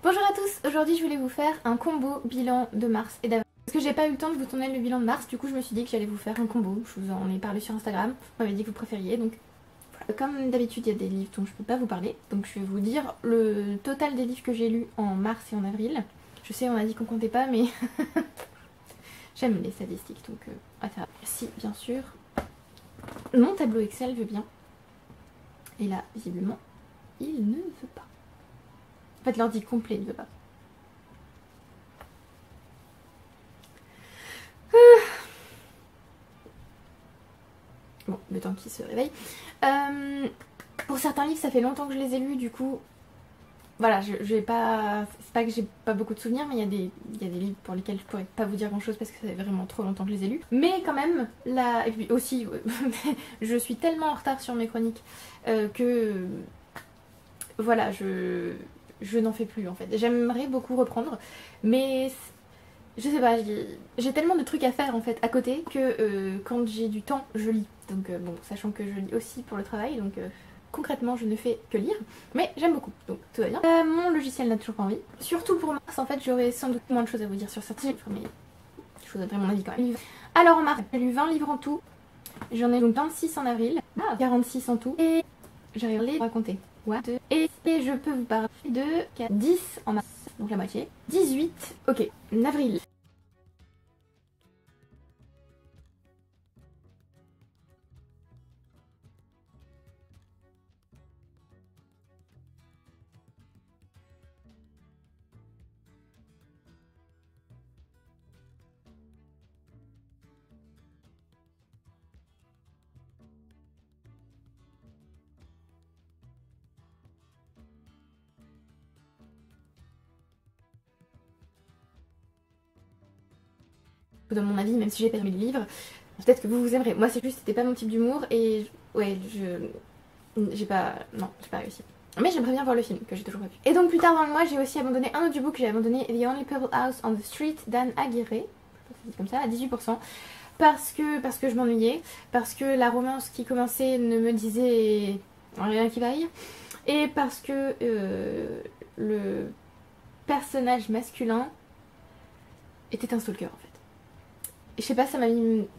Bonjour à tous, aujourd'hui je voulais vous faire un combo bilan de mars et d'avril. Parce que j'ai pas eu le temps de vous tourner le bilan de mars, du coup je me suis dit que j'allais vous faire un combo. Je vous en ai parlé sur Instagram, vous m'avez dit que vous préfériez, donc voilà. Comme d'habitude il y a des livres dont je peux pas vous parler, donc je vais vous dire le total des livres que j'ai lus en mars et en avril. Je sais on a dit qu'on comptait pas mais j'aime les statistiques donc on va faire. Si bien sûr, mon tableau Excel veut bien, et là visiblement il ne veut pas. En fait l'ordi complet ne veut pas. Bon, le temps qu'il se réveille. Pour certains livres, ça fait longtemps que je les ai lus, du coup, voilà, je vais pas. C'est pas que j'ai pas beaucoup de souvenirs, mais il y a des livres pour lesquels je pourrais pas vous dire grand chose parce que ça fait vraiment trop longtemps que je les ai lus. Mais quand même, là. Et puis aussi, je suis tellement en retard sur mes chroniques que. Voilà, je n'en fais plus en fait. J'aimerais beaucoup reprendre, mais. Je sais pas, j'ai tellement de trucs à faire en fait à côté que quand j'ai du temps, je lis. Donc bon, sachant que je lis aussi pour le travail, donc concrètement je ne fais que lire, mais j'aime beaucoup, donc tout va bien. Mon logiciel n'a toujours pas envie. Surtout pour mars, en fait, j'aurais sans doute moins de choses à vous dire sur certains livres, mais je vous donnerai mon avis quand même. Alors en mars, j'ai lu 20 livres en tout, j'en ai donc 26 en avril, 46 en tout, et j'arrive à les raconter. Et je peux vous parler de 10 en mars, donc la moitié. 18, ok, en avril. Dans mon avis, même si j'ai pas aimé le livre, peut-être que vous aimerez. Moi c'est juste, c'était pas mon type d'humour et ouais, j'ai pas, non, j'ai pas réussi. Mais j'aimerais bien voir le film, que j'ai toujours pas vu. Et donc plus tard dans le mois, j'ai aussi abandonné un audiobook, j'ai abandonné The Only Pebble House on the Street d'Anne Aguirre, je sais pas si c'est comme ça, à 18%. Parce que je m'ennuyais, parce que la romance qui commençait ne me disait rien qui vaille, et parce que le personnage masculin était un stalker en fait. Je sais pas, ça m'a mis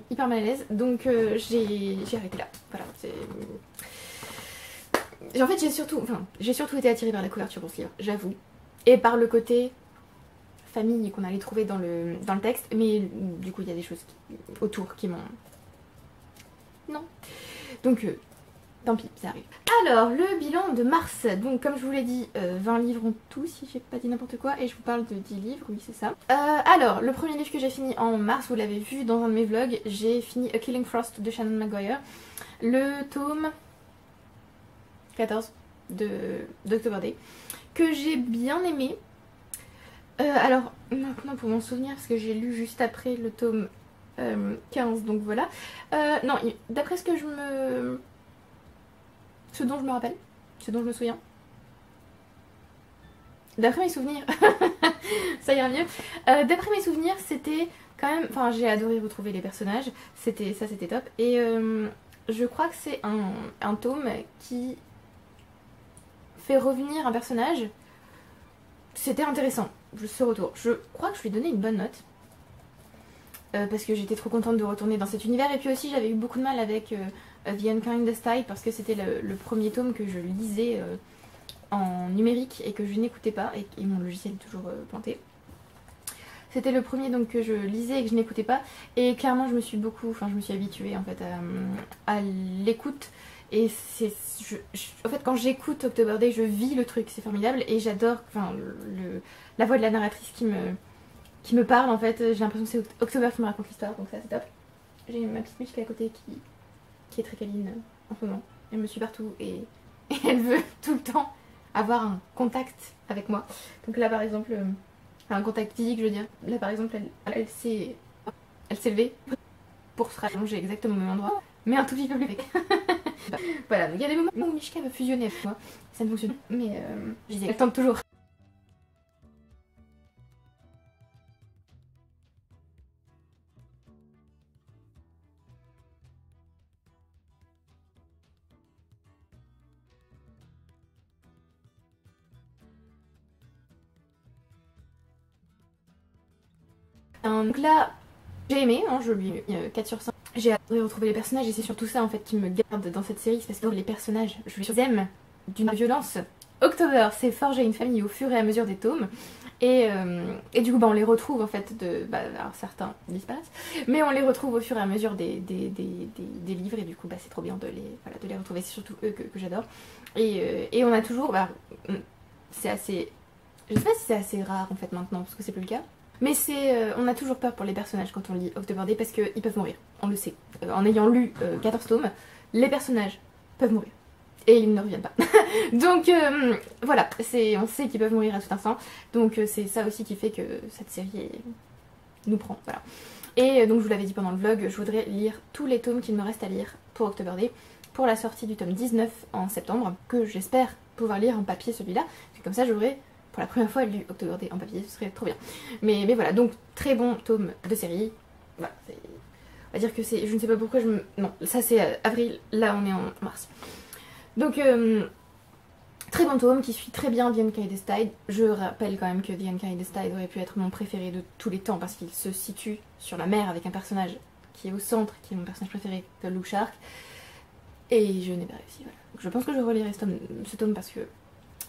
hyper mal à l'aise, donc j'ai arrêté là. Voilà, en fait, j'ai surtout été attirée par la couverture pour ce livre, j'avoue. Et par le côté famille qu'on allait trouver dans le texte, mais du coup, il y a des choses autour qui m'ont... Non. Donc, tant pis, ça arrive. Alors, le bilan de mars. Donc, comme je vous l'ai dit, 20 livres en tout, si j'ai pas dit n'importe quoi. Et je vous parle de 10 livres, oui, c'est ça. Alors, le premier livre que j'ai fini en mars, vous l'avez vu dans un de mes vlogs, j'ai fini A Killing Frost de Shannon Maguire. Le tome 14 d'October Day, que j'ai bien aimé. Alors, maintenant pour m'en souvenir, parce que j'ai lu juste après le tome 15, donc voilà. Non, d'après ce dont je me rappelle, ce dont je me souviens, d'après mes souvenirs, ça ira mieux. D'après mes souvenirs, c'était quand même... Enfin, j'ai adoré retrouver les personnages, c'était top. Et je crois que c'est un tome qui fait revenir un personnage. C'était intéressant, ce retour. Je crois que je lui ai donné une bonne note. Parce que j'étais trop contente de retourner dans cet univers. Et puis aussi, j'avais eu beaucoup de mal avec The Unkindest Tide, parce que c'était le premier tome que je lisais en numérique et que je n'écoutais pas, et mon logiciel est toujours planté. C'était le premier donc que je lisais et que je n'écoutais pas, et clairement je me suis habituée en fait à l'écoute. Et en fait quand j'écoute October Day, je vis le truc, c'est formidable, et j'adore la voix de la narratrice qui me parle en fait. J'ai l'impression que c'est October qui me raconte l'histoire, donc ça c'est top. J'ai ma petite Mitch qui est à côté qui est très câline en ce moment. Elle me suit partout et elle veut tout le temps avoir un contact avec moi. Donc là par exemple, un contact physique je veux dire. Là par exemple elle s'est levée pour se rallonger exactement au même endroit, mais un tout petit peu plus vite. Voilà, donc il y a des moments où Mishka veut fusionner avec moi, ça ne fonctionne pas, mais je disais, elle tente toujours. Donc là, j'ai aimé, hein, je lui ai mis 4 sur 5. J'ai adoré retrouver les personnages et c'est surtout ça en fait qui me garde dans cette série, c'est parce que les personnages, je les aime d'une violence. October s'est forgé une famille au fur et à mesure des tomes. Et du coup, bah, on les retrouve en fait, alors certains disparaissent, mais on les retrouve au fur et à mesure des livres, et du coup, bah, c'est trop bien de de les retrouver, c'est surtout eux que j'adore. Et on a toujours, c'est assez, je sais pas si c'est assez rare en fait maintenant, parce que c'est plus le cas, mais on a toujours peur pour les personnages quand on lit October Day, parce qu'ils peuvent mourir, on le sait. En ayant lu 14 tomes, les personnages peuvent mourir. Et ils ne reviennent pas. Donc voilà, on sait qu'ils peuvent mourir à tout instant. Donc c'est ça aussi qui fait que cette série nous prend. Voilà. Et donc je vous l'avais dit pendant le vlog, je voudrais lire tous les tomes qu'il me reste à lire pour October Day, pour la sortie du tome 19 en septembre, que j'espère pouvoir lire en papier celui-là. Comme ça j'aurai pour la première fois lu October Day en papier, ce serait trop bien. Mais voilà, donc très bon tome de série. Voilà, on va dire que c'est... Je ne sais pas pourquoi non, ça c'est avril, là on est en mars. Donc, très bon tome qui suit très bien The Unkindest Tide. Je rappelle quand même que The Unkindest Tide aurait pu être mon préféré de tous les temps parce qu'il se situe sur la mer avec un personnage qui est au centre, qui est mon personnage préféré, The Look Shark. Et je n'ai pas réussi, voilà. Donc je pense que je relirai ce tome parce que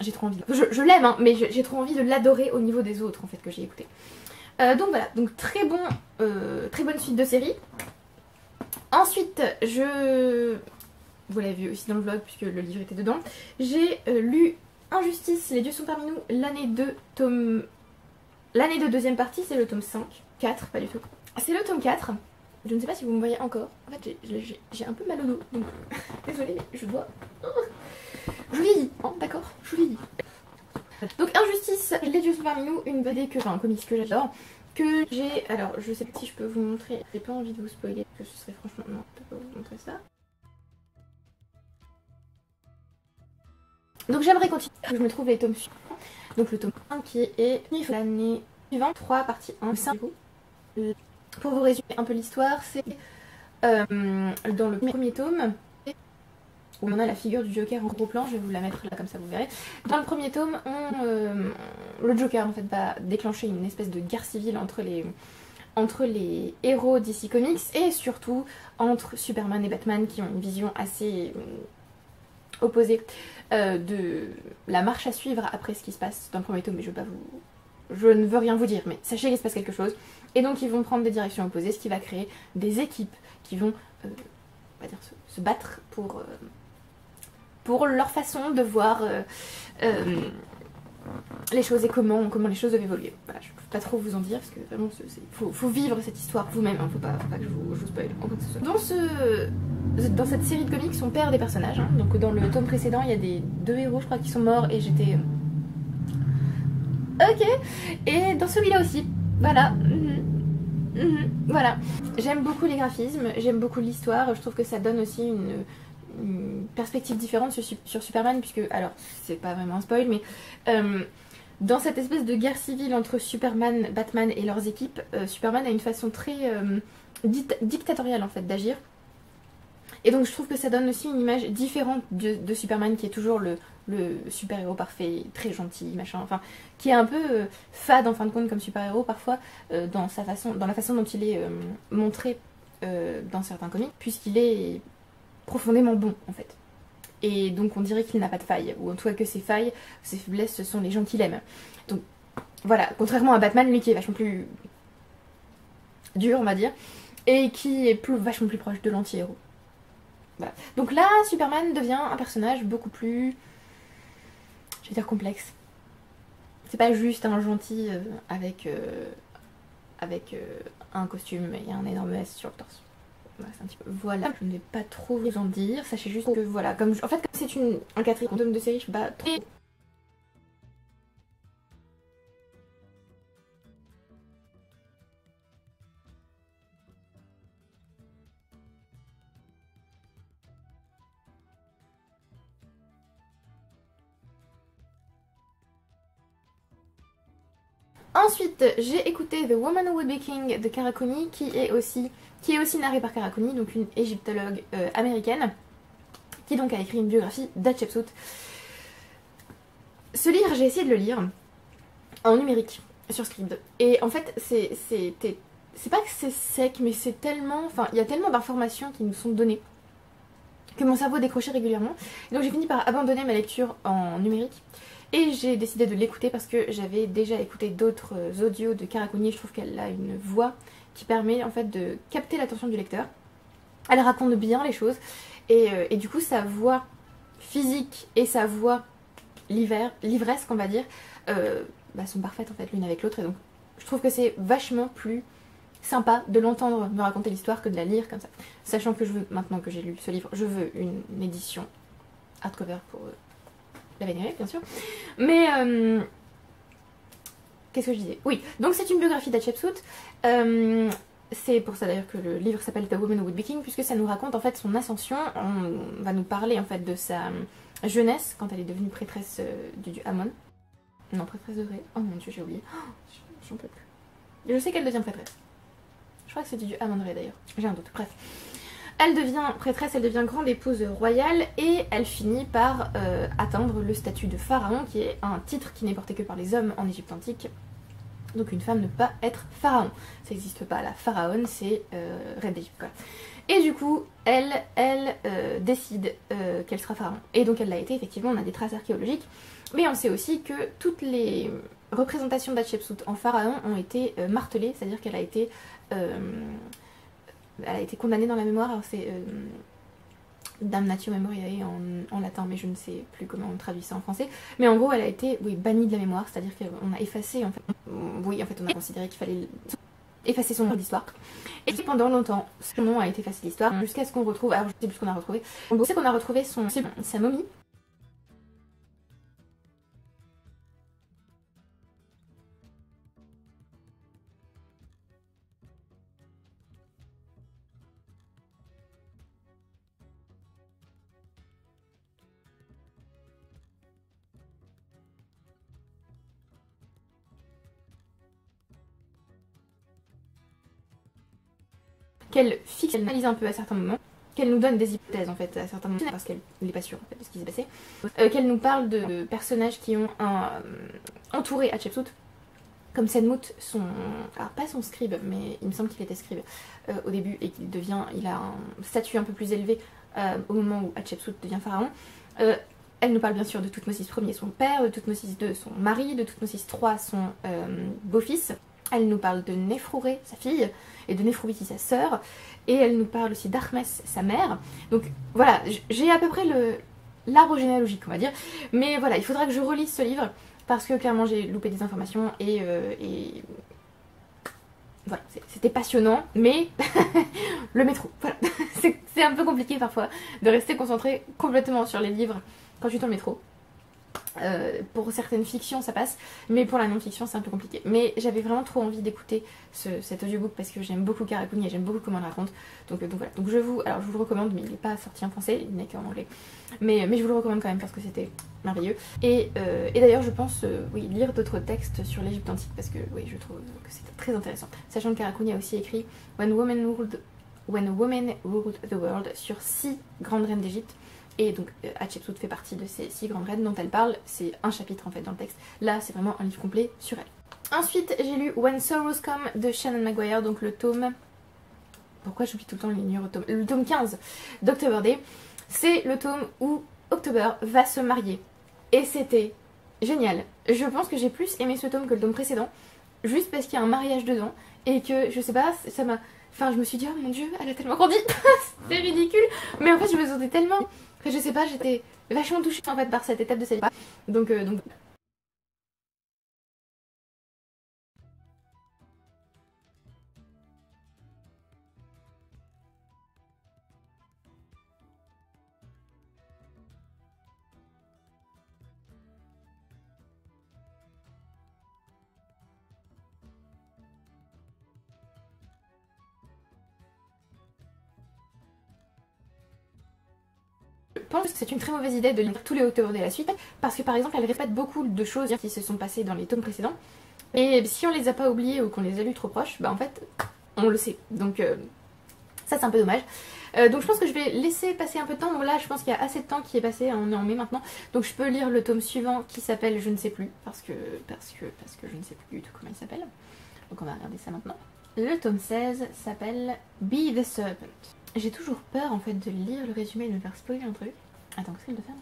j'ai trop envie. Je l'aime, hein, mais j'ai trop envie de l'adorer au niveau des autres en fait que j'ai écouté. Donc voilà, donc très bonne suite de série. Ensuite, vous l'avez vu aussi dans le vlog puisque le livre était dedans. J'ai lu Injustice, les dieux sont parmi nous, l'année 2, l'année de deuxième partie, c'est le tome 5, 4, pas du tout. C'est le tome 4, je ne sais pas si vous me voyez encore. En fait j'ai un peu mal au dos, donc désolée mais je dois... Je vieillis, hein, d'accord, je vieillis. Donc Injustice, les dieux sont parmi nous, une BD un comics que j'adore. Que j'ai... Alors je sais pas si je peux vous montrer, j'ai pas envie de vous spoiler, parce que ce serait franchement... Non, je peux pas vous montrer ça. Donc j'aimerais continuer, je me trouve les tomes suivants. Donc le tome 1 qui est l'année suivante, 3 partie 1, 5. Pour vous résumer un peu l'histoire, c'est dans le premier tome, où on a la figure du Joker en gros plan, je vais vous la mettre là comme ça vous verrez. Dans le premier tome, le Joker en fait va déclencher une espèce de guerre civile entre les héros DC Comics et surtout entre Superman et Batman qui ont une vision assez opposée de la marche à suivre après ce qui se passe dans le premier tome, mais je ne veux rien vous dire, mais sachez qu'il se passe quelque chose. Et donc ils vont prendre des directions opposées, ce qui va créer des équipes qui vont on va dire, se battre pour leur façon de voir les choses et comment les choses doivent évoluer. Voilà, je ne peux pas trop vous en dire parce que vraiment faut vivre cette histoire vous-même, hein, faut pas que je vous spoil en quoi que ce soit. Dans cette série de comics, on perd des personnages. Hein. Donc dans le tome précédent, il y a deux héros, je crois, qui sont morts et j'étais... Ok. Et dans celui-là aussi. Voilà. Voilà. J'aime beaucoup les graphismes, j'aime beaucoup l'histoire. Je trouve que ça donne aussi une perspective différente sur Superman, puisque, alors, c'est pas vraiment un spoil, mais... dans cette espèce de guerre civile entre Superman, Batman et leurs équipes, Superman a une façon très dictatoriale en fait d'agir. Et donc je trouve que ça donne aussi une image différente de Superman qui est toujours le super-héros parfait, très gentil, machin, enfin, qui est un peu fade en fin de compte comme super-héros parfois dans la façon dont il est montré dans certains comics, puisqu'il est profondément bon en fait. Et donc on dirait qu'il n'a pas de faille, ou en tout cas que ses failles, ses faiblesses, ce sont les gens qu'il aime. Donc voilà, contrairement à Batman, lui qui est vachement plus dur on va dire, et qui est vachement plus proche de l'anti-héros. Voilà. Donc là, Superman devient un personnage beaucoup plus, je vais dire, complexe. C'est pas juste un gentil avec un costume et un énorme S sur le torse. Voilà, je ne vais pas trop vous en dire, sachez juste que voilà, en fait comme c'est un quatrième tome de série, je ne peux pas trop... Ensuite, j'ai écouté The Woman Who Would Be King de Cara Cooney, qui est aussi narré par Cara Cooney, donc une égyptologue américaine, qui donc a écrit une biographie d'Hatshepsut. Ce livre, j'ai essayé de le lire en numérique sur Scribd. Et en fait, c'était c'est pas que c'est sec, mais c'est tellement... Enfin, il y a tellement d'informations qui nous sont données que mon cerveau décrochait régulièrement. Et donc j'ai fini par abandonner ma lecture en numérique. Et j'ai décidé de l'écouter parce que j'avais déjà écouté d'autres audios de Karakuni. Je trouve qu'elle a une voix qui permet en fait de capter l'attention du lecteur. Elle raconte bien les choses. Et du coup, sa voix physique et sa voix livresque, on va dire, sont parfaites en fait l'une avec l'autre. Et donc, je trouve que c'est vachement plus sympa de l'entendre me raconter l'histoire que de la lire comme ça. Sachant que je veux, maintenant que j'ai lu ce livre, je veux une édition hardcover pour la vénérer, bien sûr. Mais, qu'est-ce que je disais? Oui, donc c'est une biographie d'Hatshepsut. C'est pour ça d'ailleurs que le livre s'appelle The Woman Who Would Be King, puisque ça nous raconte en fait son ascension. On va nous parler en fait de sa jeunesse, quand elle est devenue prêtresse du dieu Amon. Non, prêtresse de Ré. Oh mon dieu, j'ai oublié. Oh, j'en peux plus. Je sais qu'elle devient prêtresse. Je crois que c'est du dieu Amon-Ré d'ailleurs. J'ai un doute. Bref. Elle devient prêtresse, elle devient grande épouse royale et elle finit par atteindre le statut de pharaon, qui est un titre qui n'est porté que par les hommes en Égypte antique. Donc une femme ne peut pas être pharaon. Ça n'existe pas. La pharaone, c'est reine d'Égypte. Et du coup, elle décide qu'elle sera pharaon. Et donc elle l'a été, effectivement, on a des traces archéologiques. Mais on sait aussi que toutes les représentations d'Hatshepsut en pharaon ont été martelées, c'est-à-dire qu'elle a été condamnée dans la mémoire. Alors c'est damnatio memoriae en latin, mais je ne sais plus comment on traduit ça en français. Mais en gros, elle a été bannie de la mémoire, c'est-à-dire qu'on a effacé, en fait. Oui, en fait, on a considéré qu'il fallait effacer son nom de l'histoire. Et pendant longtemps, son nom a été effacé de l'histoire, jusqu'à ce qu'on retrouve, alors je sais plus ce qu'on a retrouvé. On sait qu'on a retrouvé sa momie. Qu'elle fixe, qu'elle analyse un peu à certains moments, qu'elle nous donne des hypothèses en fait à certains moments, parce qu'elle n'est pas sûre en fait, de ce qui s'est passé, qu'elle nous parle de personnages qui ont entouré Hatshepsut, comme Senmout, alors pas son scribe, mais il me semble qu'il était scribe au début et il a un statut un peu plus élevé au moment où Hatshepsut devient pharaon. Elle nous parle bien sûr de Thoutmôsis Ier, son père, de Thoutmôsis II, son mari, de Thoutmôsis III, son beau-fils. Elle nous parle de Néfrouré, sa fille, et de Néfrouiti, sa sœur. Et elle nous parle aussi d'Armès, sa mère. Donc voilà, j'ai à peu près l'arbre généalogique, on va dire. Mais voilà, il faudra que je relise ce livre, parce que clairement j'ai loupé des informations et voilà, c'était passionnant, mais le métro, voilà. C'est un peu compliqué parfois de rester concentré complètement sur les livres quand je suis dans le métro. Pour certaines fictions ça passe, mais pour la non-fiction c'est un peu compliqué. Mais j'avais vraiment trop envie d'écouter cet audiobook parce que j'aime beaucoup Karakuni et j'aime beaucoup comment elle raconte. Donc voilà, donc je vous le recommande, mais il n'est pas sorti en français, il n'est qu'en anglais. Mais je vous le recommande quand même parce que c'était merveilleux. Et d'ailleurs je pense lire d'autres textes sur l'Égypte antique parce que oui, je trouve que c'était très intéressant. Sachant que Karakuni a aussi écrit When a Woman Ruled the World sur 6 grandes reines d'Égypte. Et donc Hatshepsut fait partie de ces 6 grandes reines dont elle parle, c'est un chapitre en fait dans le texte. Là c'est vraiment un livre complet sur elle. Ensuite j'ai lu When Sorrows Come de Shannon Maguire, donc le tome... Pourquoi j'oublie tout le temps les numéros de tome? Le tome 15 d'October Day. C'est le tome où October va se marier. Et c'était génial. Je pense que j'ai plus aimé ce tome que le tome précédent, juste parce qu'il y a un mariage dedans, et que je sais pas, ça m'a... Enfin je me suis dit oh mon dieu, elle a tellement grandi, c'est ridicule. Mais en fait je me sentais tellement... Je sais pas, j'étais vachement touchée en fait par cette étape de sa vie. Donc je pense que c'est une très mauvaise idée de lire tous les auteurs de la suite, parce que par exemple elle répète beaucoup de choses qui se sont passées dans les tomes précédents, et si on les a pas oubliées ou qu'on les a lues trop proches, bah en fait on le sait, donc ça c'est un peu dommage. Donc je pense que je vais laisser passer un peu de temps. Bon là je pense qu'il y a assez de temps qui est passé, on est en mai maintenant, donc je peux lire le tome suivant qui s'appelle Je ne sais plus, parce que je ne sais plus du tout comment il s'appelle, donc on va regarder ça maintenant. Le tome 16 s'appelle Be the Serpent. J'ai toujours peur en fait de lire le résumé et de me faire spoiler un truc. Attends, qu'est-ce qu'elle doit faire là?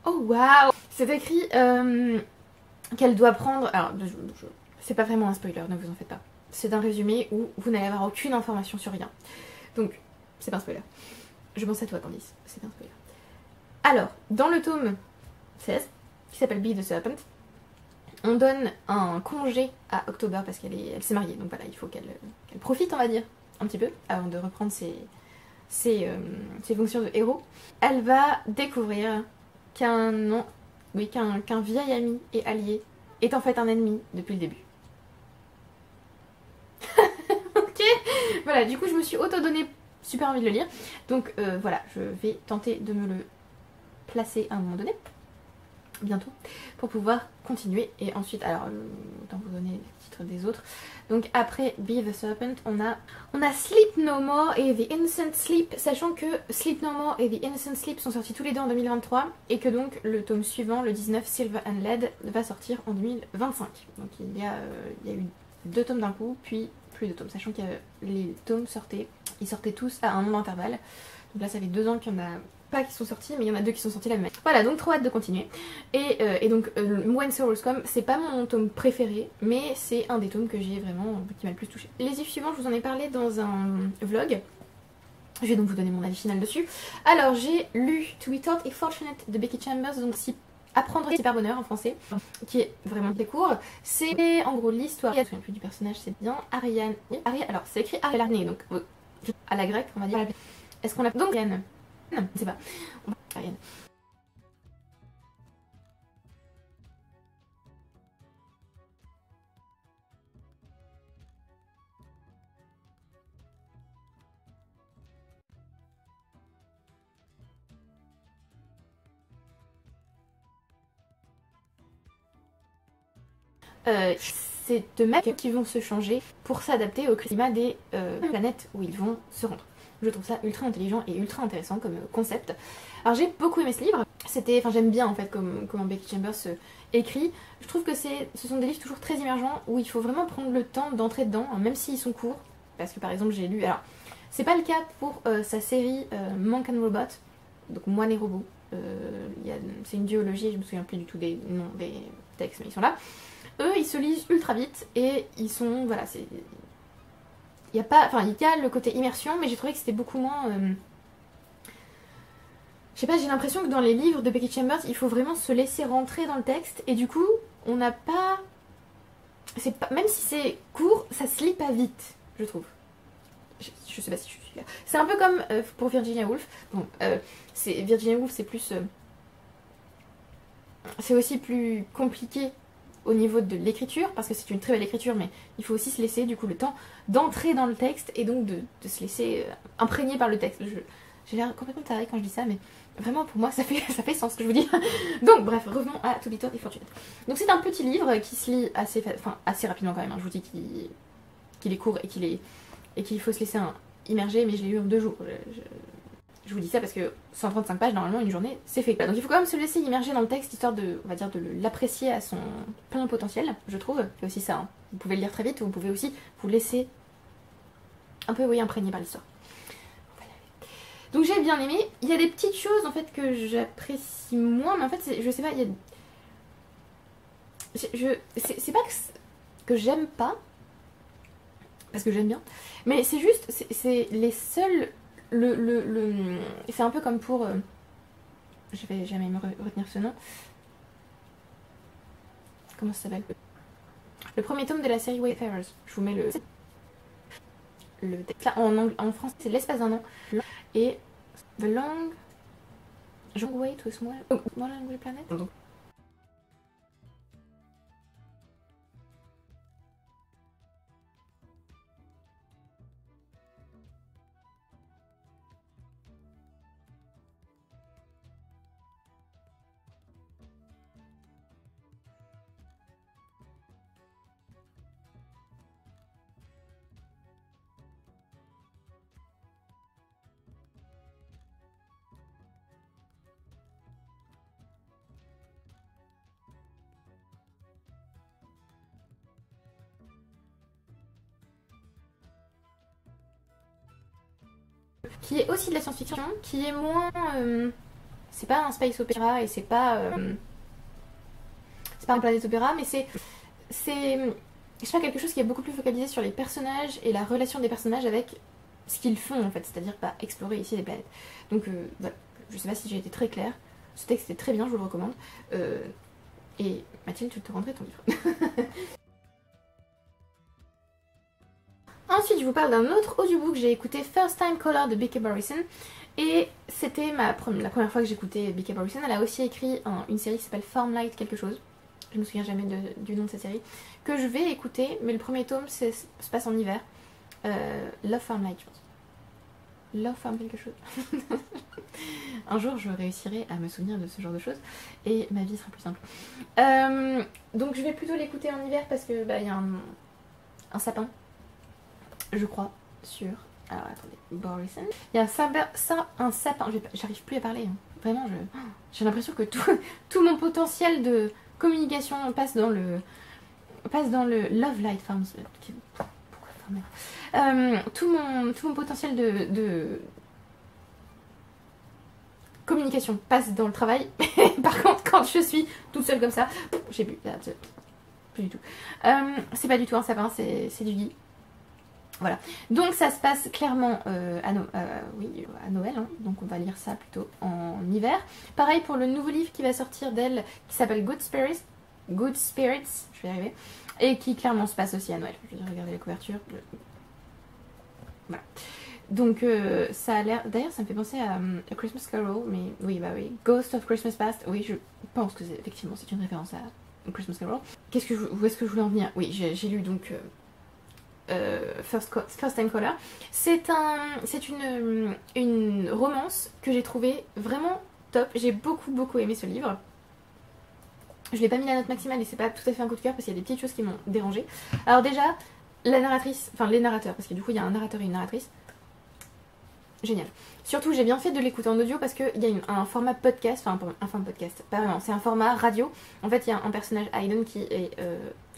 Oh waouh! C'est écrit qu'elle doit prendre... Alors, c'est pas vraiment un spoiler, ne vous en faites pas. C'est un résumé où vous n'allez avoir aucune information sur rien. Donc, c'est pas un spoiler. Je pense à toi Candice, c'est un spoiler. Alors, dans le tome 16, qui s'appelle Be the Serpent, on donne un congé à October parce qu'elle s'est mariée. Donc voilà, il faut qu'elle profite, on va dire, un petit peu, avant de reprendre ses fonctions de héros. Elle va découvrir qu'un vieil ami et allié est en fait un ennemi depuis le début. Ok. Voilà, du coup je me suis auto-donné super envie de le lire. Donc voilà, je vais tenter de me le placer à un moment donné, bientôt, pour pouvoir continuer. Et ensuite, alors, autant vous donner les titres des autres. Donc après Be the Serpent, on a Sleep No More et The Innocent Sleep, sachant que Sleep No More et The Innocent Sleep sont sortis tous les deux en 2023 et que donc le tome suivant, le 19 Silver and Lead, va sortir en 2025. Donc il y a eu 2 tomes d'un coup, puis plus de tomes, sachant que les tomes ils sortaient tous à un an d'intervalle. Donc là ça fait 2 ans qu'il y en a pas qui sont sortis, mais il y en a 2 qui sont sortis la même année. Voilà, donc trop hâte de continuer. Et donc When Sorrows Come, c'est pas mon tome préféré, mais c'est un des tomes que j'ai vraiment, qui m'a le plus touché. Les livres suivants, je vous en ai parlé dans un vlog. Je vais donc vous donner mon avis final dessus. Alors j'ai lu To Be Taught et Fortunate de Becky Chambers, donc Apprendre c'est par bonheur en français, qui est vraiment très court. C'est en gros l'histoire, je ne me souviens plus du personnage, c'est bien Ariane. Alors c'est écrit Ariane, donc à la grecque on va dire. Est-ce qu'on a donc Ariane? Non, je sais pas. Ariane. C'est 2 mecs qui vont se changer pour s'adapter au climat des planètes où ils vont se rendre. Je trouve ça ultra intelligent et ultra intéressant comme concept. Alors j'ai beaucoup aimé ce livre. J'aime bien en fait comment Becky Chambers écrit. Je trouve que ce sont des livres toujours très immergents où il faut vraiment prendre le temps d'entrer dedans, hein, même s'ils sont courts. Parce que par exemple j'ai lu... Alors c'est pas le cas pour sa série Monk and Robot, donc Moine et Robot. C'est une duologie, je me souviens plus du tout des noms des textes, mais ils sont là. Eux, ils se lisent ultra vite et ils sont... Voilà, c'est... Il y a le côté immersion, mais j'ai trouvé que c'était beaucoup moins... Je sais pas, j'ai l'impression que dans les livres de Becky Chambers, il faut vraiment se laisser rentrer dans le texte et du coup, on n'a pas... Même si c'est court, ça se lit pas vite, je trouve. Je sais pas si je suis là. C'est un peu comme pour Virginia Woolf. Bon, Virginia Woolf, c'est plus... c'est aussi plus compliqué au niveau de l'écriture, parce que c'est une très belle écriture, mais il faut aussi se laisser du coup le temps d'entrer dans le texte et donc de se laisser imprégner par le texte. J'ai l'air complètement tarée quand je dis ça, mais vraiment pour moi ça fait sens ce que je vous dis. Donc bref, revenons à To Be Taught et Fortunate. Donc c'est un petit livre qui se lit assez rapidement quand même, hein. Je vous dis qu'il est court et qu'il faut se laisser immerger, mais je l'ai lu en 2 jours. Je vous dis ça parce que 135 pages, normalement, une journée, c'est fait. Donc il faut quand même se laisser immerger dans le texte, histoire de, on va dire, de l'apprécier à son plein potentiel, je trouve. C'est aussi ça, hein. Vous pouvez le lire très vite, ou vous pouvez aussi vous laisser un peu, oui, imprégner par l'histoire. Donc j'ai bien aimé. Il y a des petites choses, en fait, que j'apprécie moins, mais en fait, je sais pas, il y a... C'est pas que j'aime pas, parce que j'aime bien, mais c'est juste, c'est les seuls... C'est un peu comme pour... je vais jamais me retenir ce nom. Comment ça s'appelle? Le premier tome de la série Wayfarers. Je vous mets le texte. Là, en français, c'est L'espace d'un an. Et The Long Way to a Small Angry Planet. qui est aussi de la science-fiction, qui est moins... c'est pas un space opéra et c'est pas un planète opéra, mais c'est je sais pas, quelque chose qui est beaucoup plus focalisé sur les personnages et la relation des personnages avec ce qu'ils font en fait, c'est-à-dire pas explorer ici des planètes. Donc voilà, je sais pas si j'ai été très claire, ce texte est très bien, je vous le recommande. Et Mathilde, tu te rendrais ton livre. Ensuite, je vous parle d'un autre audiobook que j'ai écouté, First Time Caller de B.K. Borison. Et c'était la première fois que j'écoutais B.K. Borison. Elle a aussi écrit une série qui s'appelle Farmlight quelque chose. Je me souviens jamais du nom de cette série. Que je vais écouter, mais le premier tome se passe en hiver. Love Farmlight, je pense. Love Farm quelque chose. Un jour, je réussirai à me souvenir de ce genre de choses. Et ma vie sera plus simple. Donc je vais plutôt l'écouter en hiver parce que bah, y a un sapin. Je crois, sur... Alors attendez, Borison. Il y a un sapin, j'arrive plus à parler, hein. Vraiment, j'ai l'impression que tout mon potentiel de communication passe dans le Love Light Farms. Pourquoi Farmer tout mon potentiel de communication passe dans le travail. Par contre, quand je suis toute seule comme ça, j'ai plus du tout. C'est pas du tout un sapin, c'est du lit. Voilà, donc ça se passe clairement à Noël, hein. Donc on va lire ça plutôt en hiver. Pareil pour le nouveau livre qui va sortir d'elle, qui s'appelle Good Spirits, je vais y arriver, et qui clairement se passe aussi à Noël. Je vais regarder la couverture. Voilà. Donc ça a l'air... D'ailleurs ça me fait penser à A Christmas Carol, mais oui, bah oui. Ghost of Christmas Past, oui, je pense que effectivement c'est une référence à A Christmas Carol. Où est-ce que je voulais en venir? Oui, j'ai lu donc... First Time Caller. C'est une romance que j'ai trouvée vraiment top. J'ai beaucoup aimé ce livre. Je l'ai pas mis la note maximale et c'est pas tout à fait un coup de cœur parce qu'il y a des petites choses qui m'ont dérangé. Alors déjà, la narratrice, enfin les narrateurs, parce que du coup il y a un narrateur et une narratrice. Génial. Surtout j'ai bien fait de l'écouter en audio parce qu'il y a un format podcast, enfin un format podcast, pas vraiment, c'est un format radio. En fait il y a un personnage, Hayden, qui est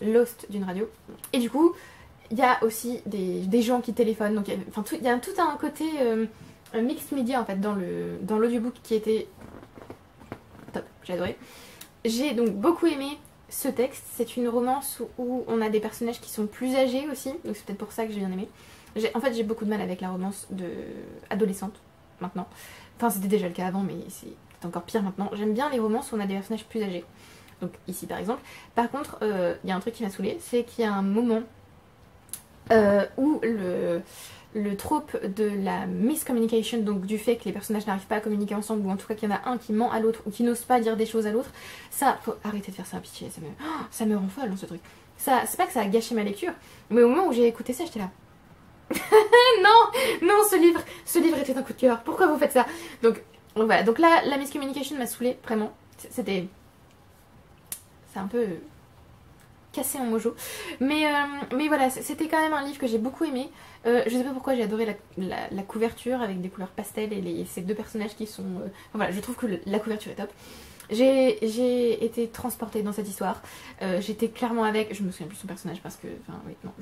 l'host d'une radio. Et du coup... Il y a aussi des gens qui téléphonent, donc il y a tout un côté mixed media en fait dans l'audiobook qui était top, j'ai adoré. J'ai donc beaucoup aimé ce texte, c'est une romance où on a des personnages qui sont plus âgés aussi, donc c'est peut-être pour ça que j'ai bien aimé. En fait j'ai beaucoup de mal avec la romance adolescente maintenant, enfin c'était déjà le cas avant mais c'est encore pire maintenant. J'aime bien les romances où on a des personnages plus âgés, donc ici par exemple. Par contre il y a un truc qui m'a saoulée, c'est qu'il y a un moment où le trope de la miscommunication, donc du fait que les personnages n'arrivent pas à communiquer ensemble, ou en tout cas qu'il y en a un qui ment à l'autre ou qui n'ose pas dire des choses à l'autre, ça, faut arrêter de faire ça, pitié, ça me rend folle dans ce truc. Ça, c'est pas que ça a gâché ma lecture, mais au moment où j'ai écouté ça, j'étais là. Non, ce livre était un coup de cœur, pourquoi vous faites ça? Donc voilà, donc là, la miscommunication m'a saoulée, vraiment. C'est un peu... cassé en mojo, mais voilà, c'était quand même un livre que j'ai beaucoup aimé. Je sais pas pourquoi j'ai adoré la couverture avec des couleurs pastel et ces deux personnages qui sont voilà, je trouve que la couverture est top. J'ai été transportée dans cette histoire, j'étais clairement avec, je me souviens plus de son personnage parce que enfin oui, non,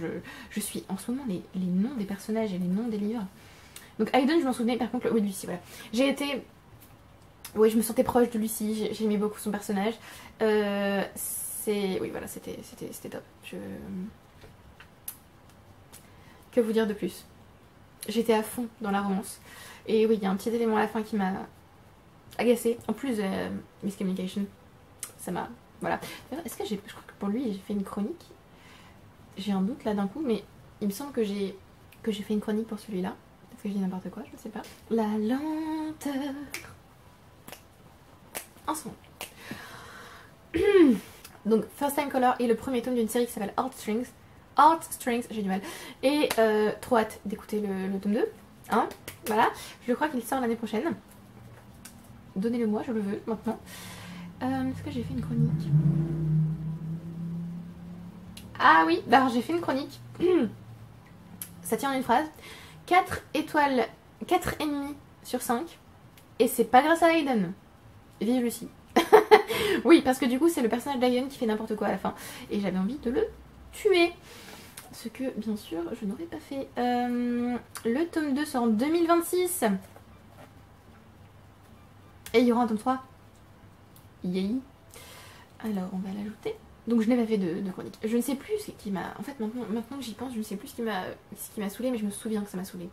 je suis en ce moment les noms des personnages et les noms des livres. Donc Hayden je m'en souvenais, par contre oui, Lucy, voilà, j'ai été, oui, je me sentais proche de Lucy, j'aimais beaucoup son personnage. Oui, voilà, c'était top. Que vous dire de plus? J'étais à fond dans la romance. Et oui, il y a un petit élément à la fin qui m'a agacée. En plus de miscommunication, ça m'a... Voilà. Est-ce que je crois que pour lui, j'ai fait une chronique. J'ai un doute là d'un coup, mais il me semble que j'ai fait une chronique pour celui-là. Est-ce que je dis n'importe quoi? Je ne sais pas. La lenteur. Ensemble. Donc First Time Caller est le premier tome d'une série qui s'appelle Heartstrings, j'ai du mal. Et trop hâte d'écouter le tome 2. Hein, voilà, je crois qu'il sort l'année prochaine. Donnez-le moi, je le veux maintenant. Est-ce que j'ai fait une chronique? Ah oui, bah j'ai fait une chronique. Ça tient en une phrase. 4 étoiles, 4,5 sur 5. Et c'est pas grâce à Hayden. Vive Lucy. Oui, parce que du coup c'est le personnage d'Ian qui fait n'importe quoi à la fin. Et j'avais envie de le tuer. Ce que, bien sûr, je n'aurais pas fait. Le tome 2 sort en 2026. Et il y aura un tome 3. Yay. Alors, on va l'ajouter. Donc, je n'ai pas fait de chronique. Je ne sais plus ce qui m'a... En fait, maintenant que j'y pense, je ne sais plus ce qui m'a saoulé, mais je me souviens que ça m'a saoulé.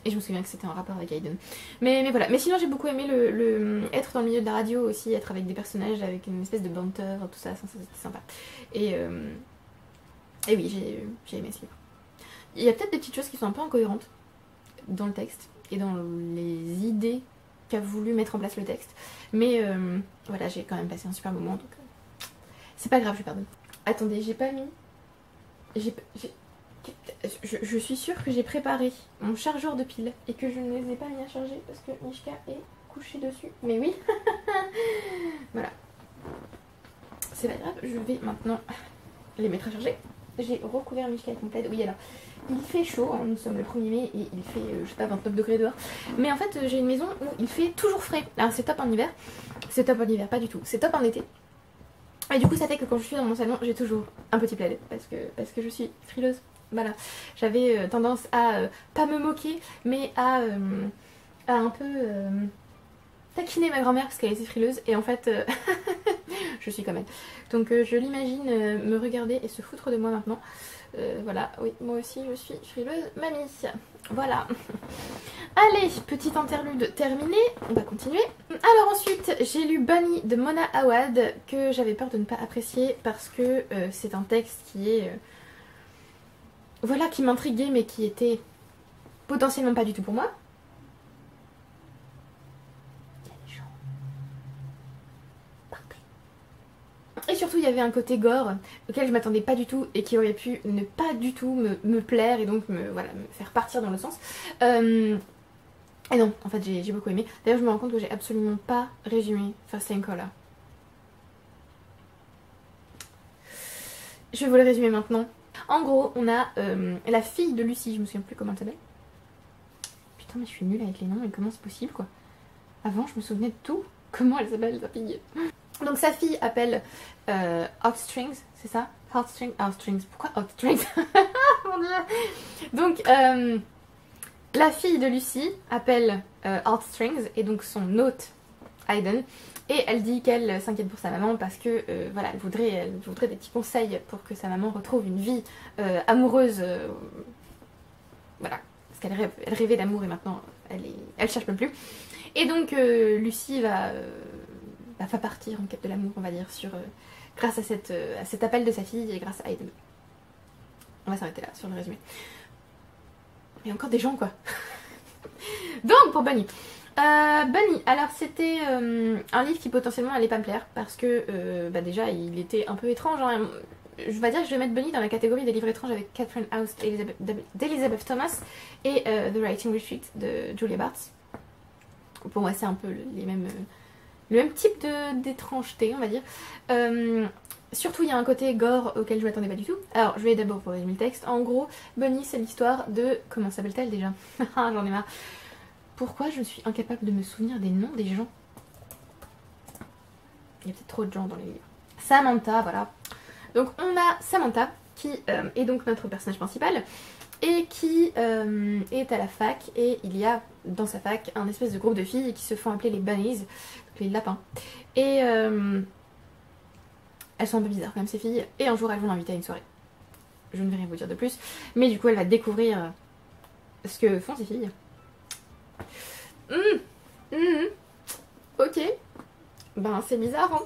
Et je me souviens que c'était en rapport avec Aiden. Mais voilà. Mais sinon, j'ai beaucoup aimé être dans le milieu de la radio aussi, être avec des personnages, avec une espèce de banter, tout ça, c'était sympa. Et oui, j'ai aimé ce livre. Il y a peut-être des petites choses qui sont un peu incohérentes dans le texte et dans les idées qu'a voulu mettre en place le texte. Mais voilà, j'ai quand même passé un super moment, donc c'est pas grave, je pardonne. Attendez, j'ai pas mis... Je suis sûre que j'ai préparé mon chargeur de piles et que je ne les ai pas mis à charger parce que Mishka est couché dessus. Mais oui. Voilà. C'est pas grave, je vais maintenant les mettre à charger. J'ai recouvert Mishka avec mon plaid. Oui, alors, il fait chaud, hein, nous sommes le 1er mai et il fait, je sais pas, 29 degrés dehors. Mais en fait, j'ai une maison où il fait toujours frais. Alors, c'est top en hiver. C'est top en hiver, pas du tout. C'est top en été. Et du coup, ça fait que quand je suis dans mon salon, j'ai toujours un petit plaid parce que je suis frileuse. Voilà, j'avais tendance à pas me moquer, mais à un peu taquiner ma grand-mère parce qu'elle était frileuse. Et en fait, je suis comme elle. Donc je l'imagine me regarder et se foutre de moi maintenant. Voilà, oui, moi aussi je suis frileuse, mamie. Voilà. Allez, petite interlude terminée, on va continuer. Alors ensuite, j'ai lu Bunny de Mona Awad, que j'avais peur de ne pas apprécier parce que c'est un texte qui est... voilà, qui m'intriguait mais qui était potentiellement pas du tout pour moi. Il y a des gens partout. Et surtout, il y avait un côté gore auquel je m'attendais pas du tout et qui aurait pu ne pas du tout me plaire et donc voilà, me faire partir dans le sens. Et non, en fait, j'ai beaucoup aimé. D'ailleurs, je me rends compte que j'ai absolument pas résumé First Time Caller. Je vais vous le résumer maintenant. En gros, on a la fille de Lucie, je me souviens plus comment elle s'appelle. Putain, mais je suis nulle avec les noms, mais comment c'est possible quoi? Avant, je me souvenais de tout. Comment elle s'appelle sa fille? Donc sa fille appelle Heartstrings, c'est ça? Heartstrings. Pourquoi Heartstrings? Mon dieu. Donc la fille de Lucie appelle Heartstrings et donc son hôte Aiden. Et elle dit qu'elle s'inquiète pour sa maman parce que voilà, elle voudrait des petits conseils pour que sa maman retrouve une vie amoureuse. Voilà, parce qu'elle rêvait d'amour et maintenant elle cherche même plus. Et donc Lucie va partir en quête de l'amour, on va dire, grâce à cet appel de sa fille et grâce à Aiden. On va s'arrêter là sur le résumé. Il y a encore des gens quoi. Donc pour Bunny. Bunny, alors c'était un livre qui potentiellement allait pas me plaire parce que déjà il était un peu étrange. Hein. Je vais dire que je vais mettre Bunny dans la catégorie des livres étranges avec Catherine House d'Elizabeth Thomas et The Writing Retreat de Julia Bartz. Pour moi c'est un peu le même type d'étrangeté on va dire. Surtout il y a un côté gore auquel je m'attendais pas du tout. Alors je vais d'abord vous résumer le texte. En gros, Bunny c'est l'histoire de... Comment s'appelle-t-elle déjà? J'en ai marre. Pourquoi je suis incapable de me souvenir des noms des gens? Il y a peut-être trop de gens dans les livres. Samantha, voilà. Donc on a Samantha qui est donc notre personnage principal et qui est à la fac et il y a dans sa fac un espèce de groupe de filles qui se font appeler les bunnies, les lapins. Et elles sont un peu bizarres quand même ces filles et un jour elles vont l'inviter à une soirée. Je ne vais rien vous dire de plus, mais du coup elle va découvrir ce que font ces filles. Ok, ben c'est bizarre hein.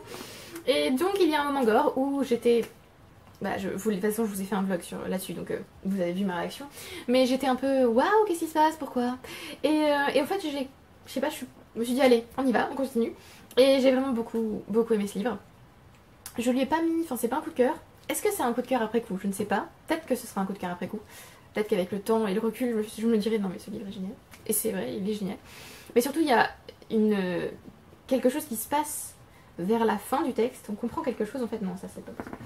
Et donc il y a un moment gore où j'étais... de toute façon je vous ai fait un vlog là-dessus donc vous avez vu ma réaction. Mais j'étais un peu waouh qu'est-ce qui se passe, pourquoi? Et en fait je sais pas, je me suis dit allez on y va, on continue. Et j'ai vraiment beaucoup aimé ce livre. Je lui ai pas mis, enfin c'est pas un coup de cœur. Est-ce que c'est un coup de cœur après coup? Je ne sais pas. Peut-être que ce sera un coup de cœur après coup. Peut-être qu'avec le temps et le recul je me dirai non mais ce livre est génial. Et c'est vrai, il est génial. Mais surtout il y a quelque chose qui se passe vers la fin du texte. On comprend quelque chose en fait, non ça c'est pas possible.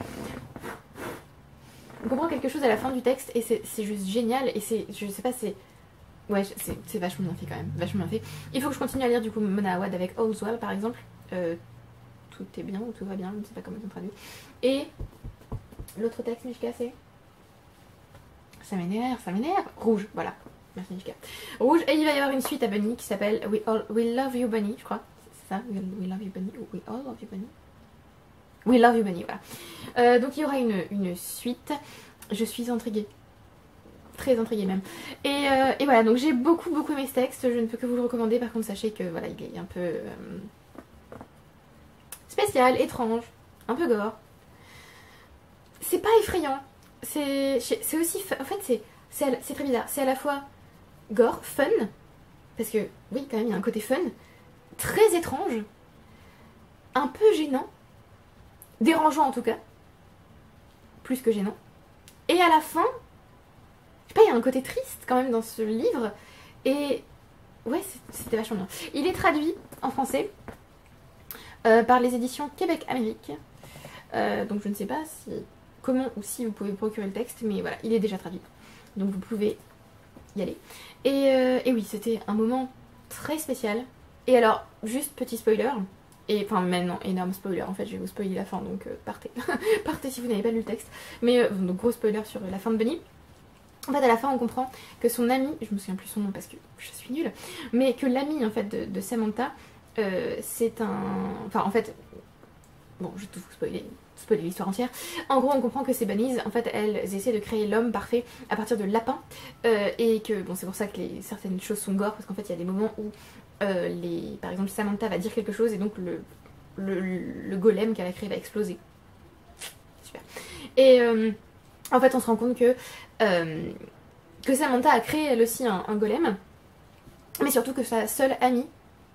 On comprend quelque chose à la fin du texte et c'est juste génial et c'est, je sais pas, c'est... Ouais, c'est vachement bien fait quand même, vachement bien fait. Il faut que je continue à lire du coup Mona Awad avec All's Well par exemple. Tout est bien ou tout va bien, je ne sais pas comment on traduit. Et l'autre texte, Mishka, c'est Ça m'énerve, ça m'énerve. Rouge, voilà. Merci Mishka. Rouge, et il va y avoir une suite à Bunny qui s'appelle We Love You Bunny, je crois. C'est ça, We Love You Bunny ou We All Love You Bunny. We Love You Bunny, voilà. Donc il y aura une suite. Je suis intriguée. Très intriguée même. Et voilà, donc j'ai beaucoup aimé ce texte. Je ne peux que vous le recommander. Par contre, sachez que voilà, il est un peu spécial, étrange, un peu gore. C'est pas effrayant. C'est aussi... En fait, c'est très bizarre. C'est à la fois gore, fun. Parce que, oui, quand même, il y a un côté fun. Très étrange. Un peu gênant. Dérangeant en tout cas. Plus que gênant. Et à la fin, je sais pas, il y a un côté triste quand même dans ce livre. Et ouais, c'était vachement bien. Il est traduit en français par les éditions Québec-Amérique. Donc je ne sais pas comment ou si vous pouvez procurer le texte, mais voilà, il est déjà traduit. Donc vous pouvez y aller. Et oui, c'était un moment très spécial. Et alors, juste petit spoiler. Et enfin maintenant énorme spoiler, en fait je vais vous spoiler la fin, donc partez. Partez si vous n'avez pas lu le texte. Mais donc gros spoiler sur la fin de Bunny. En fait à la fin on comprend que son ami, je me souviens plus son nom parce que je suis nulle, mais que l'ami en fait de Samantha c'est un... Enfin en fait, bon je vais tout vous spoiler l'histoire entière. En gros on comprend que ces bunnies en fait elles essaient de créer l'homme parfait à partir de lapins et que bon c'est pour ça que certaines choses sont gore, parce qu'en fait il y a des moments où par exemple Samantha va dire quelque chose et donc le golem qu'elle a créé va exploser. Super. Et en fait on se rend compte que Samantha a créé elle aussi un golem, mais surtout que sa seule amie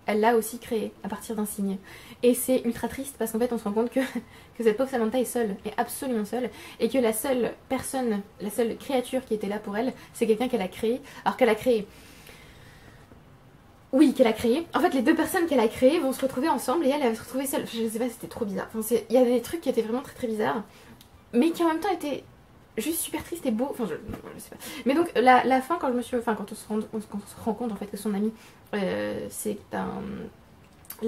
elle l'a aussi créé à partir d'un cygne. Et c'est ultra triste parce qu'en fait on se rend compte que cette pauvre Samantha est seule, est absolument seule, et que la seule personne, la seule créature qui était là pour elle, c'est quelqu'un qu'elle a créé, alors qu'elle a créé... Oui, qu'elle a créé. En fait, les deux personnes qu'elle a créées vont se retrouver ensemble et elle va se retrouver seule. Je sais pas, c'était trop bizarre. Enfin, il y a des trucs qui étaient vraiment très bizarres, mais qui en même temps étaient juste super tristes et beaux. Enfin, je sais pas. Mais donc, la fin, quand on se rend compte en fait que son amie, c'est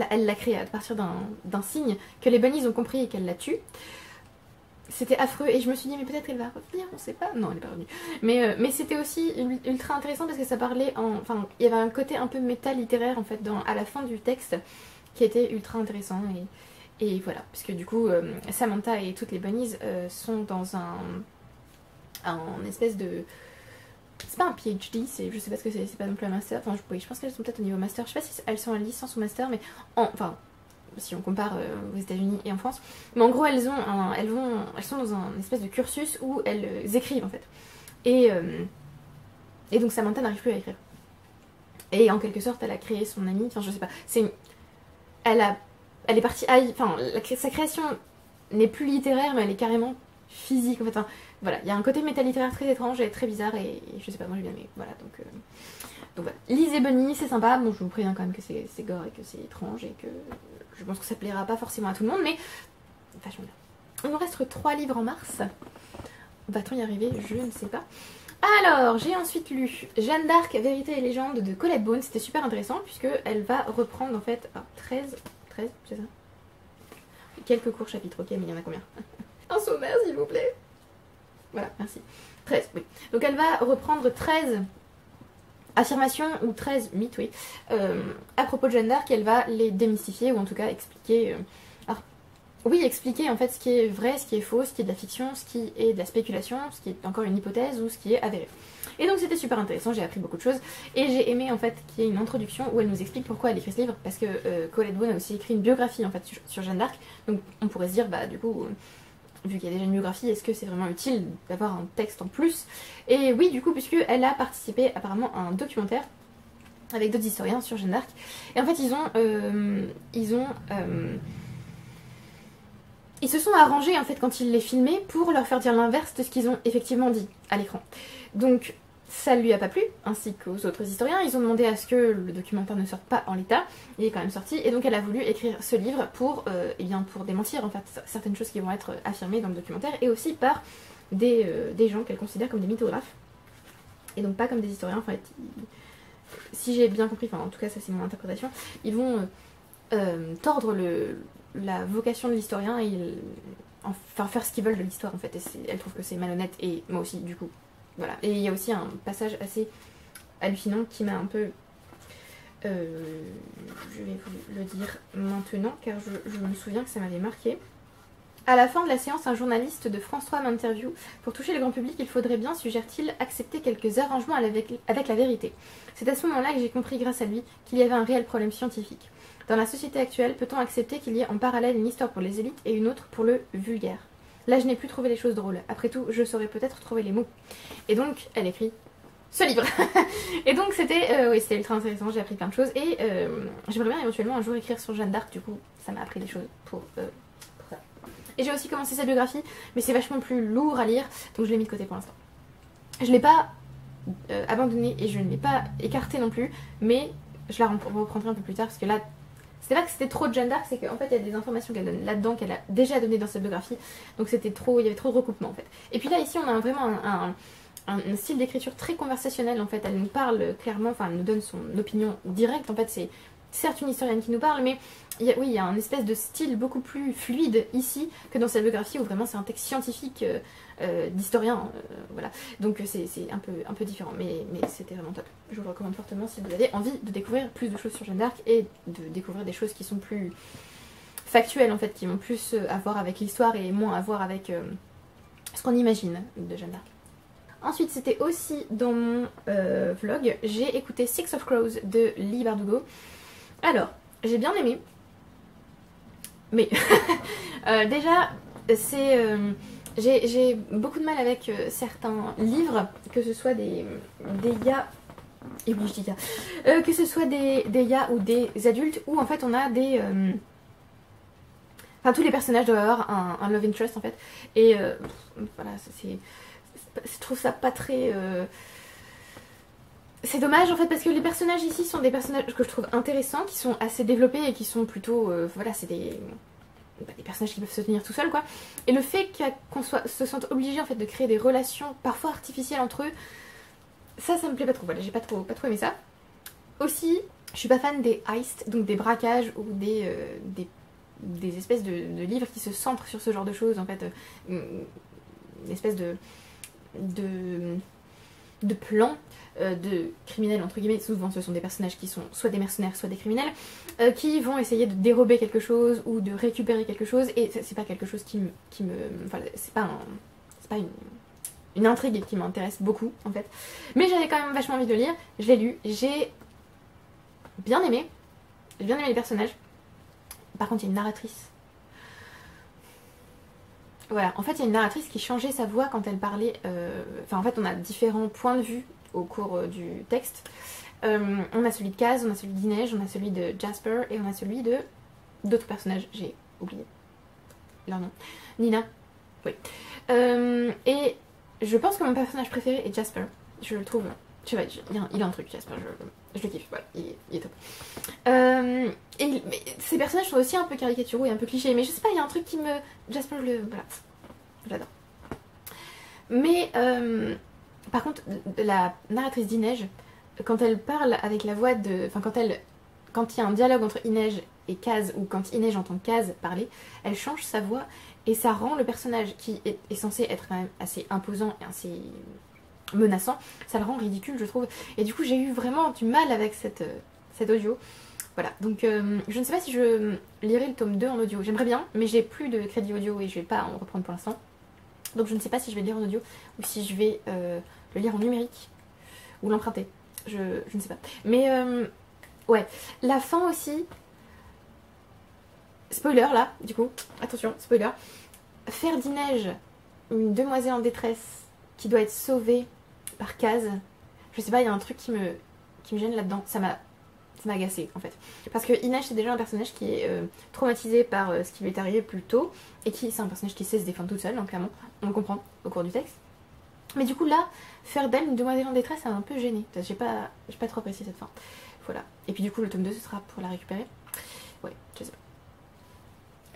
elle l'a créé à partir d'un signe, que les bunnies ont compris et qu'elle la tue. C'était affreux et je me suis dit mais peut-être qu'elle va revenir, on sait pas. Non, elle n'est pas revenue. Mais c'était aussi ultra intéressant parce que ça parlait enfin il y avait un côté un peu méta littéraire en fait à la fin du texte qui était ultra intéressant et voilà, puisque du coup Samantha et toutes les bunnies sont dans un espèce de... C'est pas un PhD, je sais pas ce que c'est pas non plus un master. Enfin je pense qu'elles sont peut-être au niveau master, je sais pas si elles sont en licence ou master, mais enfin si on compare aux États-Unis et en France. Mais en gros, elles sont dans un espèce de cursus où elles écrivent en fait. Et donc Samantha n'arrive plus à écrire. Et en quelque sorte, elle a créé son amie. Enfin, je sais pas. Elle est partie. Enfin, sa création n'est plus littéraire, mais elle est carrément physique en fait. Enfin, voilà, il y a un côté métalittéraire très étrange et très bizarre et je sais pas, moi j'ai bien aimé. Voilà, donc voilà. Lisez Bunny, c'est sympa. Bon, je vous préviens quand même que c'est gore et que c'est étrange et que je pense que ça plaira pas forcément à tout le monde, mais vachement bien. Il nous reste 3 livres en mars. Va-t-on y arriver? Je ne sais pas. Alors, j'ai ensuite lu Jeanne d'Arc, Vérité et Légende de Colette Boone. C'était super intéressant puisque elle va reprendre en fait 13, c'est ça? Quelques courts chapitres, ok, mais il y en a combien? Un sommaire s'il vous plaît. Voilà, merci. 13, oui. Donc elle va reprendre 13 affirmations ou 13 mythes, oui, à propos de Jeanne d'Arc. Elle va les démystifier ou en tout cas expliquer... alors, oui, expliquer en fait ce qui est vrai, ce qui est faux, ce qui est de la fiction, ce qui est de la spéculation, ce qui est encore une hypothèse ou ce qui est avéré. Et donc c'était super intéressant, j'ai appris beaucoup de choses et j'ai aimé en fait qu'il y ait une introduction où elle nous explique pourquoi elle écrit ce livre, parce que Colette Boone a aussi écrit une biographie en fait sur Jeanne d'Arc, donc on pourrait se dire bah du coup... vu qu'il y a déjà une biographie, est-ce que c'est vraiment utile d'avoir un texte en plus? Et oui, du coup, puisqu'elle a participé apparemment à un documentaire avec d'autres historiens sur Jeanne d'Arc. Et en fait, ils se sont arrangés en fait quand ils les filmaient pour leur faire dire l'inverse de ce qu'ils ont effectivement dit à l'écran. Donc ça lui a pas plu, ainsi qu'aux autres historiens. Ils ont demandé à ce que le documentaire ne sorte pas en l'état. Il est quand même sorti et donc elle a voulu écrire ce livre pour démentir en fait certaines choses qui vont être affirmées dans le documentaire et aussi par des gens qu'elle considère comme des mythographes et donc pas comme des historiens. En fait, si j'ai bien compris, enfin en tout cas ça c'est mon interprétation, ils vont tordre la vocation de l'historien et enfin faire ce qu'ils veulent de l'histoire en fait. Et elle trouve que c'est malhonnête et moi aussi du coup voilà. Et il y a aussi un passage assez hallucinant qui m'a un peu... je vais vous le dire maintenant car je me souviens que ça m'avait marqué. À la fin de la séance, un journaliste de France 3 m'interviewe. Pour toucher le grand public, il faudrait bien, suggère-t-il, accepter quelques arrangements avec la vérité. C'est à ce moment-là que j'ai compris, grâce à lui, qu'il y avait un réel problème scientifique. Dans la société actuelle, peut-on accepter qu'il y ait en parallèle une histoire pour les élites et une autre pour le vulgaire? Là, je n'ai plus trouvé les choses drôles. Après tout, je saurais peut-être trouver les mots. Et donc, elle écrit ce livre. Et donc, c'était oui, c'était ultra intéressant. J'ai appris plein de choses. Et j'aimerais bien éventuellement un jour écrire sur Jeanne d'Arc. Du coup, ça m'a appris des choses pour ça. Et j'ai aussi commencé sa biographie, mais c'est vachement plus lourd à lire, donc je l'ai mis de côté pour l'instant. Je ne l'ai pas abandonnée et je ne l'ai pas écartée non plus, mais je la reprendrai un peu plus tard parce que là, c'était pas que c'était trop de Jeanne d'Arc, c'est qu'en fait il y a des informations qu'elle donne là-dedans qu'elle a déjà donné dans sa biographie, donc c'était trop, il y avait trop de recoupement en fait. Et puis là ici on a vraiment un style d'écriture très conversationnel en fait, elle nous parle clairement, enfin elle nous donne son opinion directe, en fait c'est certes une historienne qui nous parle, mais oui, il y a un espèce de style beaucoup plus fluide ici que dans sa biographie où vraiment c'est un texte scientifique d'historien, voilà. Donc c'est un peu différent, mais c'était vraiment top. Je vous le recommande fortement si vous avez envie de découvrir plus de choses sur Jeanne d'Arc et de découvrir des choses qui sont plus factuelles en fait, qui vont plus à voir avec l'histoire et moins à voir avec ce qu'on imagine de Jeanne d'Arc. Ensuite, c'était aussi dans mon vlog, j'ai écouté Six of Crows de Leigh Bardugo. Alors, j'ai bien aimé, mais déjà, c'est j'ai beaucoup de mal avec certains livres, que ce soit des ya, et oui je dis ya, que ce soit des ya ou des adultes, où en fait on a des... Enfin, tous les personnages doivent avoir un love interest en fait, et voilà, je trouve ça pas très... C'est dommage en fait parce que les personnages ici sont des personnages que je trouve intéressants, qui sont assez développés et qui sont plutôt... voilà, c'est des personnages qui peuvent se tenir tout seuls quoi. Et le fait qu'on se sente obligé en fait de créer des relations parfois artificielles entre eux, ça me plaît pas trop. Voilà, j'ai pas trop aimé ça. Aussi, je suis pas fan des heists, donc des braquages ou des espèces de livres qui se centrent sur ce genre de choses en fait. Une espèce de plan de criminels entre guillemets, souvent ce sont des personnages qui sont soit des mercenaires soit des criminels qui vont essayer de dérober quelque chose ou de récupérer quelque chose, et c'est pas quelque chose qui me enfin, c'est pas une intrigue qui m'intéresse beaucoup en fait, mais j'avais quand même vachement envie de le lire, je l'ai lu, j'ai bien aimé les personnages. Par contre il y a une narratrice. Voilà, en fait il y a une narratrice qui changeait sa voix quand elle parlait, enfin en fait on a différents points de vue au cours du texte. On a celui de Kaz, on a celui d'Inej, on a celui de Jasper et on a celui de d'autres personnages, j'ai oublié leur nom. Nina, oui. Et je pense que mon personnage préféré est Jasper, je le trouve, je sais pas, il a un truc Jasper, je le kiffe, voilà, il est top. Mais ces personnages sont aussi un peu caricaturaux et un peu clichés, mais je sais pas, il y a un truc qui me... Jasper, voilà, j'adore. Mais par contre, la narratrice d'Inej, quand elle parle avec la voix de... Enfin, quand il y a un dialogue entre Inej et Kaz, ou quand Inej entend Kaz parler, elle change sa voix et ça rend le personnage qui est censé être quand même assez imposant et assez menaçant, ça le rend ridicule je trouve. Et du coup j'ai eu vraiment du mal avec cet audio. Voilà, donc je ne sais pas si je lirai le tome 2 en audio. J'aimerais bien, mais j'ai plus de crédit audio et je vais pas en reprendre pour l'instant. Donc je ne sais pas si je vais le lire en audio ou si je vais le lire en numérique ou l'emprunter. Je ne sais pas. Mais ouais, la fin aussi... Spoiler là, du coup, attention, spoiler. Faire d'Inej une demoiselle en détresse qui doit être sauvée par Kaz, je sais pas, il y a un truc qui me gêne là-dedans. Ça m'a agacée en fait. Parce que Inej c'est déjà un personnage qui est traumatisé par ce qui lui est arrivé plus tôt, et qui c'est un personnage qui sait se défendre toute seule, donc clairement, on le comprend au cours du texte. Mais du coup là, faire d'elle une demoiselle en détresse, ça m'a un peu gênée. J'ai pas trop apprécié cette fin. Voilà. Et puis du coup le tome 2 ce sera pour la récupérer. Ouais, je sais pas.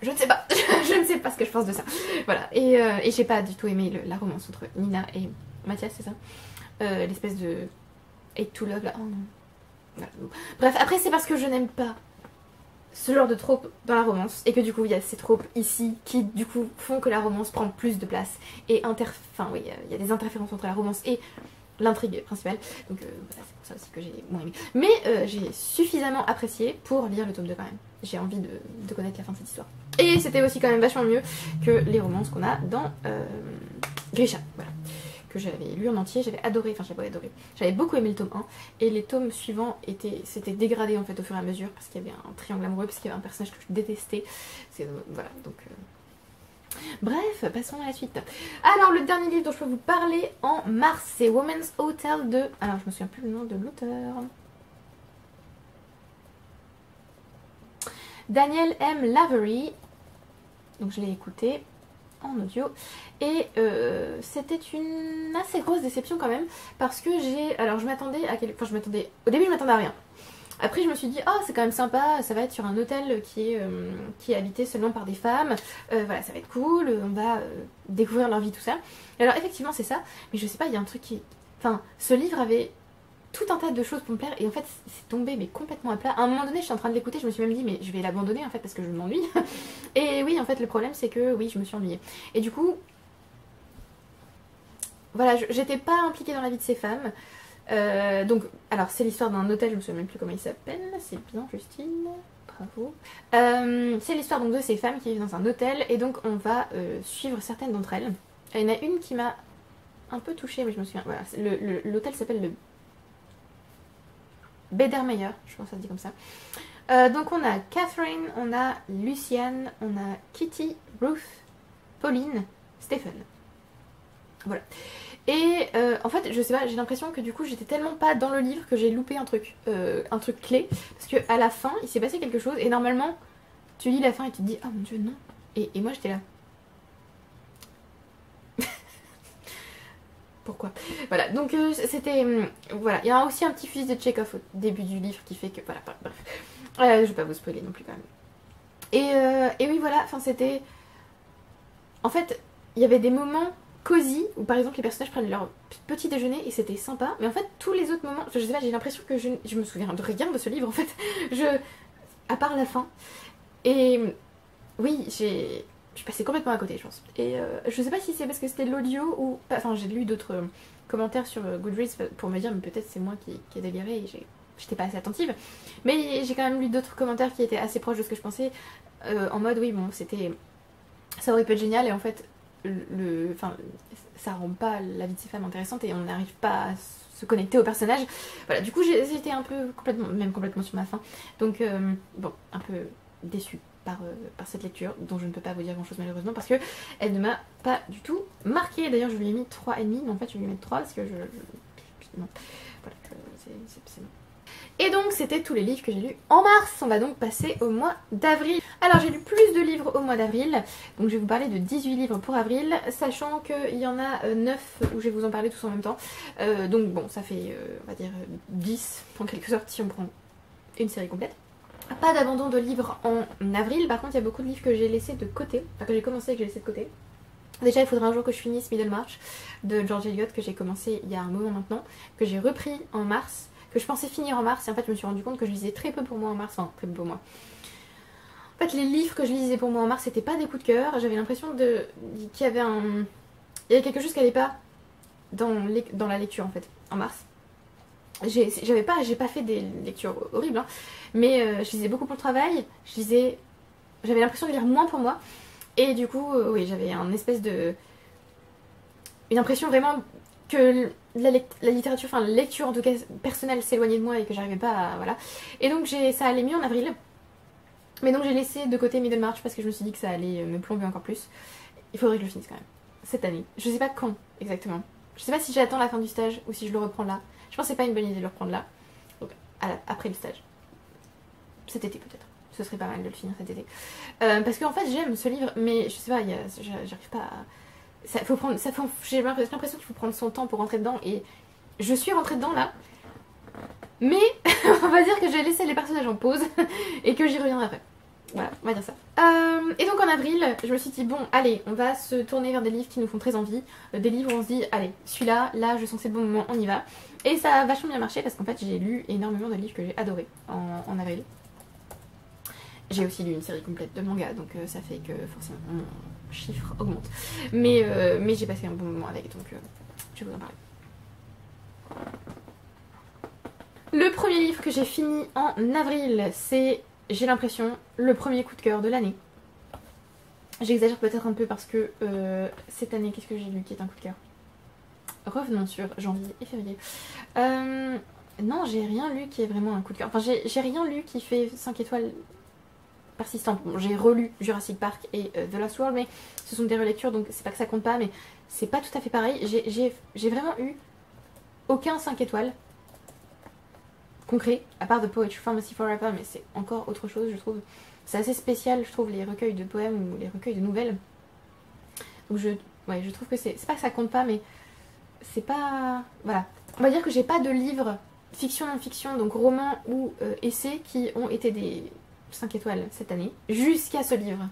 Je ne sais pas, je ne sais pas ce que je pense de ça. Voilà, et j'ai pas du tout aimé la romance entre Nina et Mathias, c'est ça, l'espèce de hate to love là, oh non. Voilà. Bref, après c'est parce que je n'aime pas ce genre de tropes dans la romance et que du coup il y a ces tropes ici qui du coup font que la romance prend plus de place et enfin oui il y a des interférences entre la romance et l'intrigue principale, donc voilà, c'est pour ça aussi que j'ai moins aimé, mais j'ai suffisamment apprécié pour lire le tome 2 quand même. J'ai envie de connaître la fin de cette histoire et c'était aussi quand même vachement mieux que les romances qu'on a dans Grisha, voilà, que j'avais lu en entier, j'avais adoré, enfin j'avais adoré, j'avais beaucoup aimé le tome 1 et les tomes suivants s'étaient dégradés en fait au fur et à mesure parce qu'il y avait un triangle amoureux, parce qu'il y avait un personnage que je détestais, voilà, donc bref, passons à la suite. Alors le dernier livre dont je peux vous parler en mars, c'est Women's Hotel de... Alors je me souviens plus le nom de l'auteur. Daniel M. Lavery. Donc je l'ai écouté en audio et c'était une assez grosse déception quand même parce que alors je m'attendais à au début je m'attendais à rien. Après je me suis dit oh c'est quand même sympa, ça va être sur un hôtel qui est habité seulement par des femmes, voilà ça va être cool, on va découvrir leur vie tout ça. Et alors effectivement c'est ça, mais je sais pas, il y a un truc qui... Enfin ce livre avait tout un tas de choses pour me plaire et en fait c'est tombé mais complètement à plat. À un moment donné je suis en train de l'écouter, je me suis même dit mais je vais l'abandonner en fait parce que je m'ennuie. Et oui en fait le problème c'est que oui je me suis ennuyée. Et du coup voilà j'étais pas impliquée dans la vie de ces femmes. Donc, alors c'est l'histoire d'un hôtel, je me souviens même plus comment il s'appelle, c'est bien Justine, bravo. C'est l'histoire donc de ces femmes qui vivent dans un hôtel et donc on va suivre certaines d'entre elles. Il y en a une qui m'a un peu touchée, mais je me souviens, voilà, l'hôtel s'appelle le Bedermeyer, je pense que ça se dit comme ça. Donc on a Catherine, on a Luciane, on a Kitty, Ruth, Pauline, Stephen. Voilà. Et en fait, je sais pas, j'ai l'impression que du coup j'étais tellement pas dans le livre que j'ai loupé un truc clé. Parce que à la fin, il s'est passé quelque chose et normalement, tu lis la fin et tu te dis, oh mon dieu, non. Et moi j'étais là. Pourquoi? Voilà, donc c'était... voilà, il y a aussi un petit fusil de Chekhov au début du livre qui fait que... Voilà, bref. Je vais pas vous spoiler non plus quand même. Et oui, voilà, enfin c'était... En fait, il y avait des moments cosy où par exemple les personnages prennent leur petit déjeuner et c'était sympa, mais en fait tous les autres moments, enfin, je sais pas, j'ai l'impression que je me souviens de rien de ce livre en fait, à part la fin. Et oui, je suis passée complètement à côté je pense. Et je sais pas si c'est parce que c'était l'audio ou... Enfin j'ai lu d'autres commentaires sur Goodreads pour me dire mais peut-être c'est moi qui ai déliré et j'étais pas assez attentive. Mais j'ai quand même lu d'autres commentaires qui étaient assez proches de ce que je pensais, en mode oui bon c'était... Ça aurait pu être génial et en fait enfin, ça rend pas la vie de ces femmes intéressante et on n'arrive pas à se connecter au personnage. Voilà, du coup j'étais un peu complètement sur ma faim. Donc bon, un peu déçue par cette lecture dont je ne peux pas vous dire grand chose malheureusement parce que elle ne m'a pas du tout marquée. D'ailleurs je lui ai mis 3,5, mais en fait je vais lui mettre 3 parce que non, voilà, c'est non. Et donc c'était tous les livres que j'ai lus en mars. On va donc passer au mois d'avril. Alors j'ai lu plus de livres au mois d'avril. Donc je vais vous parler de 18 livres pour avril, sachant qu'il y en a 9 où je vais vous en parler tous en même temps. Donc bon, ça fait on va dire 10 en quelque sorte si on prend une série complète. Pas d'abandon de livres en avril. Par contre il y a beaucoup de livres que j'ai laissés de côté. Enfin que j'ai commencé et que j'ai laissé de côté. Déjà il faudra un jour que je finisse Middlemarch de George Eliot que j'ai commencé il y a un moment maintenant, que j'ai repris en mars, que je pensais finir en mars et en fait je me suis rendu compte que je lisais très peu pour moi en mars, enfin très peu pour moi. En fait les livres que je lisais pour moi en mars c'était pas des coups de cœur, j'avais l'impression qu'il y avait il y avait quelque chose qui allait pas dans la lecture en fait en mars. J'ai pas fait des lectures horribles hein, mais je lisais beaucoup pour le travail, j'avais l'impression de lire moins pour moi et du coup oui j'avais une impression vraiment que la littérature, enfin la lecture en tout cas personnelle s'éloignait de moi et que j'arrivais pas à... Voilà. Et donc ça allait mieux en avril. Mais donc j'ai laissé de côté Middlemarch parce que je me suis dit que ça allait me plomber encore plus. Il faudrait que je le finisse quand même. Cette année. Je sais pas quand exactement. Je sais pas si j'attends la fin du stage ou si je le reprends là. Je pense que c'est pas une bonne idée de le reprendre là. Donc après le stage. Cet été peut-être. Ce serait pas mal de le finir cet été. Parce qu'en fait j'aime ce livre mais je sais pas, j'arrive pas à... J'ai l'impression qu'il faut prendre son temps pour rentrer dedans et je suis rentrée dedans là, mais on va dire que j'ai laissé les personnages en pause et que j'y reviendrai après. Voilà, on va dire ça. Et donc en avril, je me suis dit bon, allez, on va se tourner vers des livres qui nous font très envie, des livres où on se dit allez, celui-là, là, je sens que c'est le bon moment, on y va. Et ça a vachement bien marché parce qu'en fait j'ai lu énormément de livres que j'ai adorés en avril. J'ai aussi lu une série complète de manga, donc ça fait que forcément mon chiffre augmente. Mais j'ai passé un bon moment avec, donc je vais vous en parler. Le premier livre que j'ai fini en avril, c'est, j'ai l'impression, le premier coup de cœur de l'année. J'exagère peut-être un peu parce que cette année, qu'est-ce que j'ai lu qui est un coup de cœur? Revenons sur janvier et février. Non, j'ai rien lu qui est vraiment un coup de cœur. Enfin, j'ai rien lu qui fait 5 étoiles persistantes. Bon, j'ai relu Jurassic Park et The Lost World, mais ce sont des relectures, donc c'est pas que ça compte pas, mais c'est pas tout à fait pareil. J'ai vraiment eu aucun 5 étoiles concret, à part The Poetry Pharmacy Forever, mais c'est encore autre chose, je trouve. C'est assez spécial, je trouve, les recueils de poèmes ou les recueils de nouvelles. Donc je trouve que c'est pas que ça compte pas, mais c'est pas... Voilà. On va dire que j'ai pas de livres fiction non-fiction, donc romans ou essais, qui ont été des 5 étoiles cette année, jusqu'à ce livre.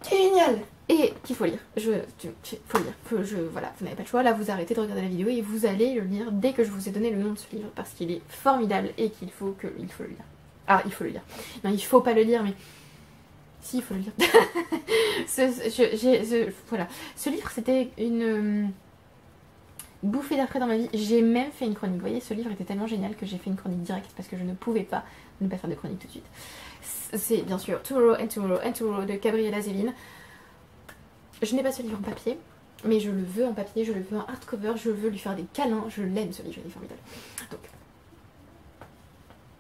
Qui est génial et qu'il faut lire. Faut lire. Voilà, vous n'avez pas le choix, là vous arrêtez de regarder la vidéo et vous allez le lire dès que je vous ai donné le nom de ce livre, parce qu'il est formidable et qu'il faut le lire. Ah, il faut le lire. Non, il faut pas le lire, mais... Si, il faut le lire. Voilà. Ce livre, c'était une bouffée d'air frais dans ma vie. J'ai même fait une chronique. Vous voyez, ce livre était tellement génial que j'ai fait une chronique directe parce que je ne pouvais pas ne pas faire de chronique tout de suite. C'est bien sûr Tomorrow and Tomorrow and Tomorrow de Gabriella Zevin. Je n'ai pas ce livre en papier, mais je le veux en papier, je le veux en hardcover, je veux lui faire des câlins, je l'aime ce livre, il est formidable. Donc,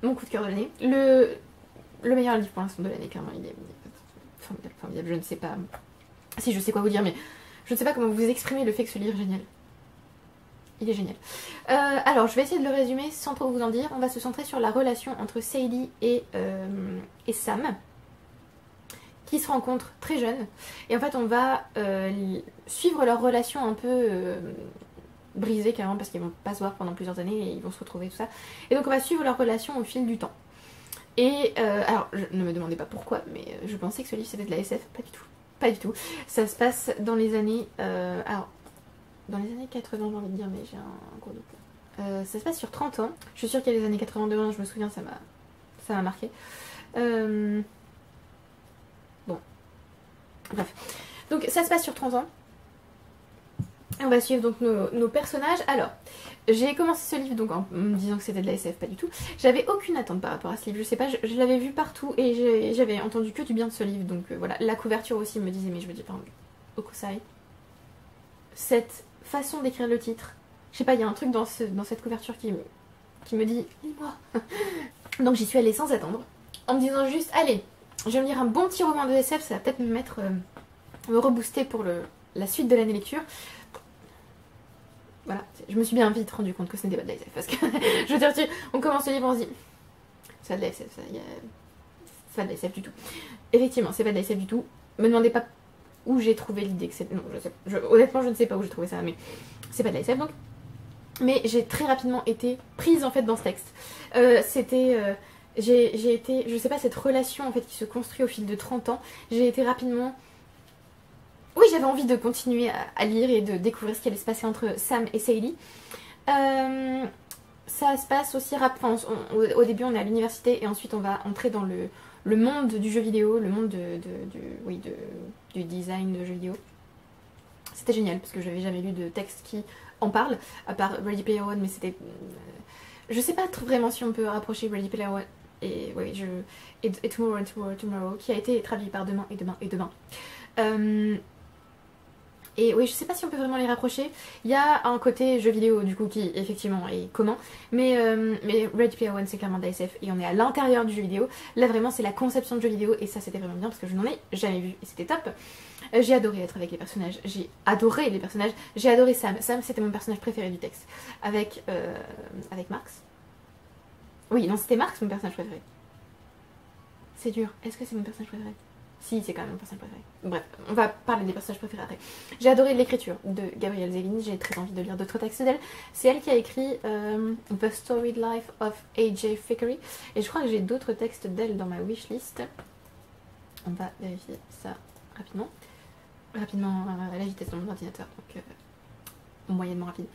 mon coup de cœur de l'année. Le meilleur livre pour l'instant de l'année, clairement, il est formidable, formidable. Je ne sais pas si je sais quoi vous dire, mais je ne sais pas comment vous exprimer le fait que ce livre est génial. Il est génial. Alors, je vais essayer de le résumer sans trop vous en dire. On va se centrer sur la relation entre Sadie et Sam, qui se rencontrent très jeunes. Et en fait, on va suivre leur relation un peu brisée, carrément, parce qu'ils vont pas se voir pendant plusieurs années et ils vont se retrouver, tout ça. Et donc, on va suivre leur relation au fil du temps. Et alors, ne me demandez pas pourquoi, mais je pensais que ce livre c'était de la SF. Pas du tout. Pas du tout. Ça se passe dans les années... alors, dans les années 80, j'ai envie de dire, mais j'ai un gros doute. Ça se passe sur 30 ans. Je suis sûre qu'il y a les années 82, je me souviens, ça m'a marqué. Bon. Bref. Donc ça se passe sur 30 ans. On va suivre donc nos personnages. Alors, j'ai commencé ce livre donc en me disant que c'était de la SF, pas du tout. J'avais aucune attente par rapport à ce livre, je sais pas, je l'avais vu partout et j'avais entendu que du bien de ce livre. Donc voilà, la couverture aussi me disait, mais je me dis, pardon, Okusai. Cette façon d'écrire le titre, je sais pas, il y a un truc dans cette couverture qui me dit, lis-moi. Donc j'y suis allée sans attendre, en me disant juste, allez, je vais me lire un bon petit roman de SF, ça va peut-être me rebooster pour la suite de l'année lecture. Voilà, je me suis bien vite rendu compte que ce n'était pas de la SF, parce que, je veux dire, on commence le livre, on se dit, c'est pas de la SF, c'est pas de la SF du tout. Effectivement, c'est pas de la SF du tout, me demandez pas où j'ai trouvé l'idée que c'était... Non, honnêtement, je ne sais pas où j'ai trouvé ça, mais c'est pas de la SF, donc. Mais j'ai très rapidement été prise, en fait, dans ce texte. J'ai été... Je sais pas, cette relation, en fait, qui se construit au fil de 30 ans, j'ai été rapidement... Oui, j'avais envie de continuer à lire et de découvrir ce qui allait se passer entre Sam et Sadie. Ça se passe aussi rapidement. Au début, on est à l'université et ensuite, on va entrer dans le monde du jeu vidéo, le monde du design de jeux vidéo. C'était génial parce que j'avais jamais lu de texte qui en parle, à part Ready Player One, mais c'était... je sais pas vraiment si on peut rapprocher Ready Player One et Tomorrow and Tomorrow, Tomorrow, qui a été traduit par Demain et Demain et Demain. Et oui, je sais pas si on peut vraiment les rapprocher. Il y a un côté jeu vidéo du coup qui effectivement est commun, mais Ready Player One c'est clairement de la SF et on est à l'intérieur du jeu vidéo. Là vraiment c'est la conception de jeu vidéo et ça c'était vraiment bien parce que je n'en ai jamais vu et c'était top. J'ai adoré être avec les personnages, j'ai adoré les personnages, j'ai adoré Sam. Sam c'était mon personnage préféré du texte. Avec Marx. Oui, non c'était Marx mon personnage préféré. C'est dur, est-ce que c'est mon personnage préféré? Si, c'est quand même mon personnage préféré. Bref, on va parler des personnages préférés après. J'ai adoré l'écriture de Gabrielle Zevin, j'ai très envie de lire d'autres textes d'elle. C'est elle qui a écrit The Storied Life of A.J. Thackeray. Et je crois que j'ai d'autres textes d'elle dans ma wishlist. On va vérifier ça rapidement. Rapidement à la vitesse de mon ordinateur, donc moyennement rapide.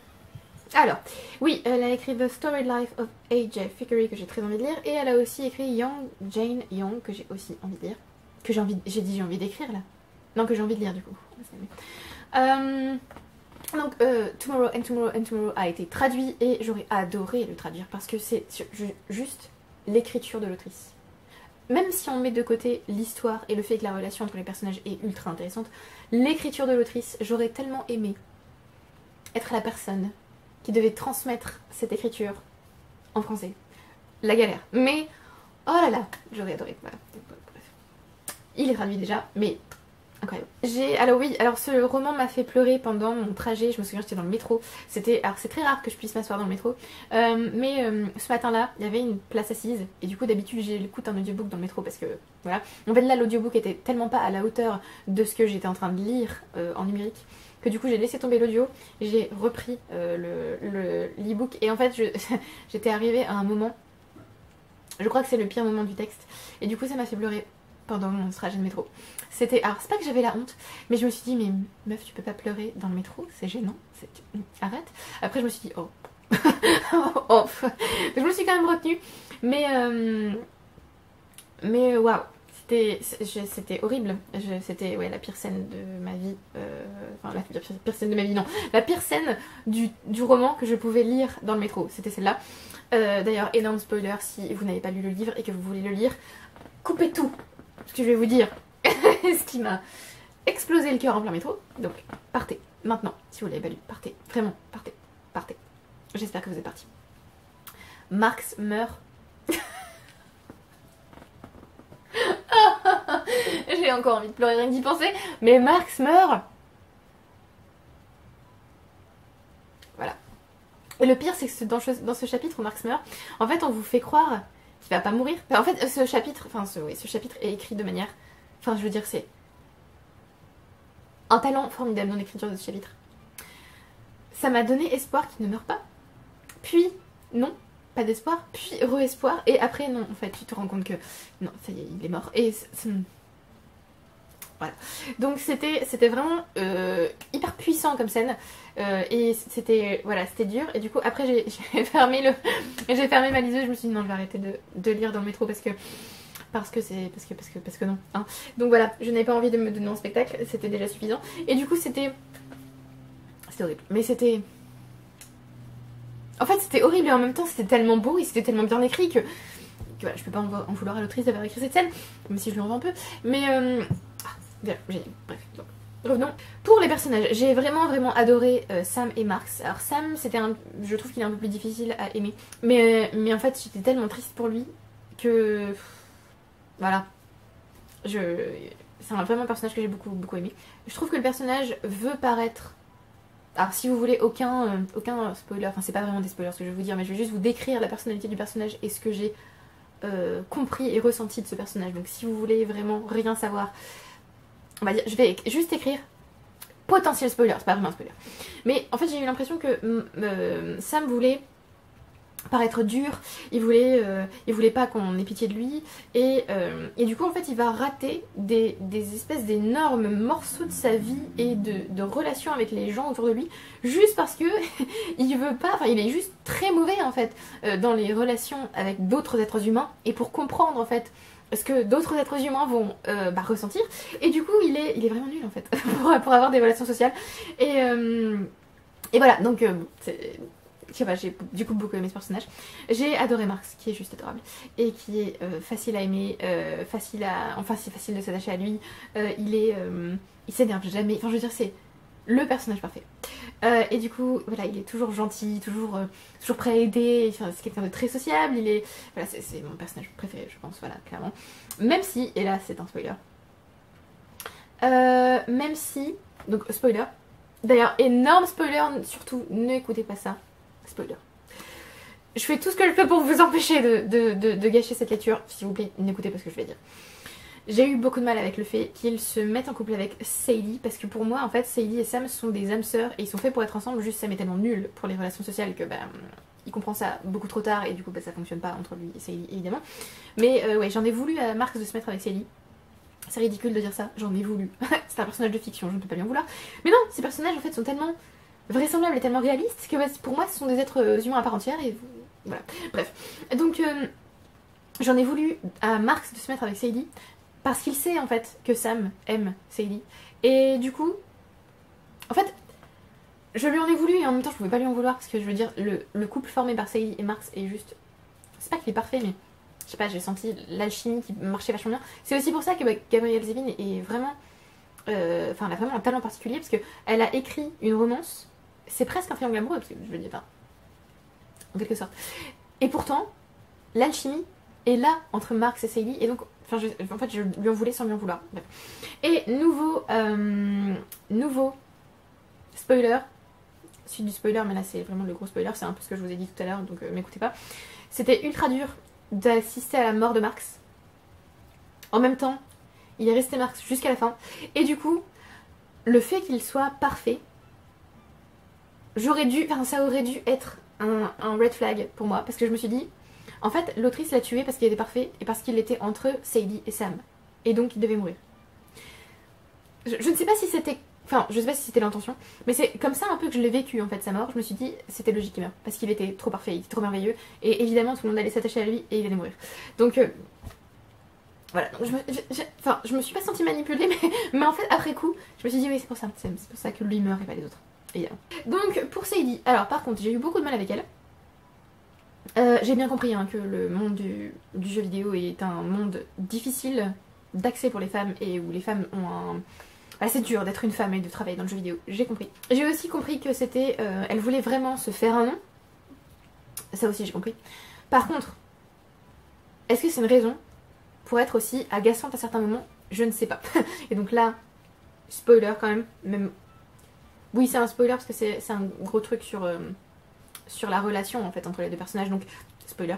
Alors, oui, elle a écrit The Story Life of A.J. Fikry que j'ai très envie de lire. Et elle a aussi écrit Young Jane Young que j'ai aussi envie de lire. Que j'ai envie... J'ai dit j'ai envie d'écrire là. Non, que j'ai envie de lire du coup. Donc, Tomorrow and Tomorrow and Tomorrow a été traduit et j'aurais adoré le traduire parce que c'est juste l'écriture de l'autrice. Même si on met de côté l'histoire et le fait que la relation entre les personnages est ultra intéressante, l'écriture de l'autrice, j'aurais tellement aimé être la personne qui devait transmettre cette écriture en français. La galère. Mais, oh là là, j'aurais adoré. Voilà. Bref. Il est traduit déjà, mais incroyable. Alors oui, alors ce roman m'a fait pleurer pendant mon trajet. Je me souviens, j'étais dans le métro. Alors c'est très rare que je puisse m'asseoir dans le métro. Mais ce matin-là, il y avait une place assise. Et du coup, d'habitude, j'écoute un audiobook dans le métro parce que, voilà. En fait, là, l'audiobook était tellement pas à la hauteur de ce que j'étais en train de lire en numérique que du coup, j'ai laissé tomber l'audio. J'ai repris l'e-book. Et en fait, j'étais arrivée à un moment, je crois que c'est le pire moment du texte. Et du coup, ça m'a fait pleurer pendant mon trajet de métro. Alors c'est pas que j'avais la honte, mais je me suis dit, mais meuf, tu peux pas pleurer dans le métro, c'est gênant, arrête. Après je me suis dit, oh, oh. Je me suis quand même retenue, mais waouh, c'était horrible. C'était la pire scène de ma vie, enfin la pire scène de ma vie, non, la pire scène du roman que je pouvais lire dans le métro, c'était celle-là. D'ailleurs, énorme spoiler, si vous n'avez pas lu le livre et que vous voulez le lire, coupez tout ce que je vais vous dire. Ce qui m'a explosé le cœur en plein métro. Donc partez maintenant, si vous l'avez pas lu, partez, vraiment, partez. J'espère que vous êtes partis. Marx meurt. J'ai encore envie de pleurer rien que d'y penser, mais Marx meurt. Voilà. Et le pire, c'est que dans ce chapitre où Marx meurt, en fait, on vous fait croire qu'il va pas mourir. En fait, ce chapitre est écrit de manière... Enfin, je veux dire, c'est un talent formidable dans l'écriture de ce chapitre. Ça m'a donné espoir qu'il ne meure pas. Puis, non, pas d'espoir. Puis, re-espoir. Et après, non, en fait, tu te rends compte que... Non, ça y est, il est mort. Et voilà. Donc, c'était vraiment hyper puissant comme scène. Et c'était dur. Et du coup, après, j'ai fermé ma liseuse. Je me suis dit, non, je vais arrêter de lire dans le métro parce que non. Hein. Donc voilà, je n'avais pas envie de me donner en spectacle, c'était déjà suffisant. Et du coup, c'était horrible. Mais c'était... En fait, c'était horrible et en même temps, c'était tellement beau et c'était tellement bien écrit que voilà, je peux pas en vouloir à l'autrice d'avoir écrit cette scène, même si je lui en veux un peu. Mais... bien, génial. Bref, donc, revenons. Pour les personnages, j'ai vraiment adoré Sam et Marx. Alors Sam, je trouve qu'il est un peu plus difficile à aimer. Mais en fait, j'étais tellement triste pour lui que... Voilà. C'est vraiment un personnage que j'ai beaucoup aimé. Je trouve que le personnage veut paraître... Alors si vous voulez aucun spoiler, enfin c'est pas vraiment des spoilers ce que je vais vous dire, mais je vais juste vous décrire la personnalité du personnage et ce que j'ai compris et ressenti de ce personnage. Donc si vous voulez vraiment rien savoir, on va dire, je vais juste écrire potentiel spoiler, c'est pas vraiment un spoiler. Mais en fait j'ai eu l'impression que Sam voulait paraître dur, il voulait pas qu'on ait pitié de lui et du coup en fait il va rater des espèces d'énormes morceaux de sa vie et de relations avec les gens autour de lui juste parce que il veut pas, enfin il est juste très mauvais en fait dans les relations avec d'autres êtres humains et pour comprendre en fait ce que d'autres êtres humains vont ressentir et du coup il est vraiment nul en fait pour avoir des relations sociales et voilà donc je sais pas, j'ai du coup beaucoup aimé ce personnage. J'ai adoré Marx, qui est juste adorable. Et qui est facile à aimer, enfin c'est facile de s'attacher à lui. Il s'énerve jamais. Enfin je veux dire, c'est le personnage parfait. Et du coup, voilà, il est toujours gentil, toujours prêt à aider. Enfin, c'est quelqu'un de très sociable. Voilà, c'est mon personnage préféré, je pense, voilà, clairement. Même si, et là c'est un spoiler. Même si, donc spoiler. D'ailleurs, énorme spoiler, surtout n'écoutez pas ça. Spoiler. Je fais tout ce que je peux pour vous empêcher de gâcher cette lecture. S'il vous plaît, n'écoutez pas ce que je vais dire. J'ai eu beaucoup de mal avec le fait qu'ils se mettent en couple avec Sadie. Parce que pour moi, en fait, Sadie et Sam sont des âmes sœurs. Et ils sont faits pour être ensemble. Juste Sam est tellement nul pour les relations sociales que il comprend ça beaucoup trop tard. Et du coup, ça fonctionne pas entre lui et Sadie, évidemment. Mais ouais, j'en ai voulu à Marx de se mettre avec Sadie. C'est ridicule de dire ça, j'en ai voulu. C'est un personnage de fiction, je ne peux pas bien vouloir. Mais non, ces personnages en fait sont tellement vraisemblables et tellement réalistes que pour moi ce sont des êtres humains à part entière et voilà. Bref. Donc j'en ai voulu à Marx de se mettre avec Sadie parce qu'il sait en fait que Sam aime Sadie. Et du coup, en fait, je lui en ai voulu et en même temps je pouvais pas lui en vouloir parce que je veux dire, le couple formé par Sadie et Marx est juste... C'est pas qu'il est parfait mais... Je sais pas, j'ai senti l'alchimie qui marchait vachement bien. C'est aussi pour ça que Gabrielle Zevin est vraiment... Enfin, elle a vraiment un talent particulier parce qu'elle a écrit une romance. C'est presque un triangle amoureux, parce que je veux dire, enfin, en quelque sorte. Et pourtant, l'alchimie est là entre Marx et Sadie. Et donc, enfin, en fait, je lui en voulais sans lui en vouloir. Bref. Et nouveau spoiler. Suite du spoiler, mais là c'est vraiment le gros spoiler. C'est un peu ce que je vous ai dit tout à l'heure, donc m'écoutez pas. C'était ultra dur d'assister à la mort de Marx. En même temps, il est resté Marx jusqu'à la fin. Et du coup, le fait qu'il soit parfait, ça aurait dû être un red flag pour moi. Parce que je me suis dit, en fait, l'autrice l'a tué parce qu'il était parfait et parce qu'il était entre Sadie et Sam. Et donc il devait mourir. Je ne sais pas si c'était... Enfin, je sais pas si c'était l'intention, mais c'est comme ça un peu que je l'ai vécu en fait, sa mort. Je me suis dit, c'était logique qu'il meure, parce qu'il était trop parfait, il était trop merveilleux, et évidemment tout le monde allait s'attacher à lui et il allait mourir. Donc, voilà, donc je me suis pas sentie manipulée, mais en fait, après coup, je me suis dit, oui, c'est pour ça que lui meurt et pas les autres, évidemment. Donc, pour Sadie, alors par contre, j'ai eu beaucoup de mal avec elle. J'ai bien compris hein, que le monde du jeu vidéo est un monde difficile d'accès pour les femmes, et où les femmes ont un... Ah, c'est dur d'être une femme et de travailler dans le jeu vidéo, j'ai compris. J'ai aussi compris que c'était... elle voulait vraiment se faire un nom. Ça aussi j'ai compris. Par contre, est-ce que c'est une raison pour être aussi agaçante à certains moments? Je ne sais pas. Et donc là, spoiler quand même. Oui, c'est un spoiler parce que c'est un gros truc sur la relation en fait entre les deux personnages, donc spoiler.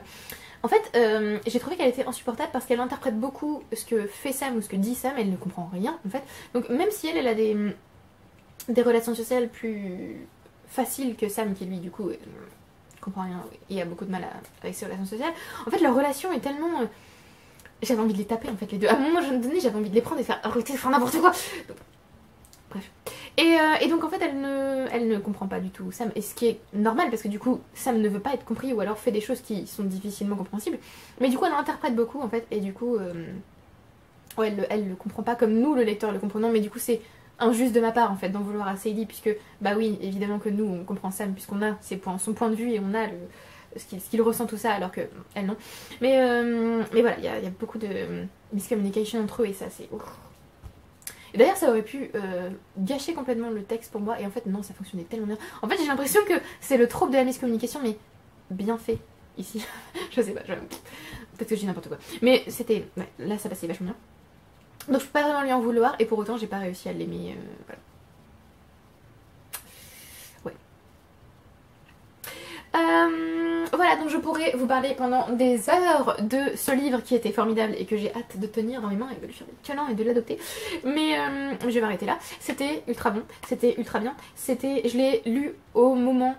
En fait, j'ai trouvé qu'elle était insupportable parce qu'elle interprète beaucoup ce que fait Sam ou ce que dit Sam, elle ne comprend rien en fait. Donc même si elle a des relations sociales plus faciles que Sam, qui lui du coup comprend rien et a beaucoup de mal avec ses relations sociales, en fait leur relation est tellement... j'avais envie de les taper en fait les deux. À un moment donné j'avais envie de les prendre et de faire arrêter de faire n'importe quoi. Donc, bref. Et donc en fait elle ne comprend pas du tout Sam, et ce qui est normal parce que du coup Sam ne veut pas être compris ou alors fait des choses qui sont difficilement compréhensibles, mais du coup elle interprète beaucoup en fait, et du coup ouais, elle le comprend pas comme nous le lecteur le comprenons, mais du coup c'est injuste de ma part en fait d'en vouloir à Sadie, puisque bah oui évidemment que nous on comprend Sam puisqu'on a son point de vue et on a ce qu'il ressent tout ça, alors que elle non. Mais voilà, il y a beaucoup de miscommunication entre eux et ça c'est... Et d'ailleurs ça aurait pu gâcher complètement le texte pour moi, et en fait non, ça fonctionnait tellement bien. En fait j'ai l'impression que c'est le trope de la miscommunication, mais bien fait ici. Je sais pas, peut-être que je dis n'importe quoi. Mais c'était... Ouais, là ça passait vachement bien. Donc je peux pas vraiment lui en vouloir, et pour autant j'ai pas réussi à l'aimer. Voilà. Voilà, donc je pourrais vous parler pendant des heures de ce livre qui était formidable et que j'ai hâte de tenir dans mes mains et de lui faire des câlins et de l'adopter. Mais je vais m'arrêter là. C'était ultra bon, c'était ultra bien. Je l'ai lu au moment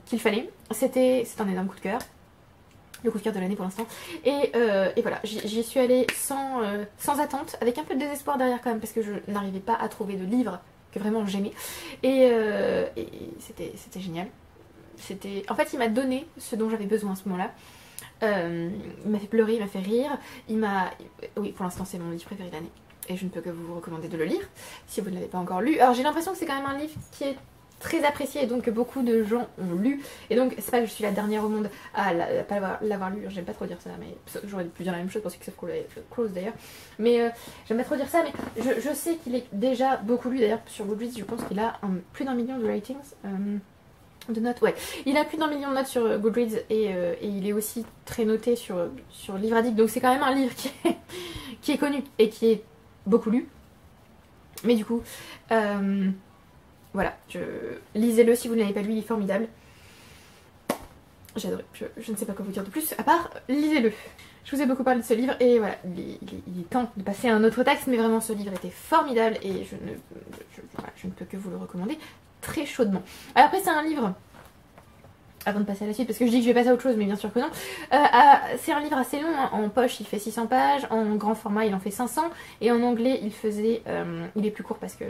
qu'il fallait. C'est un énorme coup de cœur. Le coup de cœur de l'année pour l'instant. Et voilà, j'y suis allée sans attente, avec un peu de désespoir derrière quand même, parce que je n'arrivais pas à trouver de livre que vraiment j'aimais. Et c'était génial. En fait il m'a donné ce dont j'avais besoin à ce moment-là. Il m'a fait pleurer, il m'a fait rire, oui, pour l'instant c'est mon livre préféré de l'année et je ne peux que vous recommander de le lire si vous ne l'avez pas encore lu. Alors j'ai l'impression que c'est quand même un livre qui est très apprécié et donc que beaucoup de gens ont lu, et donc c'est pas que je suis la dernière au monde à pas l'avoir lu. J'aime pas trop dire ça, mais j'aurais pu dire la même chose pour Six of Crows d'ailleurs, mais j'aime pas trop dire ça, mais je sais qu'il est déjà beaucoup lu. D'ailleurs sur Goodreads je pense qu'il a plus d'1 million de ratings, de notes, ouais. Il a plus d'1 million de notes sur Goodreads, et il est aussi très noté sur Livre Addict, donc c'est quand même un livre qui est connu et qui est beaucoup lu. Mais du coup, voilà, lisez-le si vous ne l'avez pas lu, il est formidable. J'ai adoré, je ne sais pas quoi vous dire de plus, à part lisez-le. Je vous ai beaucoup parlé de ce livre, et voilà, il est temps de passer à un autre texte, mais vraiment ce livre était formidable, et je ne peux que vous le recommander très chaudement. Alors après c'est un livre, avant de passer à la suite, parce que je dis que je vais passer à autre chose, mais bien sûr que non, c'est un livre assez long, hein. En poche il fait 600 pages, en grand format il en fait 500, et en anglais il est plus court parce que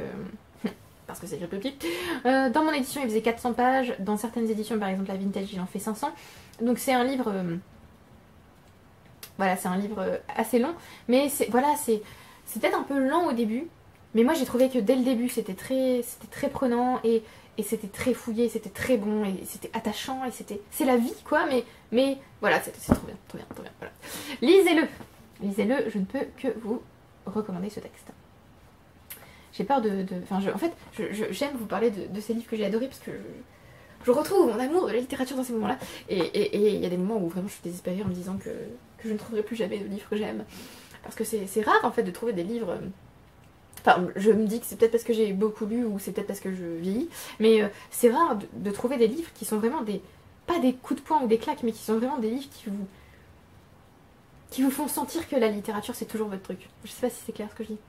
parce que c'est écrit plus petit. Dans mon édition il faisait 400 pages, dans certaines éditions par exemple la Vintage il en fait 500. Donc c'est un livre... voilà, c'est un livre assez long, mais voilà, c'est peut-être un peu lent au début, mais moi j'ai trouvé que dès le début c'était très prenant et c'était très fouillé, c'était très bon et c'était attachant et c'est la vie quoi, mais voilà, c'est trop bien, trop bien, trop bien, voilà. Lisez-le, lisez-le, je ne peux que vous recommander ce texte. J'ai peur enfin, en fait, j'aime vous parler de ces livres que j'ai adorés parce que je retrouve mon amour de la littérature dans ces moments-là. Et il y a des moments où vraiment je suis désespérée en me disant que je ne trouverai plus jamais de livres que j'aime. Parce que c'est rare en fait de trouver des livres... Enfin, je me dis que c'est peut-être parce que j'ai beaucoup lu ou c'est peut-être parce que je vieillis. Mais c'est rare de trouver des livres qui sont vraiment des... Pas des coups de poing ou des claques, mais qui sont vraiment des livres qui vous font sentir que la littérature c'est toujours votre truc. Je sais pas si c'est clair ce que je dis.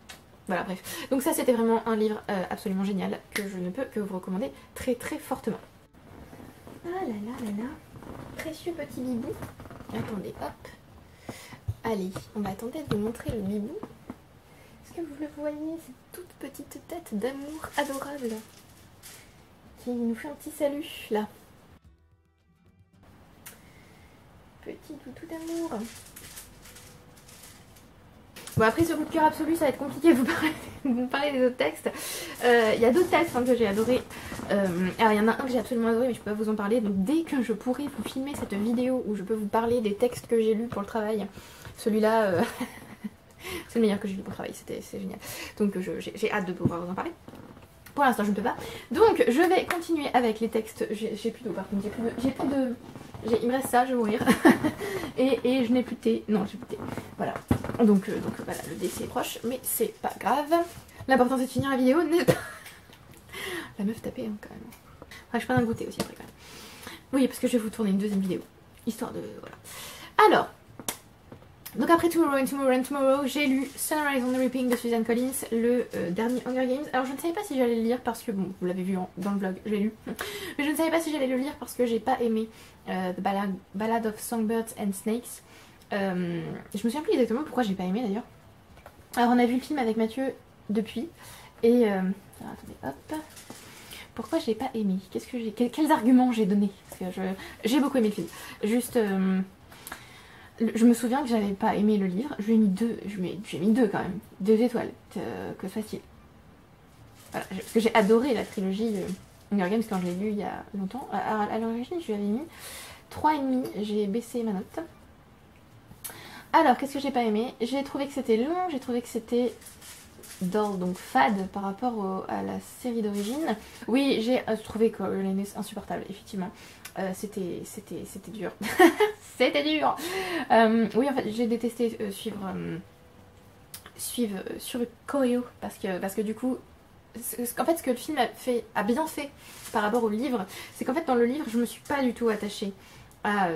Voilà, bref. Donc ça c'était vraiment un livre absolument génial que je ne peux que vous recommander très très fortement. Ah là là là là, précieux petit bibou. Attendez, hop. Allez, on va tenter de vous montrer le bibou. Est-ce que vous le voyez, cette toute petite tête d'amour adorable qui nous fait un petit salut là. Petit toutou d'amour. Bon, après ce coup de cœur absolu, ça va être compliqué de vous parler des autres textes. Il y a d'autres textes que j'ai adorés. Alors il y en a un que j'ai absolument adoré mais je peux pas vous en parler. Donc dès que je pourrai vous filmer cette vidéo où je peux vous parler des textes que j'ai lus pour le travail, celui-là c'est le meilleur que j'ai lu pour le travail, c'est génial. Donc j'ai hâte de pouvoir vous en parler. Pour l'instant je ne peux pas. Donc je vais continuer avec les textes. J'ai plus d'eau par contre, il me reste ça, je vais mourir. et je n'ai plus de thé. Non, j'ai plus de thé. Voilà. Donc voilà, le décès est proche, mais c'est pas grave. L'important c'est de finir la vidéo, n'est-ce pas? La meuf tapée hein, quand même. Enfin, je prends un goûter aussi après quand même. Oui, parce que je vais vous tourner une deuxième vidéo. Histoire de... voilà. Alors, donc après Tomorrow and Tomorrow and Tomorrow, j'ai lu Sunrise on the Reaping de Suzanne Collins, le dernier Hunger Games. Alors je ne savais pas si j'allais le lire parce que, bon, vous l'avez vu dans le vlog, je l'ai lu. Mais je ne savais pas si j'allais le lire parce que j'ai pas aimé The Ballad of Songbirds and Snakes. Je me souviens plus exactement pourquoi j'ai pas aimé d'ailleurs. Alors on a vu le film avec Mathieu depuis et... alors, attendez, hop. Pourquoi j'ai pas aimé? Qu'est-ce que j'ai... Quels arguments j'ai donné? Parce que j'ai beaucoup aimé le film. Juste... je me souviens que j'avais pas aimé le livre. Je lui ai mis deux. J'ai mis deux quand même. 2 étoiles. Que facile. Voilà. Parce que j'ai adoré la trilogie Hunger Games quand je l'ai lu il y a longtemps. À l'origine, je lui avais mis 3,5. J'ai baissé ma note. Alors, qu'est-ce que j'ai pas aimé? J'ai trouvé que c'était long. J'ai trouvé que c'était dull, donc fade par rapport à la série d'origine. Oui, j'ai trouvé Coriolanus insupportable, effectivement. C'était dur. C'était dur. Oui, en fait, j'ai détesté suivre Corio parce que du coup, en fait, ce que le film a bien fait par rapport au livre, c'est qu'en fait, dans le livre, je me suis pas du tout attachée à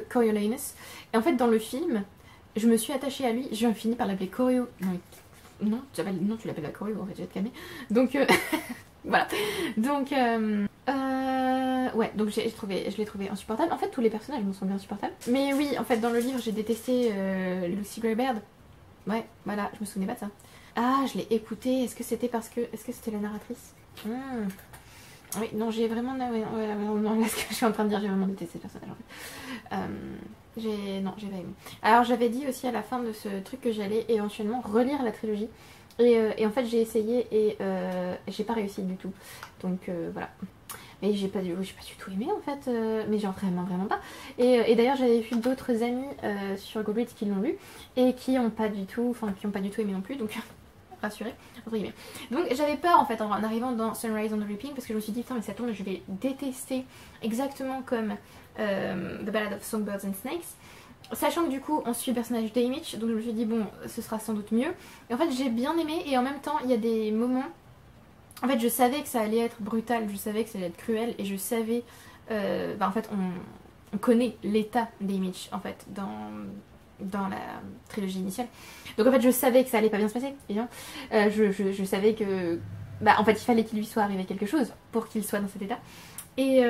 Coriolanus. Et en fait, dans le film, je me suis attachée à lui. Je finis par l'appeler Corio. Non, tu l'appelles la Corio, en fait, je vais te calmer. Donc, voilà. Donc, ouais, donc je l'ai trouvé insupportable. En fait, tous les personnages me sont bien insupportables. Mais oui, en fait, dans le livre, j'ai détesté Lucy Greybeard. Ouais, voilà, je me souvenais pas de ça. Ah, je l'ai écouté. Est-ce que c'était la narratrice? Oui, non, j'ai vraiment... non, là, ce que je suis en train de dire, j'ai vraiment détesté ce personnage, en fait. Non, j'ai pas aimé. Alors, j'avais dit aussi à la fin de ce truc que j'allais éventuellement relire la trilogie. Et en fait, j'ai essayé et j'ai pas réussi du tout. Donc, voilà. Mais j'ai pas du tout aimé, en fait. Mais genre, vraiment pas. Et d'ailleurs, j'avais vu d'autres amis sur Goodreads qui l'ont lu et qui ont pas du tout aimé non plus. Donc... rassurée, entre guillemets. Donc j'avais peur en fait en arrivant dans Sunrise on the Reaping parce que je me suis dit putain mais ça tombe, je vais détester exactement comme The Ballad of Songbirds and Snakes, sachant que du coup on suit le personnage d'Haymitch, donc je me suis dit bon ce sera sans doute mieux. Et en fait j'ai bien aimé et en même temps il y a des moments, en fait je savais que ça allait être brutal, je savais que ça allait être cruel et je savais, en fait on connaît l'état d'Haymitch en fait dans la trilogie initiale. Donc en fait je savais que ça allait pas bien se passer, évidemment. Je savais que en fait il fallait qu'il lui soit arrivé quelque chose pour qu'il soit dans cet état. Et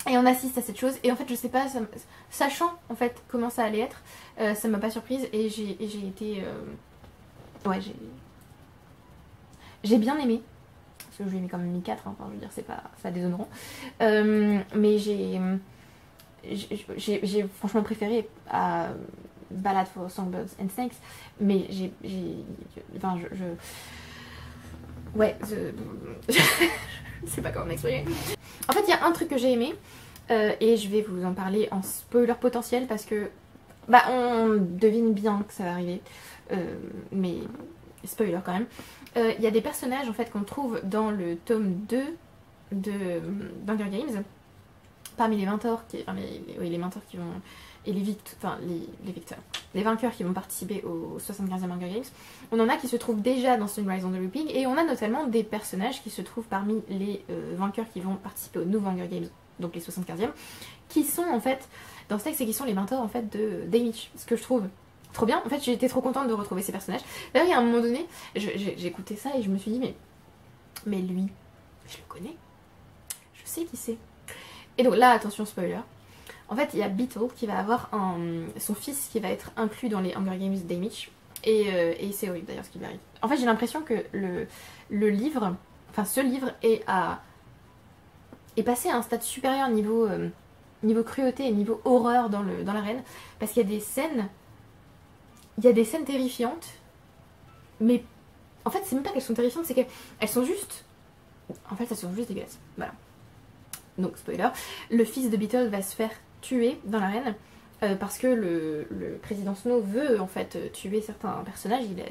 on assiste à cette chose et en fait je sais pas, sachant en fait comment ça allait être, ça m'a pas surprise et j'ai été ouais J'ai bien aimé, parce que je lui ai mis quand même mis 4, hein, enfin je veux dire c'est pas déshonorant. Mais j'ai franchement préféré à Ballad for Songbirds and Snakes, mais enfin ouais, je sais pas comment m'exprimer. En fait il y a un truc que j'ai aimé, et je vais vous en parler en spoiler potentiel parce que bah on devine bien que ça va arriver, mais spoiler quand même. Il y a des personnages en fait qu'on trouve dans le tome 2 de d'Hunger Games, parmi les mentors les mentors qui vont, et les vainqueurs qui vont participer au 75e Hunger Games. On en a qui se trouvent déjà dans Sunrise on the Reaping, et on a notamment des personnages qui se trouvent parmi les vainqueurs qui vont participer au nouveau Hunger Games, donc les 75e, qui sont en fait dans ce texte, et qui sont les mentors en fait d'Haymitch, ce que je trouve trop bien. En fait j'ai été trop contente de retrouver ces personnages. D'ailleurs il y a un moment donné, j'ai écouté ça et je me suis dit mais lui, je le connais, je sais qui c'est. Et donc là attention spoiler, en fait il y a Beetle qui va avoir son fils qui va être inclus dans les Hunger Games d'Haymitch, et c'est horrible d'ailleurs ce qui lui arrive. En fait j'ai l'impression que le livre, enfin ce livre est passé à un stade supérieur niveau cruauté et niveau horreur dans l'arène, parce qu'il y a des scènes terrifiantes, mais en fait c'est même pas qu'elles sont terrifiantes, c'est qu'elles sont juste, en fait elles sont juste dégueulasses, voilà. Donc spoiler, le fils de Beetle va se faire tuer dans l'arène, parce que le président Snow veut en fait tuer certains personnages. Il a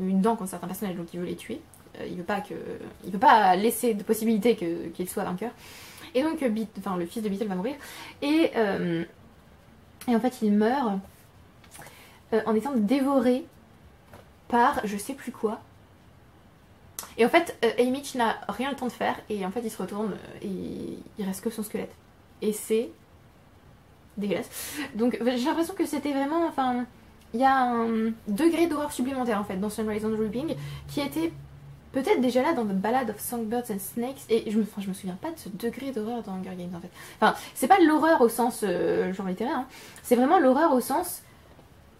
une dent contre certains personnages, donc il veut les tuer. Il veut pas laisser de possibilité qu'il soit vainqueur. Et donc le fils de Beetle va mourir, et en fait il meurt en étant dévoré par je sais plus quoi. Et en fait Haymitch n'a rien le temps de faire, et en fait il se retourne et il reste que son squelette. Et c'est dégueulasse. Donc j'ai l'impression que c'était vraiment, enfin il y a un degré d'horreur supplémentaire en fait dans Sunrise on the Reaping, qui était peut-être déjà là dans The Ballad of Songbirds and Snakes, et je me souviens pas de ce degré d'horreur dans Hunger Games en fait. Enfin c'est pas l'horreur au sens genre littéraire, hein. C'est vraiment l'horreur au sens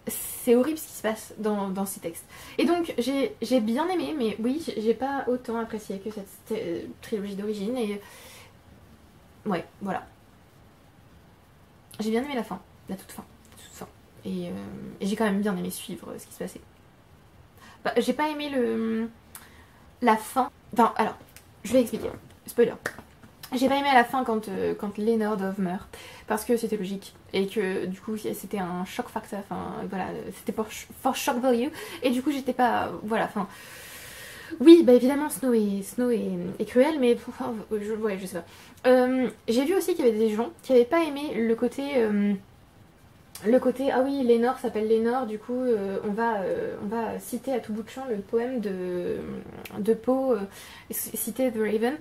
c'est horrible ce qui se passe dans ces textes. Et donc j'ai bien aimé, mais oui j'ai pas autant apprécié que cette trilogie d'origine, et ouais voilà. J'ai bien aimé la fin, la toute fin. Et j'ai quand même bien aimé suivre ce qui se passait. Bah, j'ai pas aimé la fin. Enfin alors, je vais expliquer. Spoiler. J'ai pas aimé à la fin quand Léonard Dove meurt, parce que c'était logique et que du coup c'était un choc factor, enfin voilà, c'était for shock value, et du coup j'étais pas, voilà, enfin oui bah évidemment Snow est cruel, mais ouais je sais pas. J'ai vu aussi qu'il y avait des gens qui avaient pas aimé le côté ah oui Léonard s'appelle Léonard, du coup on va citer à tout bout de champ le poème de Poe, citer The Raven.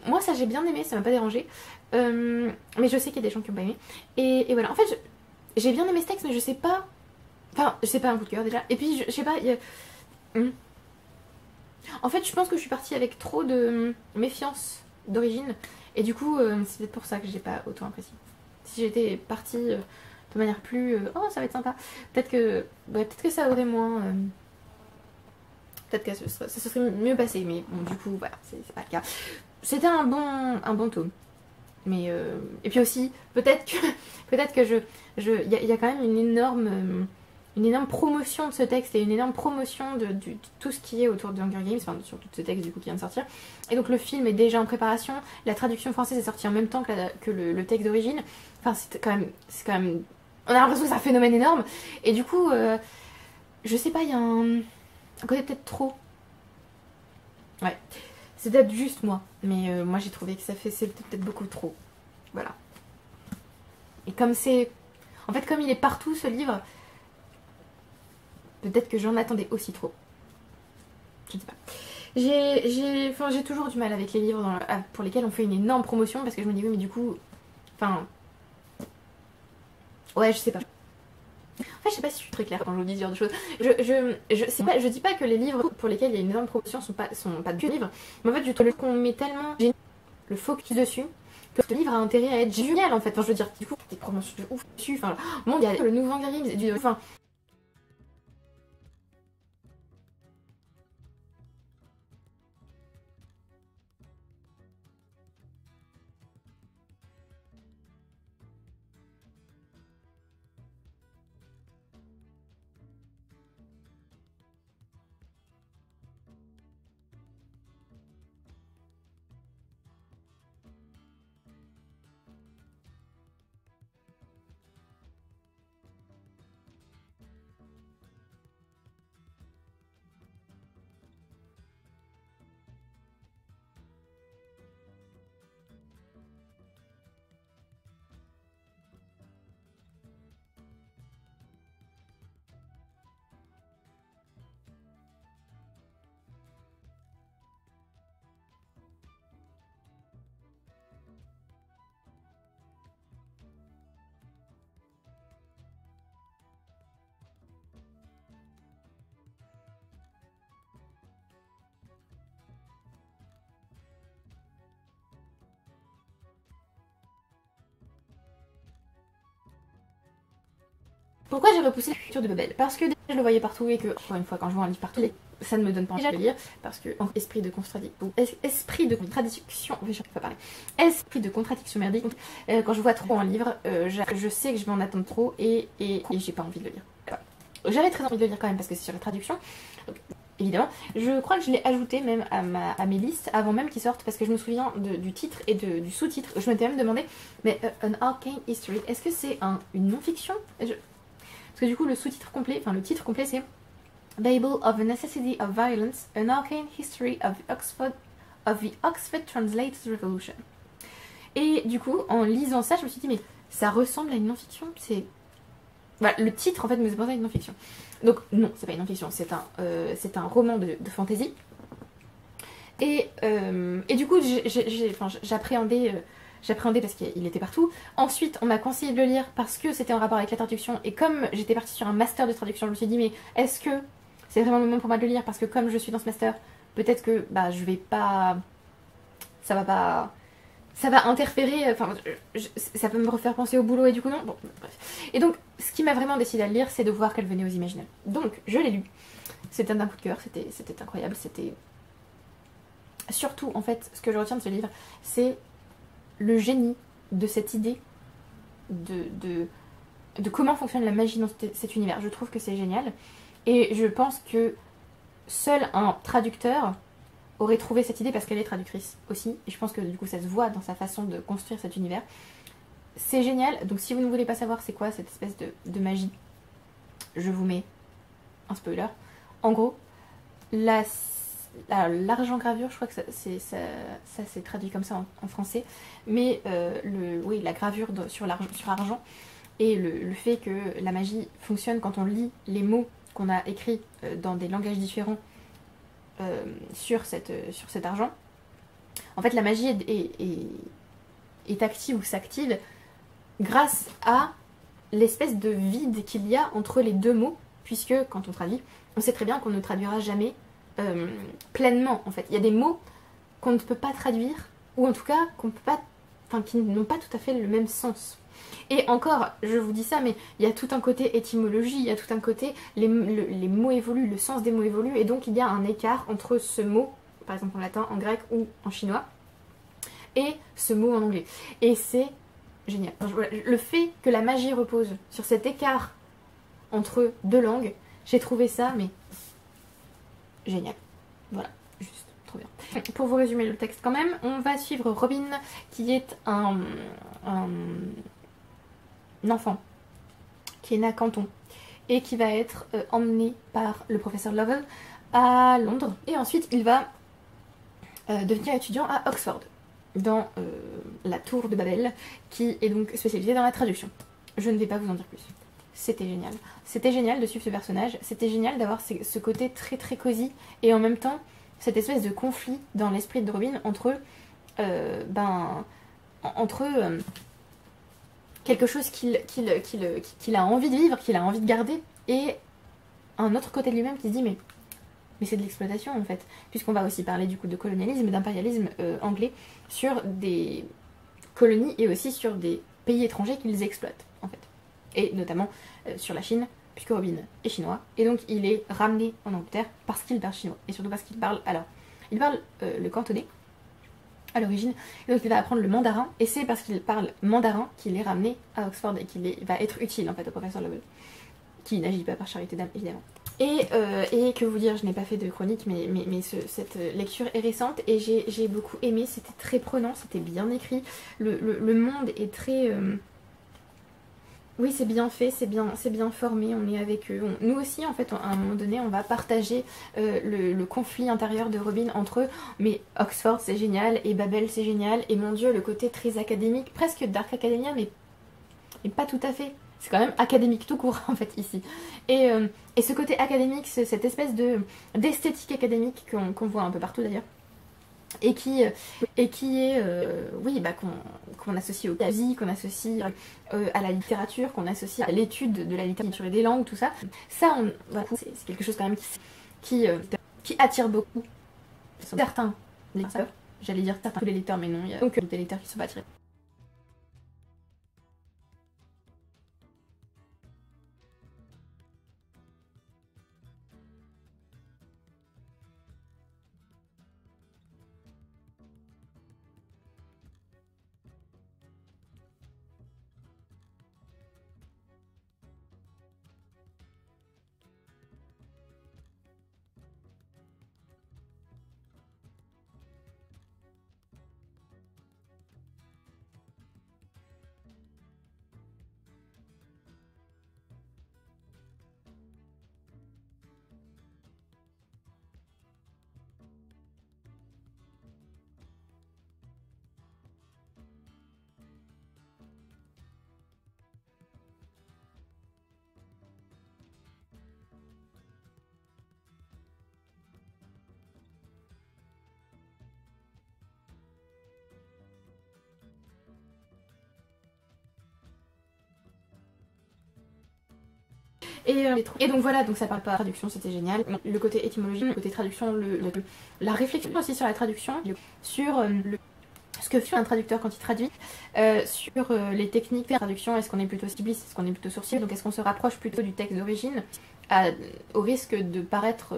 Moi ça j'ai bien aimé, ça m'a pas dérangé, mais je sais qu'il y a des gens qui ont pas aimé, et voilà. En fait j'ai bien aimé ce texte, mais je sais pas, enfin c'est pas un coup de cœur déjà, et puis je sais pas, en fait je pense que je suis partie avec trop de méfiance d'origine, et du coup c'est peut-être pour ça que j'ai pas autant apprécié. Si j'étais partie de manière plus oh ça va être sympa, peut-être que ça aurait moins peut-être que ça se serait mieux passé, mais bon du coup voilà, c'est pas le cas. C'était un bon tome, mais et puis aussi peut-être que il y a quand même une énorme promotion de ce texte, et une énorme promotion de tout ce qui est autour de Hunger Games, enfin sur tout ce texte du coup qui vient de sortir. Et donc le film est déjà en préparation, la traduction française est sortie en même temps que le texte d'origine. Enfin c'est quand même on a l'impression que c'est un phénomène énorme, et du coup je sais pas, il y a un côté peut-être trop, ouais c'est peut-être juste moi, mais moi j'ai trouvé que c'est peut-être beaucoup trop, voilà. Et comme en fait comme il est partout ce livre, peut-être que j'en attendais aussi trop, je ne sais pas. J'ai toujours du mal avec les livres pour lesquels on fait une énorme promotion, parce que je me dis oui mais du coup, enfin ouais je sais pas. En fait, je sais pas si je suis très claire quand je vous dis ce genre de choses. Je dis pas que les livres pour lesquels il y a une énorme promotion sont pas de livres, mais en fait, je trouve qu'on met tellement le focus dessus que ce livre a intérêt à être génial en fait. Enfin, je veux dire, du coup, des promotions de ouf dessus. Enfin, bon, il y a le nouveau Hunger Games, enfin, Pourquoi j'ai repoussé la lecture de Babel? Parce que déjà je le voyais partout et que, encore une fois, quand je vois un livre partout, ça ne me donne pas envie de le lire parce que esprit de contradiction, je peux pas parler, esprit de contradiction merdique. Quand je vois trop un livre, je sais que je vais en attendre trop et j'ai pas envie de le lire. Voilà. J'avais très envie de le lire quand même parce que c'est sur la traduction. Donc, évidemment, je crois que je l'ai ajouté même à mes listes avant même qu'il sorte parce que je me souviens du titre et du sous-titre. Je m'étais même demandé, mais An Arcane History, est-ce que c'est une non-fiction? Parce que du coup, le sous-titre complet, enfin le titre complet, c'est Babel of the Necessity of Violence, An Arcane History of the Oxford Translators Revolution. Et du coup, en lisant ça, je me suis dit, mais ça ressemble à une non-fiction. C'est voilà, le titre en fait me faisait penser à une non-fiction. Donc non, c'est pas une non-fiction, c'est un roman de fantasy. Et du coup, j'appréhendais parce qu'il était partout. Ensuite, on m'a conseillé de le lire parce que c'était en rapport avec la traduction. Et comme j'étais partie sur un master de traduction, je me suis dit, mais est-ce que c'est vraiment le moment pour moi de le lire? Parce que comme je suis dans ce master, peut-être que bah, je vais pas... Ça va pas... Ça va interférer, enfin, ça peut me refaire penser au boulot et du coup non. Bon, bref. Et donc, ce qui m'a vraiment décidé à le lire, c'est de voir qu'elle venait aux Imaginales. Donc, je l'ai lu. C'était un coup de cœur, c'était incroyable, c'était... Surtout, en fait, ce que je retiens de ce livre, c'est le génie de cette idée de comment fonctionne la magie dans cet univers. Je trouve que c'est génial. Et je pense que seul un traducteur aurait trouvé cette idée parce qu'elle est traductrice aussi. Et je pense que du coup, ça se voit dans sa façon de construire cet univers. C'est génial. Donc si vous ne voulez pas savoir c'est quoi cette espèce de magie, je vous mets un spoiler. En gros, l'argent gravure, je crois que ça c'est traduit comme ça en français, mais oui, la gravure sur argent et le fait que la magie fonctionne quand on lit les mots qu'on a écrits dans des langages différents sur cet argent. En fait, la magie est active ou s'active grâce à l'espèce de vide qu'il y a entre les deux mots, puisque quand on traduit, on sait très bien qu'on ne traduira jamais pleinement en fait. Il y a des mots qu'on ne peut pas traduire, ou en tout cas qu'on peut pas, enfin qui n'ont pas tout à fait le même sens. Et encore, je vous dis ça, mais il y a tout un côté étymologie, il y a tout un côté, les mots évoluent, le sens des mots évolue, et donc il y a un écart entre ce mot, par exemple en latin, en grec ou en chinois, et ce mot en anglais. Et c'est génial. Le fait que la magie repose sur cet écart entre deux langues, j'ai trouvé ça, mais génial. Voilà, juste trop bien. Pour vous résumer le texte quand même, on va suivre Robin, qui est un enfant qui est né à Canton et qui va être emmené par le professeur Lovell à Londres. Et ensuite, il va devenir étudiant à Oxford, dans la tour de Babel, qui est donc spécialisée dans la traduction. Je ne vais pas vous en dire plus. C'était génial. C'était génial de suivre ce personnage. C'était génial d'avoir ce côté très très cosy et en même temps cette espèce de conflit dans l'esprit de Robin entre quelque chose qu'il a envie de vivre, qu'il a envie de garder, et un autre côté de lui-même qui se dit mais c'est de l'exploitation en fait, puisqu'on va aussi parler du coup de colonialisme et d'impérialisme anglais sur des colonies et aussi sur des pays étrangers qu'ils exploitent en fait, et notamment sur la Chine, puisque Robin est chinois, et donc il est ramené en Angleterre parce qu'il parle chinois, et surtout parce qu'il parle, il parle le cantonais à l'origine, et donc il va apprendre le mandarin, et c'est parce qu'il parle mandarin qu'il est ramené à Oxford et qu'il va être utile en fait au professeur Lovell, qui n'agit pas par charité d'âme évidemment. Et que vous dire, je n'ai pas fait de chronique, mais cette lecture est récente et j'ai beaucoup aimé, c'était très prenant, c'était bien écrit, le monde est très... Oui, c'est bien fait, c'est bien formé, on est avec eux. Nous aussi, en fait, à un moment donné, on va partager le conflit intérieur de Robin entre eux. Mais Oxford, c'est génial, et Babel, c'est génial, et mon Dieu, le côté très académique, presque Dark Academia, mais pas tout à fait. C'est quand même académique tout court, en fait, ici. Et ce côté académique, cette espèce d'esthétique académique qu'on voit un peu partout, d'ailleurs. Et qui est, oui, bah, qu'on associe au musique, qu'on associe à la littérature, qu'on associe à l'étude de la littérature et des langues, tout ça. Ça, voilà, c'est quelque chose quand même qui attire beaucoup certains lecteurs. J'allais dire certains tous les lecteurs, mais non, il y a donc des lecteurs qui sont pas attirés. Et donc voilà, donc ça parle pas de traduction, c'était génial. Le côté étymologie, le côté traduction, la réflexion aussi sur la traduction, sur ce que fait un traducteur quand il traduit, sur les techniques de traduction, est-ce qu'on est plutôt styliste, est-ce qu'on est plutôt sourcier, donc est-ce qu'on se rapproche plutôt du texte d'origine, au risque de paraître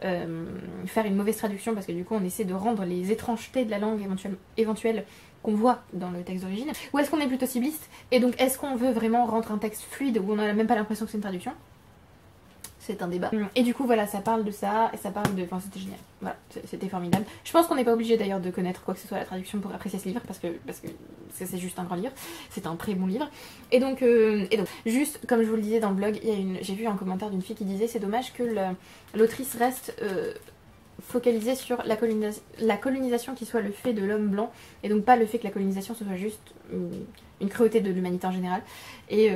faire une mauvaise traduction, parce que du coup on essaie de rendre les étrangetés de la langue éventuelles qu'on voit dans le texte d'origine, ou est-ce qu'on est plutôt cibliste, et donc est-ce qu'on veut vraiment rendre un texte fluide où on n'a même pas l'impression que c'est une traduction? C'est un débat. Et du coup voilà, ça parle de ça, et ça parle de... Enfin c'était génial, voilà, c'était formidable. Je pense qu'on n'est pas obligé d'ailleurs de connaître quoi que ce soit à la traduction pour apprécier ce livre, parce que c'est juste un grand livre, c'est un très bon livre. Et donc, juste comme je vous le disais dans le blog, j'ai vu un commentaire d'une fille qui disait c'est dommage que l'autrice reste focalisée sur la colonisation qui soit le fait de l'homme blanc, et donc pas le fait que la colonisation ce soit juste une cruauté de l'humanité en général. Et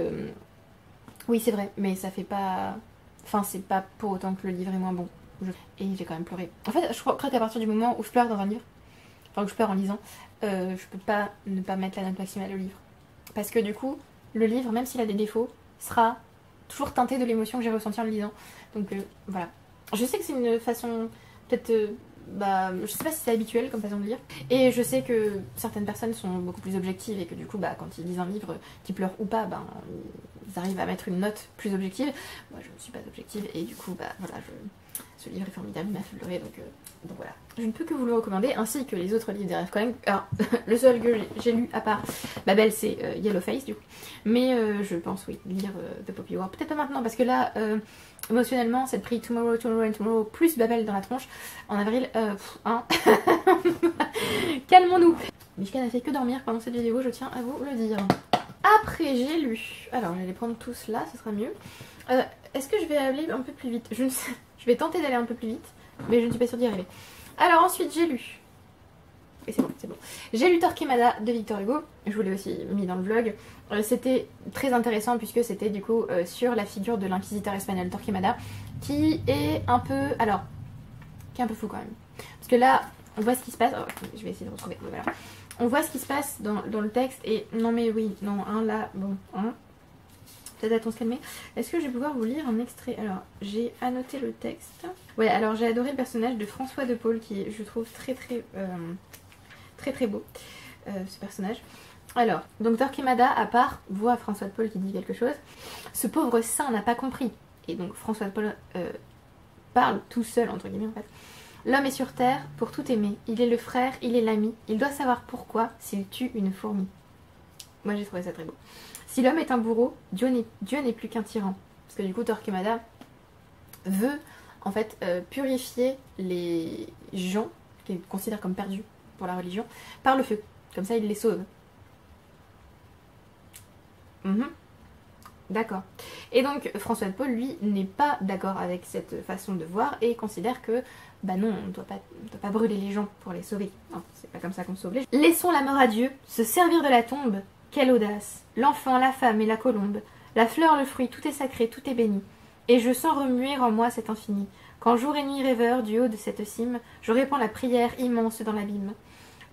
oui c'est vrai, mais ça fait pas... Enfin, c'est pas pour autant que le livre est moins bon. Et j'ai quand même pleuré. En fait, je crois qu'à partir du moment où je pleure dans un livre, enfin, que je pleure en lisant, je peux pas ne pas mettre la note maximale au livre. Parce que du coup, le livre, même s'il a des défauts, sera toujours teinté de l'émotion que j'ai ressentie en le lisant. Donc voilà. Je sais que c'est une façon, peut-être, je sais pas si c'est habituel comme façon de lire. Et je sais que certaines personnes sont beaucoup plus objectives et que du coup, quand ils lisent un livre, qu'ils pleurent ou pas, ils arrivent à mettre une note plus objective. Moi je ne suis pas objective et du coup voilà, ce livre est formidable, il m'a fait pleurer, donc voilà. Je ne peux que vous le recommander, ainsi que les autres livres des rêves quand même. Alors le seul que j'ai lu à part Babel c'est Yellowface du coup. Mais je pense oui, lire The Poppy War. Peut-être pas maintenant parce que là émotionnellement c'est le prix Tomorrow, Tomorrow and Tomorrow plus Babel dans la tronche en avril. Calmons-nous. Mishka n'a fait que dormir pendant cette vidéo, je tiens à vous le dire. Après j'ai lu, alors je vais les prendre tous là, ce sera mieux. Est-ce que je vais aller un peu plus vite? Je ne sais, je vais tenter d'aller un peu plus vite, mais je ne suis pas sûre d'y arriver. Alors ensuite j'ai lu, et c'est bon, c'est bon. J'ai lu Torquemada de Victor Hugo, je vous l'ai aussi mis dans le vlog. C'était très intéressant puisque c'était du coup sur la figure de l'inquisiteur espagnol Torquemada, qui est un peu, qui est un peu fou quand même. Parce que là, on voit ce qui se passe, je vais essayer de retrouver, voilà. On voit ce qui se passe dans le texte et non mais oui, non, là, bon, peut-être à-t-on se calmer. Est-ce que je vais pouvoir vous lire un extrait? Alors, j'ai annoté le texte. Ouais, alors j'ai adoré le personnage de François de Paule qui, je trouve, très beau, ce personnage. Alors, donc Torquemada, à part, voit François de Paule qui dit quelque chose. Ce pauvre saint n'a pas compris. Et donc François de Paule parle tout seul, entre guillemets, en fait. L'homme est sur terre pour tout aimer. Il est le frère, il est l'ami. Il doit savoir pourquoi s'il tue une fourmi. Moi j'ai trouvé ça très beau. Si l'homme est un bourreau, Dieu n'est plus qu'un tyran. Parce que du coup Torquemada veut en fait purifier les gens qu'il considère comme perdus pour la religion par le feu. Comme ça il les sauve. D'accord. Et donc François de Paule, lui, n'est pas d'accord avec cette façon de voir et considère que, non, on ne doit pas brûler les gens pour les sauver. Non, c'est pas comme ça qu'on sauve les gens. Laissons la mort à Dieu, se servir de la tombe. Quelle audace! L'enfant, la femme et la colombe, la fleur, le fruit, tout est sacré, tout est béni. Et je sens remuer en moi cet infini. Quand jour et nuit rêveur, du haut de cette cime, je répands la prière immense dans l'abîme.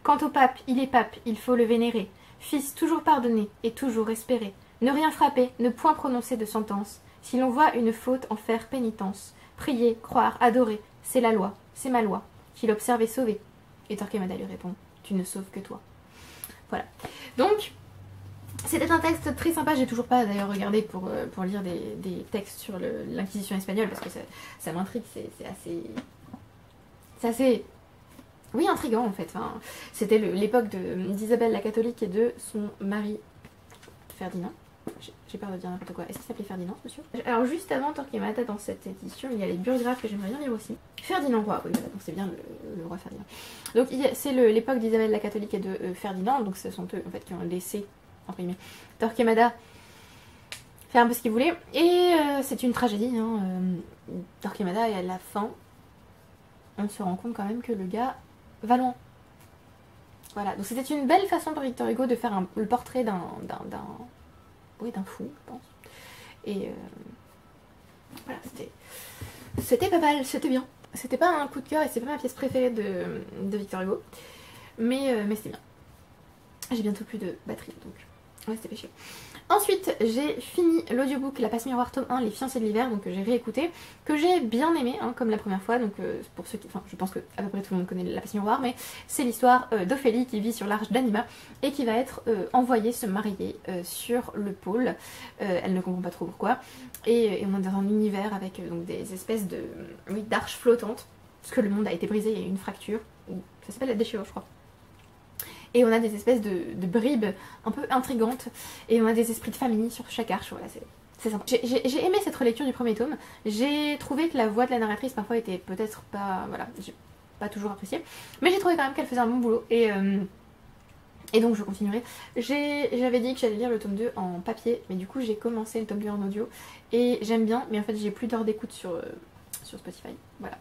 Quant au pape, il faut le vénérer. Fils toujours pardonné et toujours espéré. Ne rien frapper, ne point prononcer de sentence. Si l'on voit une faute, en faire pénitence. Prier, croire, adorer, c'est la loi, c'est ma loi. Qu'il observe et sauver. Et Torquemada lui répond, tu ne sauves que toi. Voilà. Donc, c'était un texte très sympa. J'ai toujours pas d'ailleurs regardé pour lire des textes sur l'Inquisition espagnole parce que ça m'intrigue. C'est assez... Oui, intriguant en fait. Enfin, c'était l'époque d'Isabelle la catholique et de son mari Ferdinand. J'ai peur de dire n'importe quoi. Est-ce qu'il s'appelait Ferdinand, ce monsieur? Alors juste avant Torquemada, dans cette édition, il y a les burgraphes que j'aimerais bien lire aussi. Ferdinand roi, oui, voilà, donc c'est bien le roi Ferdinand. Donc c'est l'époque d'Isabelle la catholique et de Ferdinand, donc ce sont eux en fait qui ont laissé, entre guillemets, Torquemada faire un peu ce qu'il voulait. Et c'est une tragédie, hein. Torquemada, et à la fin, on se rend compte quand même que le gars va loin. Voilà, donc c'était une belle façon pour Victor Hugo de faire le portrait d'un fou, je pense. Et voilà, c'était pas mal, c'était bien. C'était pas un coup de cœur et c'est pas ma pièce préférée de Victor Hugo. Mais c'était bien. J'ai bientôt plus de batterie, donc On va se dépêcher. Ensuite, j'ai fini l'audiobook La Passe Miroir tome 1, Les Fiancés de l'hiver, donc j'ai réécouté, que j'ai bien aimé, hein, comme la première fois, donc pour ceux qui... Enfin, je pense que à peu près tout le monde connaît La Passe Miroir, mais c'est l'histoire d'Ophélie qui vit sur l'arche d'Anima et qui va être envoyée se marier sur le pôle. Elle ne comprend pas trop pourquoi. Et on est dans un univers avec donc des espèces de d'arches flottantes, parce que le monde a été brisé, il y a eu une fracture, ça s'appelle la déchirure je crois. Et on a des espèces de bribes un peu intrigantes. Et on a des esprits de famille sur chaque arche. Voilà, c'est sympa. J'ai aimé cette relecture du premier tome. J'ai trouvé que la voix de la narratrice parfois était peut-être pas... Voilà, j'ai pas toujours apprécié. Mais j'ai trouvé quand même qu'elle faisait un bon boulot. Et donc je continuerai. J'avais dit que j'allais lire le tome 2 en papier. Mais du coup j'ai commencé le tome 2 en audio. Et j'aime bien. Mais en fait j'ai plus d'heures d'écoute sur Spotify. Voilà.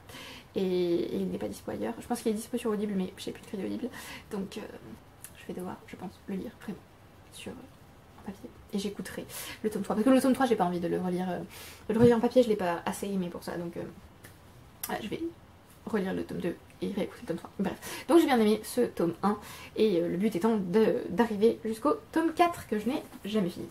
Et il n'est pas dispo ailleurs. Je pense qu'il est dispo sur Audible, mais j'ai plus de crédit Audible. Donc je vais devoir, je pense, le lire vraiment sur en papier. Et j'écouterai le tome 3. Parce que le tome 3, j'ai pas envie de le relire. De le relire en papier, je l'ai pas assez aimé pour ça. Donc voilà, je vais relire le tome 2 et réécouter le tome 3. Bref. Donc j'ai bien aimé ce tome 1. Et le but étant d'arriver jusqu'au tome 4 que je n'ai jamais fini.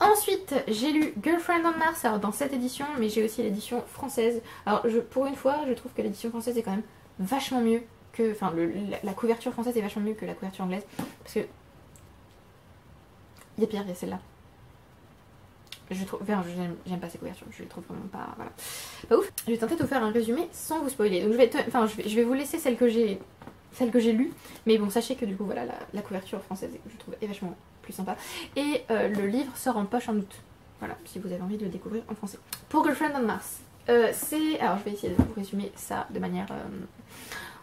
Ensuite, j'ai lu Girlfriend on Mars, alors dans cette édition, mais j'ai aussi l'édition française. Alors pour une fois, je trouve que l'édition française est quand même vachement mieux que... Enfin, la couverture française est vachement mieux que la couverture anglaise. Parce que... Il y a pire, il y a celle-là. Je trouve... Enfin, j'aime pas ces couvertures, je les trouve vraiment pas... Voilà. Pas ouf. Je vais tenter de vous faire un résumé sans vous spoiler. Donc je vais vous laisser celle que j'ai lue. Mais bon, sachez que du coup, voilà, la couverture française, je trouve, est vachement plus sympa. Et le livre sort en poche en août. Voilà, si vous avez envie de le découvrir en français. Pour Girlfriend on Mars, c'est... Alors je vais essayer de vous résumer ça de manière...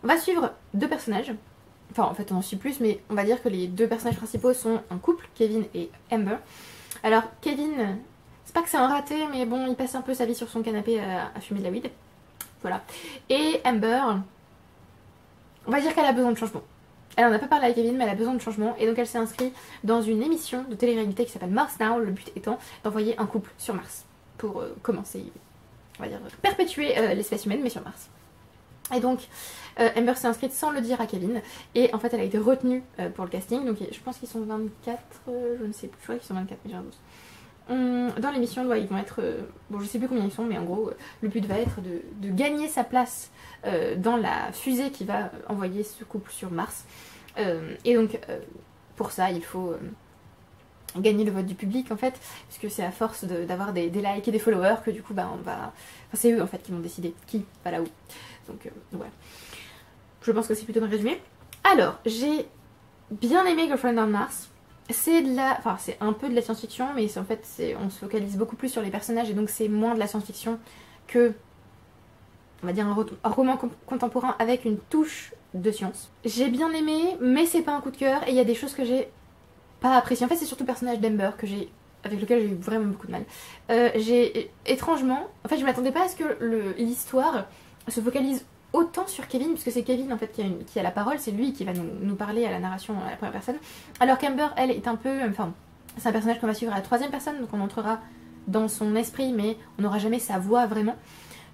On va suivre deux personnages. Enfin en fait on en suit plus, mais on va dire que les deux personnages principaux sont un couple, Kevin et Amber. Alors Kevin, c'est pas que c'est un raté, mais bon, il passe un peu sa vie sur son canapé à fumer de la weed. Voilà. Et Amber, on va dire qu'elle a besoin de changement. Elle en a pas parlé à Kevin, mais elle a besoin de changement. Et donc elle s'est inscrite dans une émission de télé-réalité qui s'appelle Mars Now. Le but étant d'envoyer un couple sur Mars. Pour commencer, on va dire, perpétuer l'espèce humaine, mais sur Mars. Et donc Amber s'est inscrite sans le dire à Kevin. Et en fait elle a été retenue pour le casting. Donc je pense qu'ils sont 24, je ne sais plus, je crois qu'ils sont 24, mais j'ai un doute. Dans l'émission, ils vont être... bon, je sais plus combien ils sont, mais en gros, le but va être de gagner sa place dans la fusée qui va envoyer ce couple sur Mars. Et donc, pour ça, il faut gagner le vote du public, en fait, puisque c'est à force d'avoir des likes et des followers que du coup, bah, on va... Enfin, c'est eux, en fait, qui vont décider qui va là où. Donc, voilà. Je pense que c'est plutôt bien résumé. Alors, j'ai bien aimé Girlfriend on Mars. C'est de la... Enfin, c'est un peu de la science-fiction, mais en fait, on se focalise beaucoup plus sur les personnages, et donc c'est moins de la science-fiction que, on va dire, un roman contemporain avec une touche de science. J'ai bien aimé, mais c'est pas un coup de cœur, et il y a des choses que j'ai pas appréciées. En fait, c'est surtout le personnage d'Amber avec lequel j'ai eu vraiment beaucoup de mal. J'ai étrangement... En fait, je m'attendais pas à ce que l'histoire se focalise autant sur Kevin, puisque c'est Kevin en fait qui a la parole, c'est lui qui va nous parler à la narration à la première personne, alors qu'Amber, elle, est un peu... Enfin, c'est un personnage qu'on va suivre à la troisième personne, donc on entrera dans son esprit, mais on n'aura jamais sa voix vraiment.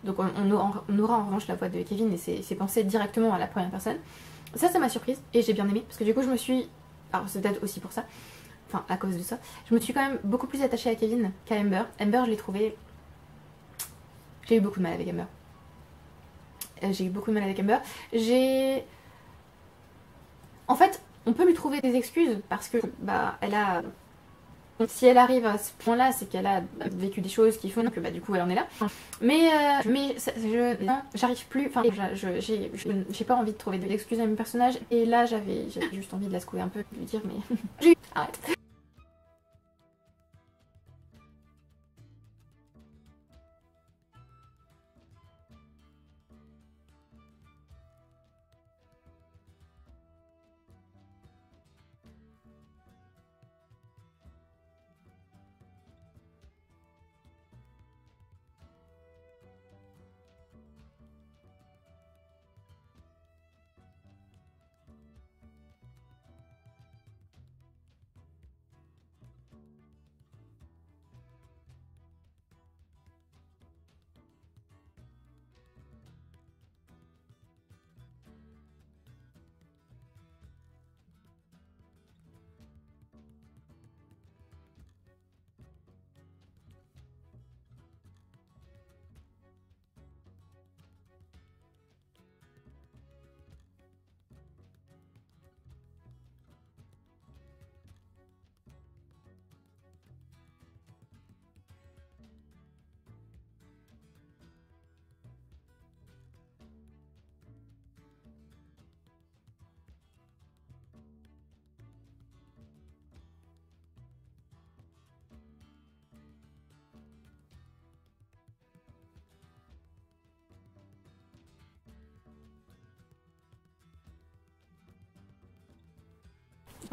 Donc on aura en revanche la voix de Kevin et ses pensées directement à la première personne. Ça m'a surprise, et j'ai bien aimé, parce que du coup je me suis... Alors c'est peut-être aussi pour ça, enfin à cause de ça, je me suis quand même beaucoup plus attachée à Kevin qu'à Amber. Amber, je l'ai trouvé... J'ai eu beaucoup de mal avec Amber. J'ai eu beaucoup de mal avec Amber. En fait, on peut lui trouver des excuses parce que bah elle a... Si elle arrive à ce point-là, c'est qu'elle a vécu des choses qui font que bah du coup elle en est là. Mais non, j'arrive plus. Enfin, j'ai pas envie de trouver des excuses à mon personnage. Et là, j'avais juste envie de la secouer un peu, de lui dire mais arrête.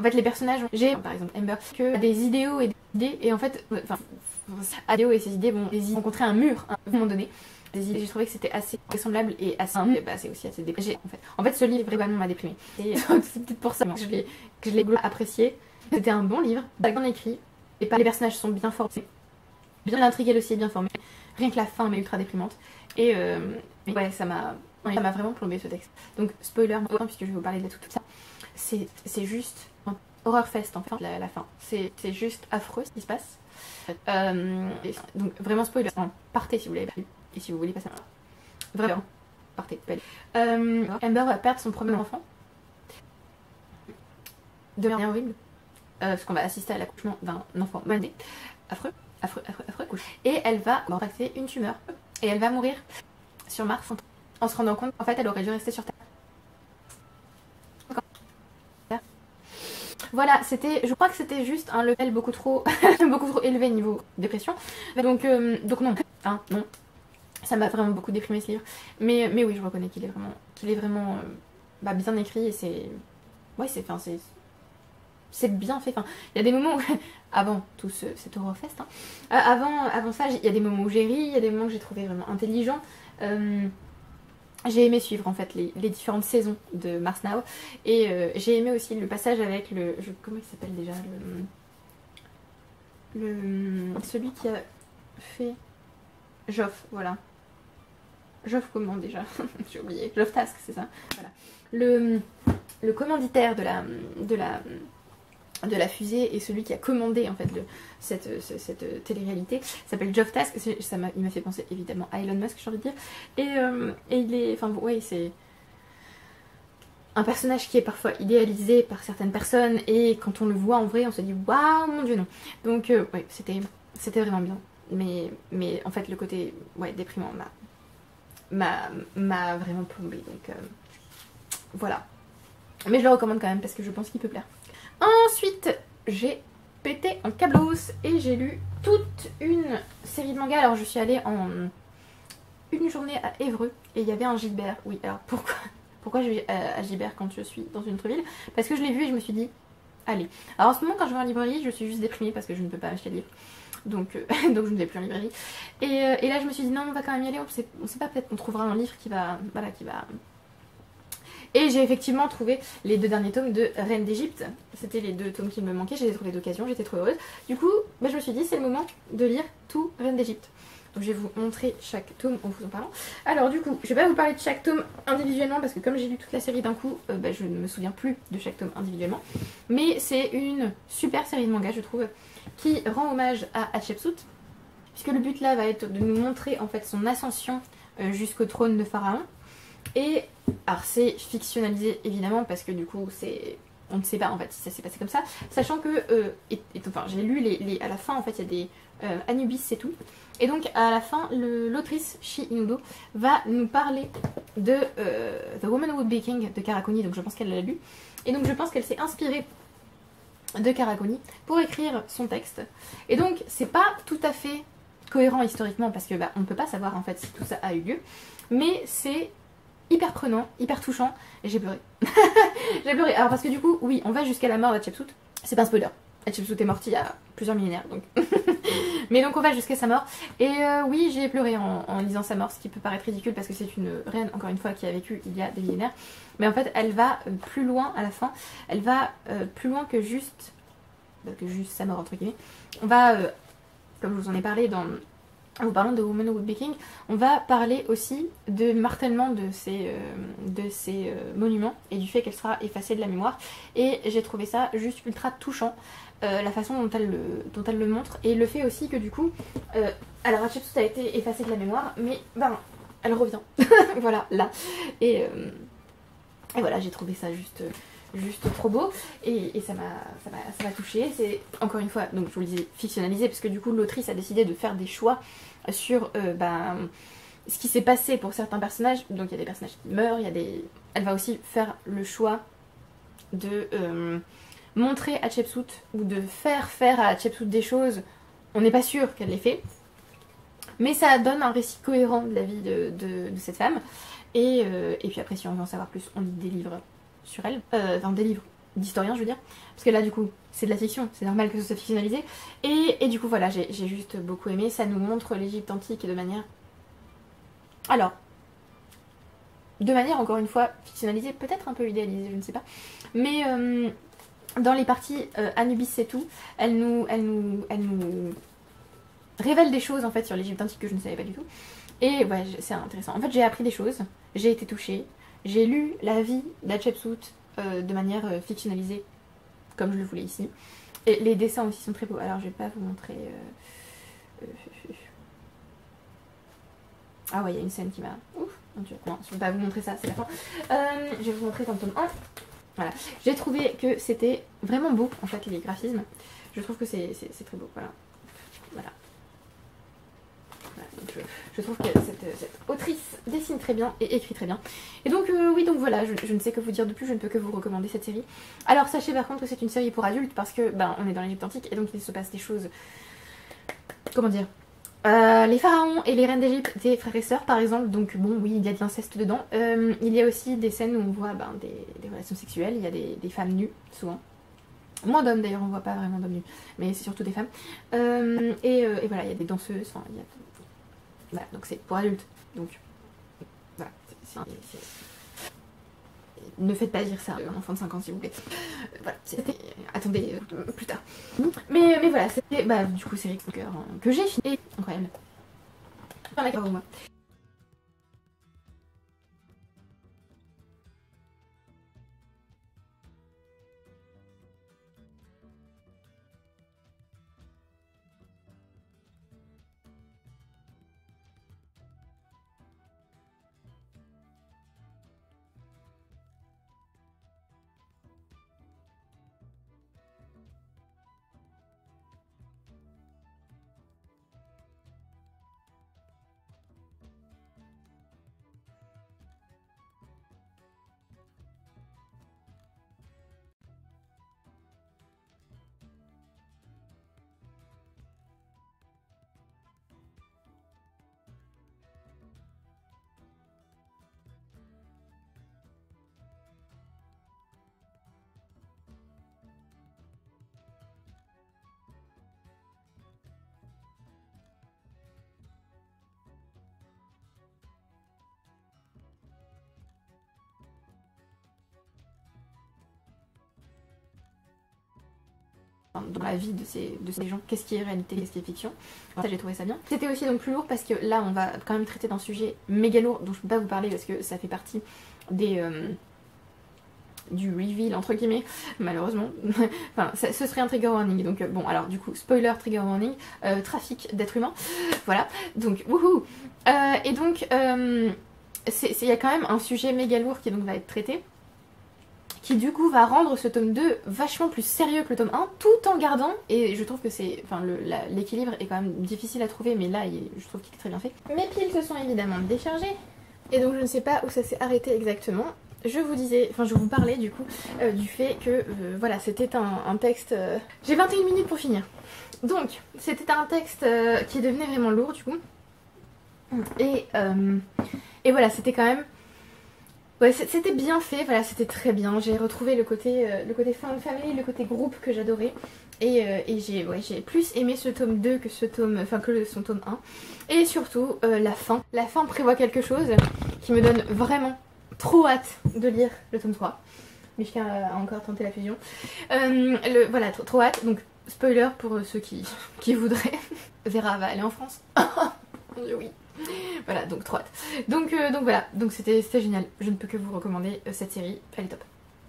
En fait les personnages, j'ai par exemple Amber, que des idéaux et des idées, et en fait, enfin, idéaux et ses idées vont rencontrer un mur à un moment donné. J'ai trouvé que c'était assez semblable et assez, bah, c'est aussi assez déprimé en fait. En fait ce livre vraiment m'a déprimé. Et c'est peut-être pour ça que je l'ai apprécié. C'était un bon livre, bien écrit, et les personnages sont bien formés. Bien l'intrigue elle aussi est bien formée. Rien que la fin m'est ultra déprimante. Et ouais, ça m'a vraiment plombé ce texte. Donc spoiler, puisque je vais vous parler de tout ça. C'est juste un horror fest en fait, la fin. C'est juste affreux ce qui se passe. Donc vraiment spoiler, partez si vous l'avez pas lu. Et si vous voulez passer vraiment, partez. Amber va perdre son premier enfant. De manière horrible. Parce qu'on va assister à l'accouchement d'un enfant malné. Affreux. Et elle va contracter une tumeur. Et elle va mourir sur Mars en se rendant compte qu'en fait elle aurait dû rester sur Terre. Voilà, je crois que c'était juste un level beaucoup trop élevé niveau dépression. Donc non, hein, non. Ça m'a vraiment beaucoup déprimé ce livre. Mais oui, je reconnais qu'il est vraiment bah, bien écrit et c'est... Ouais, c'est bien fait. Enfin, il y a des moments où... avant tout cet Eurofest, hein, avant ça, il y a des moments où j'ai ri, il y a des moments que j'ai trouvé vraiment intelligents. J'ai aimé suivre en fait les différentes saisons de Mars Now. Et j'ai aimé aussi le passage avec comment il s'appelle déjà celui qui a fait Joff, voilà. Joff comment déjà j'ai oublié. Joff Task, c'est ça. Voilà. Le commanditaire de la fusée et celui qui a commandé en fait cette télé-réalité s'appelle Geoff Task. Il m'a fait penser évidemment à Elon Musk, j'ai envie de dire. Et il est... Enfin ouais, c'est un personnage qui est parfois idéalisé par certaines personnes et quand on le voit en vrai on se dit waouh mon dieu non. Donc ouais, c'était vraiment bien. Mais en fait le côté ouais, déprimant m'a vraiment plombé. Donc voilà. Mais je le recommande quand même parce que je pense qu'il peut plaire. Ensuite, j'ai pété un câblos et j'ai lu toute une série de mangas. Alors je suis allée en une journée à Évreux et il y avait un Gilbert. Oui, alors pourquoi je vais à Gilbert quand je suis dans une autre ville? Parce que je l'ai vu et je me suis dit, allez. Alors en ce moment quand je vais en librairie, je suis juste déprimée parce que je ne peux pas acheter de livres. Donc je ne vais plus en librairie. Et là je me suis dit, non, on va quand même y aller. On sait pas, peut-être qu'on trouvera un livre qui va... Voilà, qui va... Et j'ai effectivement trouvé les 2 derniers tomes de Reine d'Égypte. C'était les 2 tomes qui me manquaient, je les ai trouvés d'occasion, j'étais trop heureuse. Du coup, bah, je me suis dit c'est le moment de lire tout Reine d'Égypte. Donc je vais vous montrer chaque tome en vous en parlant. Alors du coup, je vais pas vous parler de chaque tome individuellement parce que comme j'ai lu toute la série d'un coup, bah, je ne me souviens plus de chaque tome individuellement. Mais c'est une super série de mangas je trouve, qui rend hommage à Hatshepsut. Puisque le but là va être de nous montrer en fait son ascension jusqu'au trône de Pharaon. Et alors c'est fictionnalisé évidemment parce que du coup on ne sait pas en fait si ça s'est passé comme ça, sachant que enfin j'ai lu à la fin en fait il y a des Anubis c'est tout, et donc à la fin l'autrice Shi Inudo va nous parler de The Woman Who Would Be King de Karakuni, donc je pense qu'elle l'a lu et donc je pense qu'elle s'est inspirée de Karakuni pour écrire son texte, et donc c'est pas tout à fait cohérent historiquement parce que bah, on ne peut pas savoir en fait si tout ça a eu lieu, mais c'est hyper prenant, hyper touchant, et j'ai pleuré. J'ai pleuré. Alors parce que du coup, oui, on va jusqu'à la mort d'Hatshepsut. C'est pas un spoiler. Hatshepsut est morte il y a plusieurs millénaires, donc. Mais donc on va jusqu'à sa mort. Et oui, j'ai pleuré en lisant sa mort, ce qui peut paraître ridicule parce que c'est une reine, encore une fois, qui a vécu il y a des millénaires. Mais en fait, elle va plus loin à la fin. Elle va plus loin que juste sa mort, entre guillemets. On va, comme je vous en ai parlé en vous parlant de Woman Who Would Be King, on va parler aussi de martèlement de ces monuments et du fait qu'elle sera effacée de la mémoire. Et j'ai trouvé ça juste ultra touchant, la façon dont elle le montre, et le fait aussi que du coup, alors Hatshepsut a été effacée de la mémoire, mais ben, elle revient, voilà, là. Et voilà, j'ai trouvé ça juste trop beau et ça m'a touchée. C'est encore une fois, donc je vous le disais, fictionnalisé parce que du coup l'autrice a décidé de faire des choix sur ce qui s'est passé pour certains personnages. Donc il y a des personnages qui meurent, elle va aussi faire le choix de montrer Hatshepsut ou de faire à Hatshepsut des choses, on n'est pas sûr qu'elle l'ait fait, mais ça donne un récit cohérent de la vie de cette femme. Et puis après, si on veut en savoir plus, on lit des livres sur elle, enfin des livres d'historien je veux dire, parce que là du coup c'est de la fiction, c'est normal que ce soit fictionnalisé, et du coup voilà, j'ai juste beaucoup aimé, ça nous montre l'Égypte antique de manière... Alors, de manière encore une fois fictionnalisée, peut-être un peu idéalisée, je ne sais pas, mais dans les parties Anubis c'est tout, elle nous révèle des choses en fait sur l'Égypte antique que je ne savais pas du tout, et ouais c'est intéressant. En fait j'ai appris des choses, j'ai été touchée, j'ai lu la vie d'Hatshepsut de manière fictionnalisée comme je le voulais ici, et les dessins aussi sont très beaux. Alors je vais pas vous montrer ah ouais il y a une scène qui m'a... Ouf, mon dieu, non je vais pas vous montrer ça, c'est la fin. Je vais vous montrer dans le tome 1. Voilà, j'ai trouvé que c'était vraiment beau en fait les graphismes, je trouve que c'est très beau, voilà. Voilà. Voilà, donc je trouve que cette autrice dessine très bien et écrit très bien. Et donc oui, donc voilà, je ne sais que vous dire de plus, je ne peux que vous recommander cette série. Alors sachez par contre que c'est une série pour adultes parce que ben on est dans l'Égypte antique et donc il se passe des choses, comment dire, les pharaons et les reines d'Égypte étaient frères et sœurs par exemple, donc bon oui il y a de l'inceste dedans. Il y a aussi des scènes où on voit ben, des relations sexuelles, il y a des femmes nues souvent. Moins d'hommes d'ailleurs, on voit pas vraiment d'hommes nus, mais c'est surtout des femmes. Et voilà, il y a des danseuses, enfin il y a... Voilà, donc c'est pour adultes. Donc voilà, ne faites pas dire ça à un enfant de 5 ans s'il vous plaît. Voilà, c'était... Attendez, plus tard. Mais voilà, c'était... Bah du coup série que j'ai fini. Et incroyable. Moi. Dans la vie de ces gens, qu'est-ce qui est réalité, qu'est-ce qui est fiction. Ça j'ai trouvé ça bien. C'était aussi donc plus lourd parce que là on va quand même traiter d'un sujet méga lourd dont je peux pas vous parler parce que ça fait partie des du reveal entre guillemets malheureusement. Enfin ce serait un trigger warning donc bon alors du coup spoiler trigger warning, trafic d'êtres humains, voilà donc wouhou. Et donc il y a quand même un sujet méga lourd qui donc va être traité, qui du coup va rendre ce tome 2 vachement plus sérieux que le tome 1, tout en gardant, et je trouve que c'est, enfin l'équilibre est quand même difficile à trouver, mais là je trouve qu'il est très bien fait. Mes piles se sont évidemment déchargées, et donc je ne sais pas où ça s'est arrêté exactement. Je vous disais, enfin je vous parlais du coup du fait que voilà c'était un texte... J'ai 21 minutes pour finir. Donc c'était un texte qui devenait vraiment lourd du coup. Et voilà, c'était quand même... Ouais, c'était bien fait, voilà, c'était très bien. J'ai retrouvé le côté fan family, le côté groupe que j'adorais. Et j'ai plus aimé ce tome 2 que ce tome, enfin que son tome 1. Et surtout la fin. La fin prévoit quelque chose qui me donne vraiment trop hâte de lire le tome 3. Mishka a encore tenté la fusion. Voilà, trop hâte. Donc spoiler pour ceux qui voudraient. Vera va aller en France. Mon Dieu, oui. Voilà, donc trop hâte. Donc voilà, donc c'était génial. Je ne peux que vous recommander cette série, elle est top.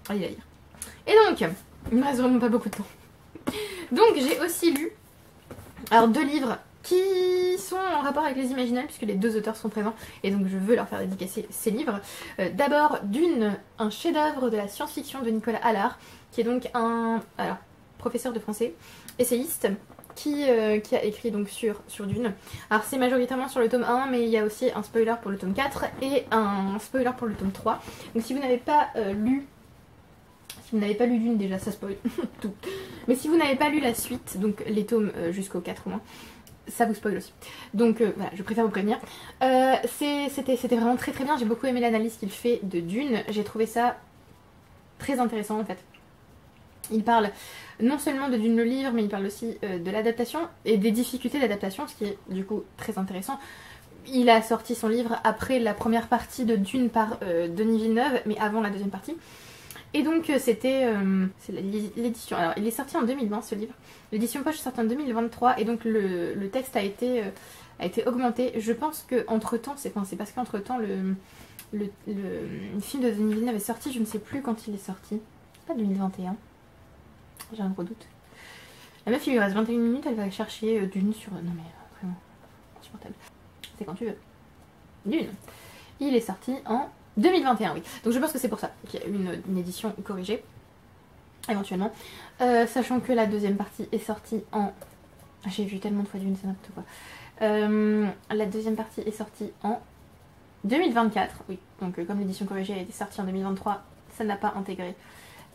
Allez la lire. Et donc, il me reste vraiment pas beaucoup de temps. Donc j'ai aussi lu alors 2 livres qui sont en rapport avec les Imaginales puisque les 2 auteurs sont présents et donc je veux leur faire dédicacer ces livres. D'abord un chef-d'œuvre de la science-fiction de Nicolas Allard, qui est donc un professeur de français, essayiste, qui a écrit donc sur Dune. Alors c'est majoritairement sur le tome 1 mais il y a aussi un spoiler pour le tome 4 et un spoiler pour le tome 3. Donc si vous n'avez pas lu Dune déjà ça spoil tout. Mais si vous n'avez pas lu la suite, donc les tomes jusqu'au 4 au moins, ça vous spoil aussi. Donc voilà, je préfère vous prévenir. C'était vraiment très très bien, j'ai beaucoup aimé l'analyse qu'il fait de Dune, j'ai trouvé ça très intéressant en fait. Il parle non seulement de Dune le livre, mais il parle aussi de l'adaptation et des difficultés d'adaptation, ce qui est du coup très intéressant. Il a sorti son livre après la première partie de Dune par Denis Villeneuve, mais avant la deuxième partie. Et donc c'était l'édition. Alors il est sorti en 2020 ce livre. L'édition poche est sortie en 2023 et donc le texte a été augmenté. Je pense que entre temps, c'est parce qu'entre temps le film de Denis Villeneuve est sorti, je ne sais plus quand il est sorti. C'est pas 2021. J'ai un gros doute. La meuf, il lui reste 21 minutes, elle va chercher Dune sur. Non mais vraiment, insupportable. C'est quand tu veux. Dune. Il est sorti en 2021, oui. Donc je pense que c'est pour ça qu'il y a eu une édition corrigée, éventuellement. Sachant que la deuxième partie est sortie en... J'ai vu tellement de fois Dune, c'est n'importe quoi. La deuxième partie est sortie en 2024, oui. Donc comme l'édition corrigée a été sortie en 2023, ça n'a pas intégré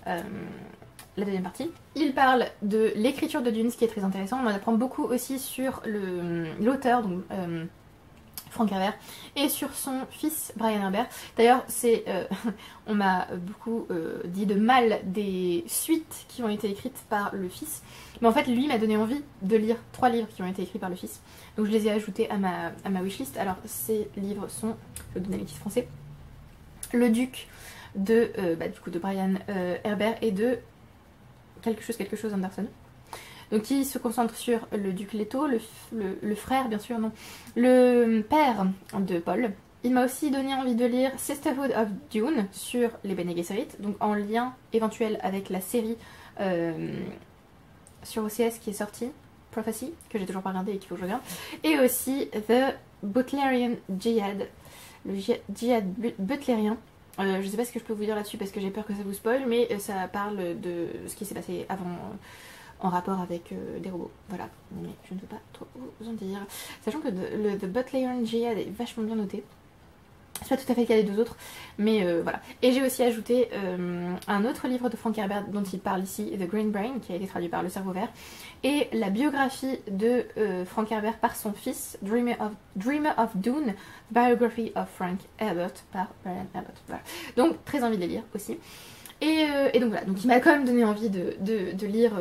la deuxième partie. Il parle de l'écriture de Dune, ce qui est très intéressant. On en apprend beaucoup aussi sur l'auteur, donc Frank Herbert, et sur son fils Brian Herbert. D'ailleurs, on m'a beaucoup dit de mal des suites qui ont été écrites par le fils. Mais en fait, lui m'a donné envie de lire 3 livres qui ont été écrits par le fils. Donc je les ai ajoutés à ma wishlist. Alors, ces livres sont, je vais donner les titres français, Le Duc de Brian Herbert et de quelque chose Anderson. Donc qui se concentre sur le duc Leto, le frère bien sûr, non, le père de Paul. Il m'a aussi donné envie de lire Sisterhood of Dune sur les Bene Gesserit, donc en lien éventuel avec la série sur OCS qui est sortie, Prophecy, que j'ai toujours pas regardé et qu'il faut que je regarde. Et aussi The Butlerian Jihad, le djihad butlérien. Je sais pas ce que je peux vous dire là-dessus parce que j'ai peur que ça vous spoil, mais ça parle de ce qui s'est passé avant en rapport avec des robots. Voilà, mais je ne peux pas trop vous en dire. Sachant que The Butlerian Jihad est vachement bien noté. C'est pas tout à fait le cas des 2 autres, mais voilà. Et j'ai aussi ajouté un autre livre de Frank Herbert dont il parle ici, The Green Brain, qui a été traduit par Le Cerveau Vert, et la biographie de Frank Herbert par son fils, Dreamer of Dune, Biography of Frank Herbert par Brian Herbert. Voilà. Donc très envie de les lire aussi. Et donc voilà, donc il m'a quand même donné envie de lire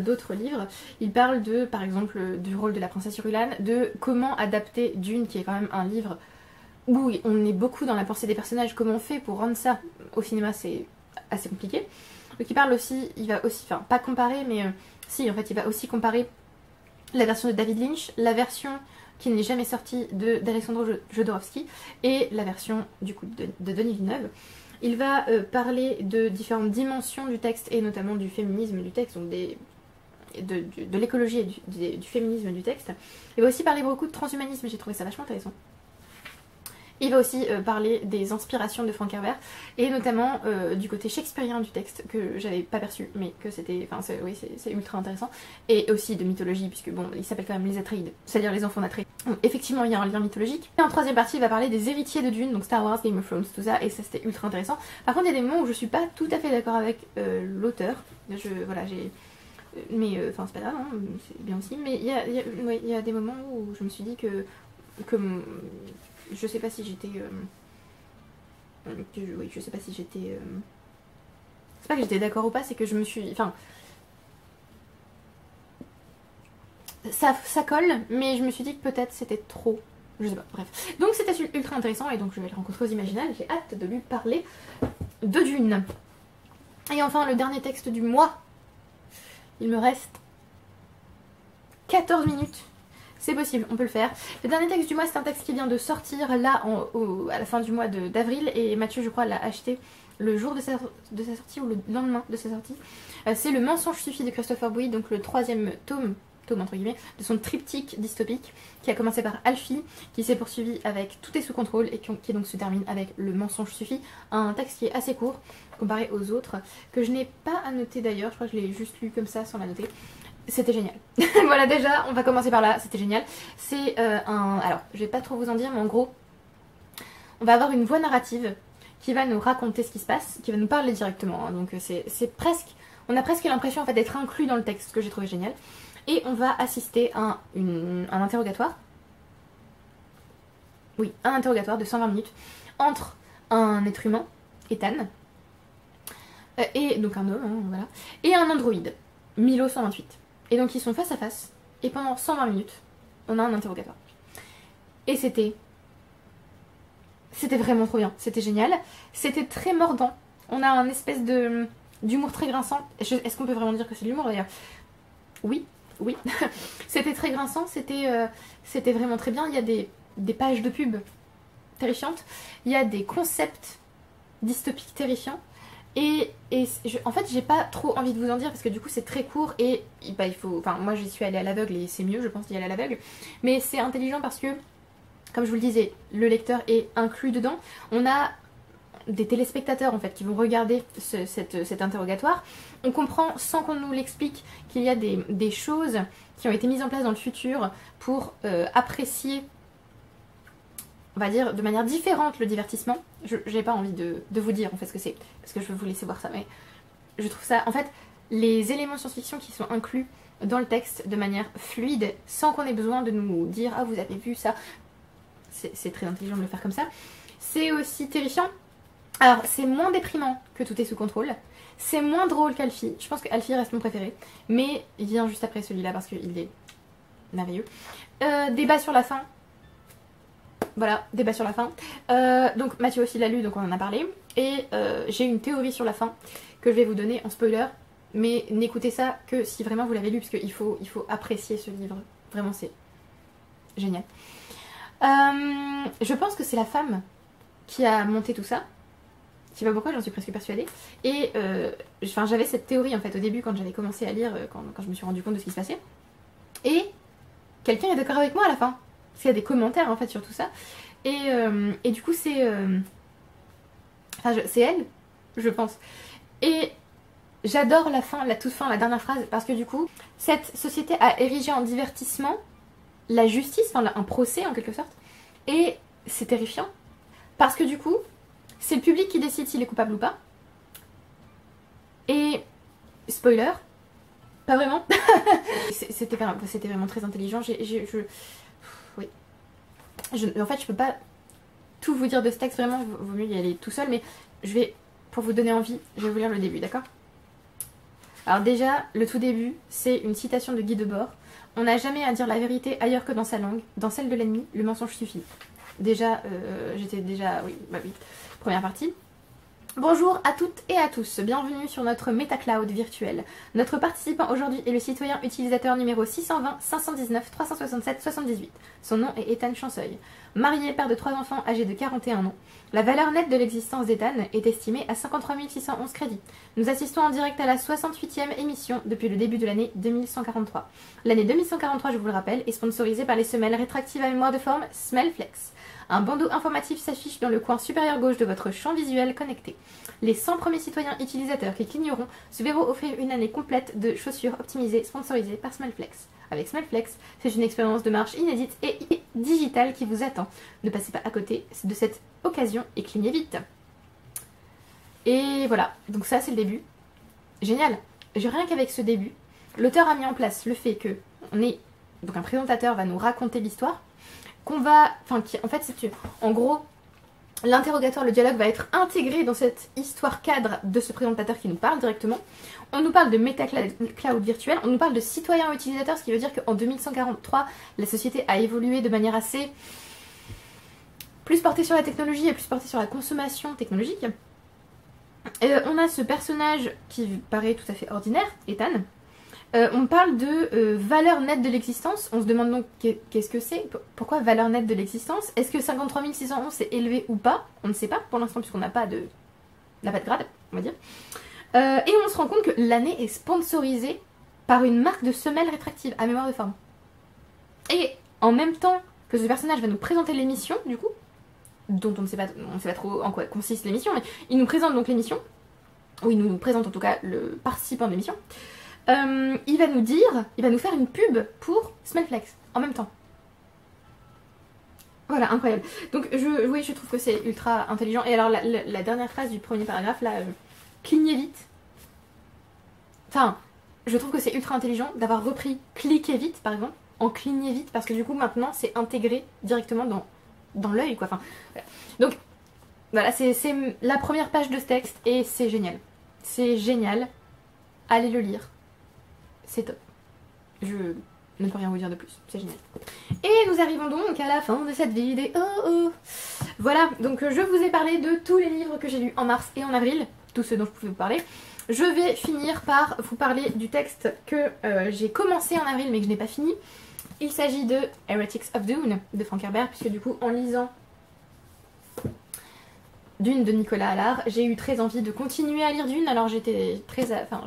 d'autres livres. Il parle par exemple du rôle de la princesse Irulan, de comment adapter Dune, qui est quand même un livre où on est beaucoup dans la pensée des personnages, comment on fait pour rendre ça au cinéma, c'est assez compliqué. Donc il va aussi, enfin pas comparer, mais si en fait il va aussi comparer la version de David Lynch, la version qui n'est jamais sortie d'Alexandre Jodorowsky et la version du coup de Denis Villeneuve. Il va parler de différentes dimensions du texte et notamment du féminisme du texte, donc de l'écologie et du féminisme du texte. Il va aussi parler beaucoup de transhumanisme, j'ai trouvé ça vachement intéressant. Il va aussi parler des inspirations de Frank Herbert et notamment du côté shakespearien du texte que j'avais pas perçu, mais que c'était, enfin oui, c'est ultra intéressant, et aussi de mythologie puisque bon, il s'appelle quand même les Atreides, c'est-à-dire les enfants d'Atreides. Effectivement, il y a un lien mythologique. Et en troisième partie, il va parler des héritiers de Dune, donc Star Wars, Game of Thrones, tout ça, et ça c'était ultra intéressant. Par contre, il y a des moments où je suis pas tout à fait d'accord avec l'auteur. Voilà, mais enfin c'est pas grave, hein, c'est bien aussi. Mais il y a des moments où je me suis dit que je sais pas si j'étais oui, je sais pas si j'étais c'est pas que j'étais d'accord ou pas, c'est que je me suis, enfin ça colle, mais je me suis dit que peut-être c'était trop, je sais pas, bref. Donc c'était ultra intéressant et donc je vais le rencontrer aux Imaginales, j'ai hâte de lui parler de Dune. Et enfin le dernier texte du mois, il me reste 14 minutes. C'est possible, on peut le faire. Le dernier texte du mois, c'est un texte qui vient de sortir là à la fin du mois d'avril et Mathieu, je crois, l'a acheté le jour de sa sortie ou le lendemain de sa sortie. C'est Le Mensonge suffit de Christopher Boyd, donc le 3e tome entre guillemets, de son triptyque dystopique qui a commencé par Alfie, qui s'est poursuivi avec Tout est sous contrôle et qui donc se termine avec Le Mensonge suffit. Un texte qui est assez court comparé aux autres, que je n'ai pas à noter d'ailleurs, je crois que je l'ai juste lu comme ça sans la noter. C'était génial. Voilà, déjà, on va commencer par là, c'était génial. C'est alors, je vais pas trop vous en dire, mais en gros, on va avoir une voix narrative qui va nous raconter ce qui se passe, qui va nous parler directement. Hein. Donc c'est presque... On a presque l'impression en fait d'être inclus dans le texte, ce que j'ai trouvé génial. Et on va assister à un interrogatoire. Oui, un interrogatoire de 120 minutes entre un être humain, Ethan, et donc un homme, hein, voilà, et un androïde, Milo 128. Et donc ils sont face à face, et pendant 120 minutes, on a un interrogatoire. Et c'était vraiment trop bien, c'était génial, c'était très mordant. On a un espèce d'humour très grinçant. Est-ce qu'on peut vraiment dire que c'est de l'humour d'ailleurs? Oui, oui. C'était très grinçant, c'était vraiment très bien. Il y a des pages de pub terrifiantes, il y a des concepts dystopiques terrifiants. En fait, j'ai pas trop envie de vous en dire parce que du coup c'est très court et bah, il faut. Enfin, moi j'y suis allée à l'aveugle et c'est mieux, je pense, d'y aller à l'aveugle. Mais c'est intelligent parce que, comme je vous le disais, le lecteur est inclus dedans. On a des téléspectateurs en fait qui vont regarder cet interrogatoire. On comprend sans qu'on nous l'explique qu'il y a des choses qui ont été mises en place dans le futur pour apprécier, on va dire, de manière différente le divertissement. J'ai pas envie de vous dire en fait ce que c'est, parce que je veux vous laisser voir ça, mais je trouve ça, en fait, les éléments science-fiction qui sont inclus dans le texte de manière fluide, sans qu'on ait besoin de nous dire « Ah, vous avez vu ça », c'est très intelligent de le faire comme ça. C'est aussi terrifiant. Alors, c'est moins déprimant que Tout est sous contrôle. C'est moins drôle qu'Alfie. Je pense qu'Alfie reste mon préféré. Mais il vient juste après celui-là parce qu'il est merveilleux. Débat sur la fin. Voilà, débat sur la fin. Donc Mathieu aussi l'a lu, donc on en a parlé. Et j'ai une théorie sur la fin que je vais vous donner en spoiler. Mais n'écoutez ça que si vraiment vous l'avez lu, parce qu'il faut apprécier ce livre. Vraiment, c'est génial. Je pense que c'est la femme qui a monté tout ça. Je sais pas pourquoi, j'en suis presque persuadée. Et j'avais cette théorie en fait au début quand j'avais commencé à lire, quand je me suis rendu compte de ce qui se passait. Et quelqu'un est d'accord avec moi à la fin. Parce qu'il y a des commentaires en fait sur tout ça. Et du coup c'est... c'est elle, je pense. Et j'adore la fin, la toute fin, la dernière phrase, parce que du coup, cette société a érigé en divertissement la justice, enfin un procès en quelque sorte. Et c'est terrifiant. Parce que du coup, c'est le public qui décide s'il est coupable ou pas. Et spoiler, pas vraiment. C'était vraiment très intelligent. Oui. En fait, je peux pas tout vous dire de ce texte, vraiment, vaut mieux y aller tout seul, mais je vais, pour vous donner envie, je vais vous lire le début, d'accord? Alors déjà, le tout début, c'est une citation de Guy Debord. On n'a jamais à dire la vérité ailleurs que dans sa langue. Dans celle de l'ennemi, le mensonge suffit. Déjà, j'étais déjà... Oui, bah oui. Première partie. Bonjour à toutes et à tous, bienvenue sur notre MetaCloud virtuel. Notre participant aujourd'hui est le citoyen utilisateur numéro 620 519 367 78. Son nom est Ethan Chanceuil. Marié, père de 3 enfants âgés de 41 ans. La valeur nette de l'existence d'Ethan est estimée à 53 611 crédits. Nous assistons en direct à la 68e émission depuis le début de l'année 2143. L'année 2143, je vous le rappelle, est sponsorisée par les semelles rétractives à mémoire de forme Smellflex. Un bandeau informatif s'affiche dans le coin supérieur gauche de votre champ visuel connecté. Les 100 premiers citoyens utilisateurs qui cligneront se verront offrir une année complète de chaussures optimisées sponsorisées par Smellflex. Avec Smellflex, c'est une expérience de marche inédite et digitale qui vous attend. Ne passez pas à côté de cette occasion et clignez vite. Et voilà, donc ça c'est le début. Génial. Rien qu'avec ce début, l'auteur a mis en place le fait que donc un présentateur va nous raconter l'histoire. En fait, en gros, l'interrogatoire, le dialogue va être intégré dans cette histoire cadre de ce présentateur qui nous parle directement. On nous parle de MetaCloud virtuel, on nous parle de citoyen utilisateur, ce qui veut dire qu'en 2143, la société a évolué de manière assez plus portée sur la technologie et plus portée sur la consommation technologique. On a ce personnage qui paraît tout à fait ordinaire, Ethan. On parle de valeur nette de l'existence. On se demande donc qu'est-ce que c'est. Pourquoi valeur nette de l'existence? Est-ce que 53 611 c'est élevé ou pas? On ne sait pas pour l'instant puisqu'on n'a pas de grade, on va dire. Et on se rend compte que l'année est sponsorisée par une marque de semelles rétractives à mémoire de forme. Et en même temps que ce personnage va nous présenter l'émission, du coup, dont on ne sait pas trop en quoi consiste l'émission, mais il nous présente donc l'émission, ou il nous présente en tout cas le participant de l'émission. Il va nous faire une pub pour Smellflex en même temps. Voilà, incroyable. Donc oui, je trouve que c'est ultra intelligent. Et alors la dernière phrase du premier paragraphe, là, clignez vite. Enfin, je trouve que c'est ultra intelligent d'avoir repris cliquez vite, par exemple, en clignez vite, parce que du coup maintenant c'est intégré directement dans l'œil, quoi. Enfin, voilà. Donc voilà, c'est la première page de ce texte et c'est génial. c'est génial. Allez le lire. C'est top. Je ne peux rien vous dire de plus, c'est génial. Et nous arrivons donc à la fin de cette vidéo. Voilà, donc je vous ai parlé de tous les livres que j'ai lus en mars et en avril, tous ceux dont je pouvais vous parler. Je vais finir par vous parler du texte que j'ai commencé en avril mais que je n'ai pas fini. Il s'agit de Heretics of Dune de Frank Herbert, puisque du coup en lisant Dune de Nicolas Allard, j'ai eu très envie de continuer à lire Dune. Alors j'étais très... Enfin,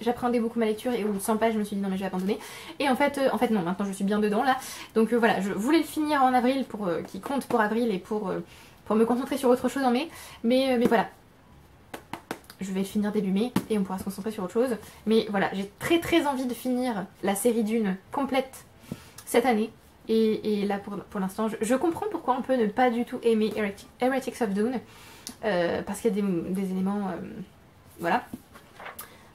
j'apprenais beaucoup ma lecture et au bout de 100 pages je me suis dit non mais je vais abandonner. Et en fait non, maintenant je suis bien dedans là. Donc voilà, je voulais le finir en avril pour qui compte pour avril et pour me concentrer sur autre chose en mai. Mais voilà. Je vais le finir début mai et on pourra se concentrer sur autre chose. Mais voilà, j'ai très envie de finir la série Dune complète cette année. Et là pour l'instant, je comprends pourquoi on peut ne pas du tout aimer Heretics of Dune. Parce qu'il y a des éléments... voilà.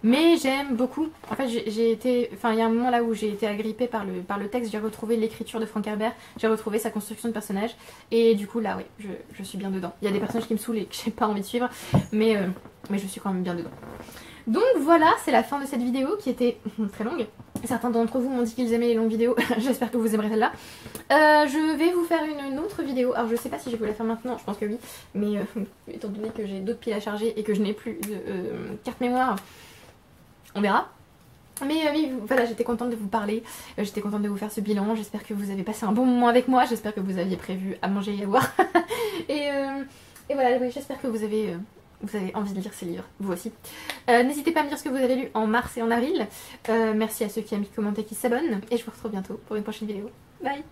Mais j'aime beaucoup. En fait, j'ai été... Enfin, il y a un moment là où j'ai été agrippée par le texte. J'ai retrouvé l'écriture de Frank Herbert. J'ai retrouvé sa construction de personnage. Et du coup, là, oui, je suis bien dedans. Il y a des personnages qui me saoulent et que j'ai pas envie de suivre. Mais je suis quand même bien dedans. Donc voilà, c'est la fin de cette vidéo qui était très longue. Certains d'entre vous m'ont dit qu'ils aimaient les longues vidéos. J'espère que vous aimerez celle-là. Je vais vous faire une autre vidéo. Alors je sais pas si je vais vous la faire maintenant, je pense que oui. Mais étant donné que j'ai d'autres piles à charger et que je n'ai plus de carte mémoire, on verra. Mais voilà, j'étais contente de vous parler. J'étais contente de vous faire ce bilan. J'espère que vous avez passé un bon moment avec moi. J'espère que vous aviez prévu à manger et à boire. et voilà, oui, j'espère que vous avez envie de lire ces livres, vous aussi. N'hésitez pas à me dire ce que vous avez lu en mars et en avril. Merci à ceux qui aiment, qui commentent et qui s'abonnent. Et je vous retrouve bientôt pour une prochaine vidéo. Bye!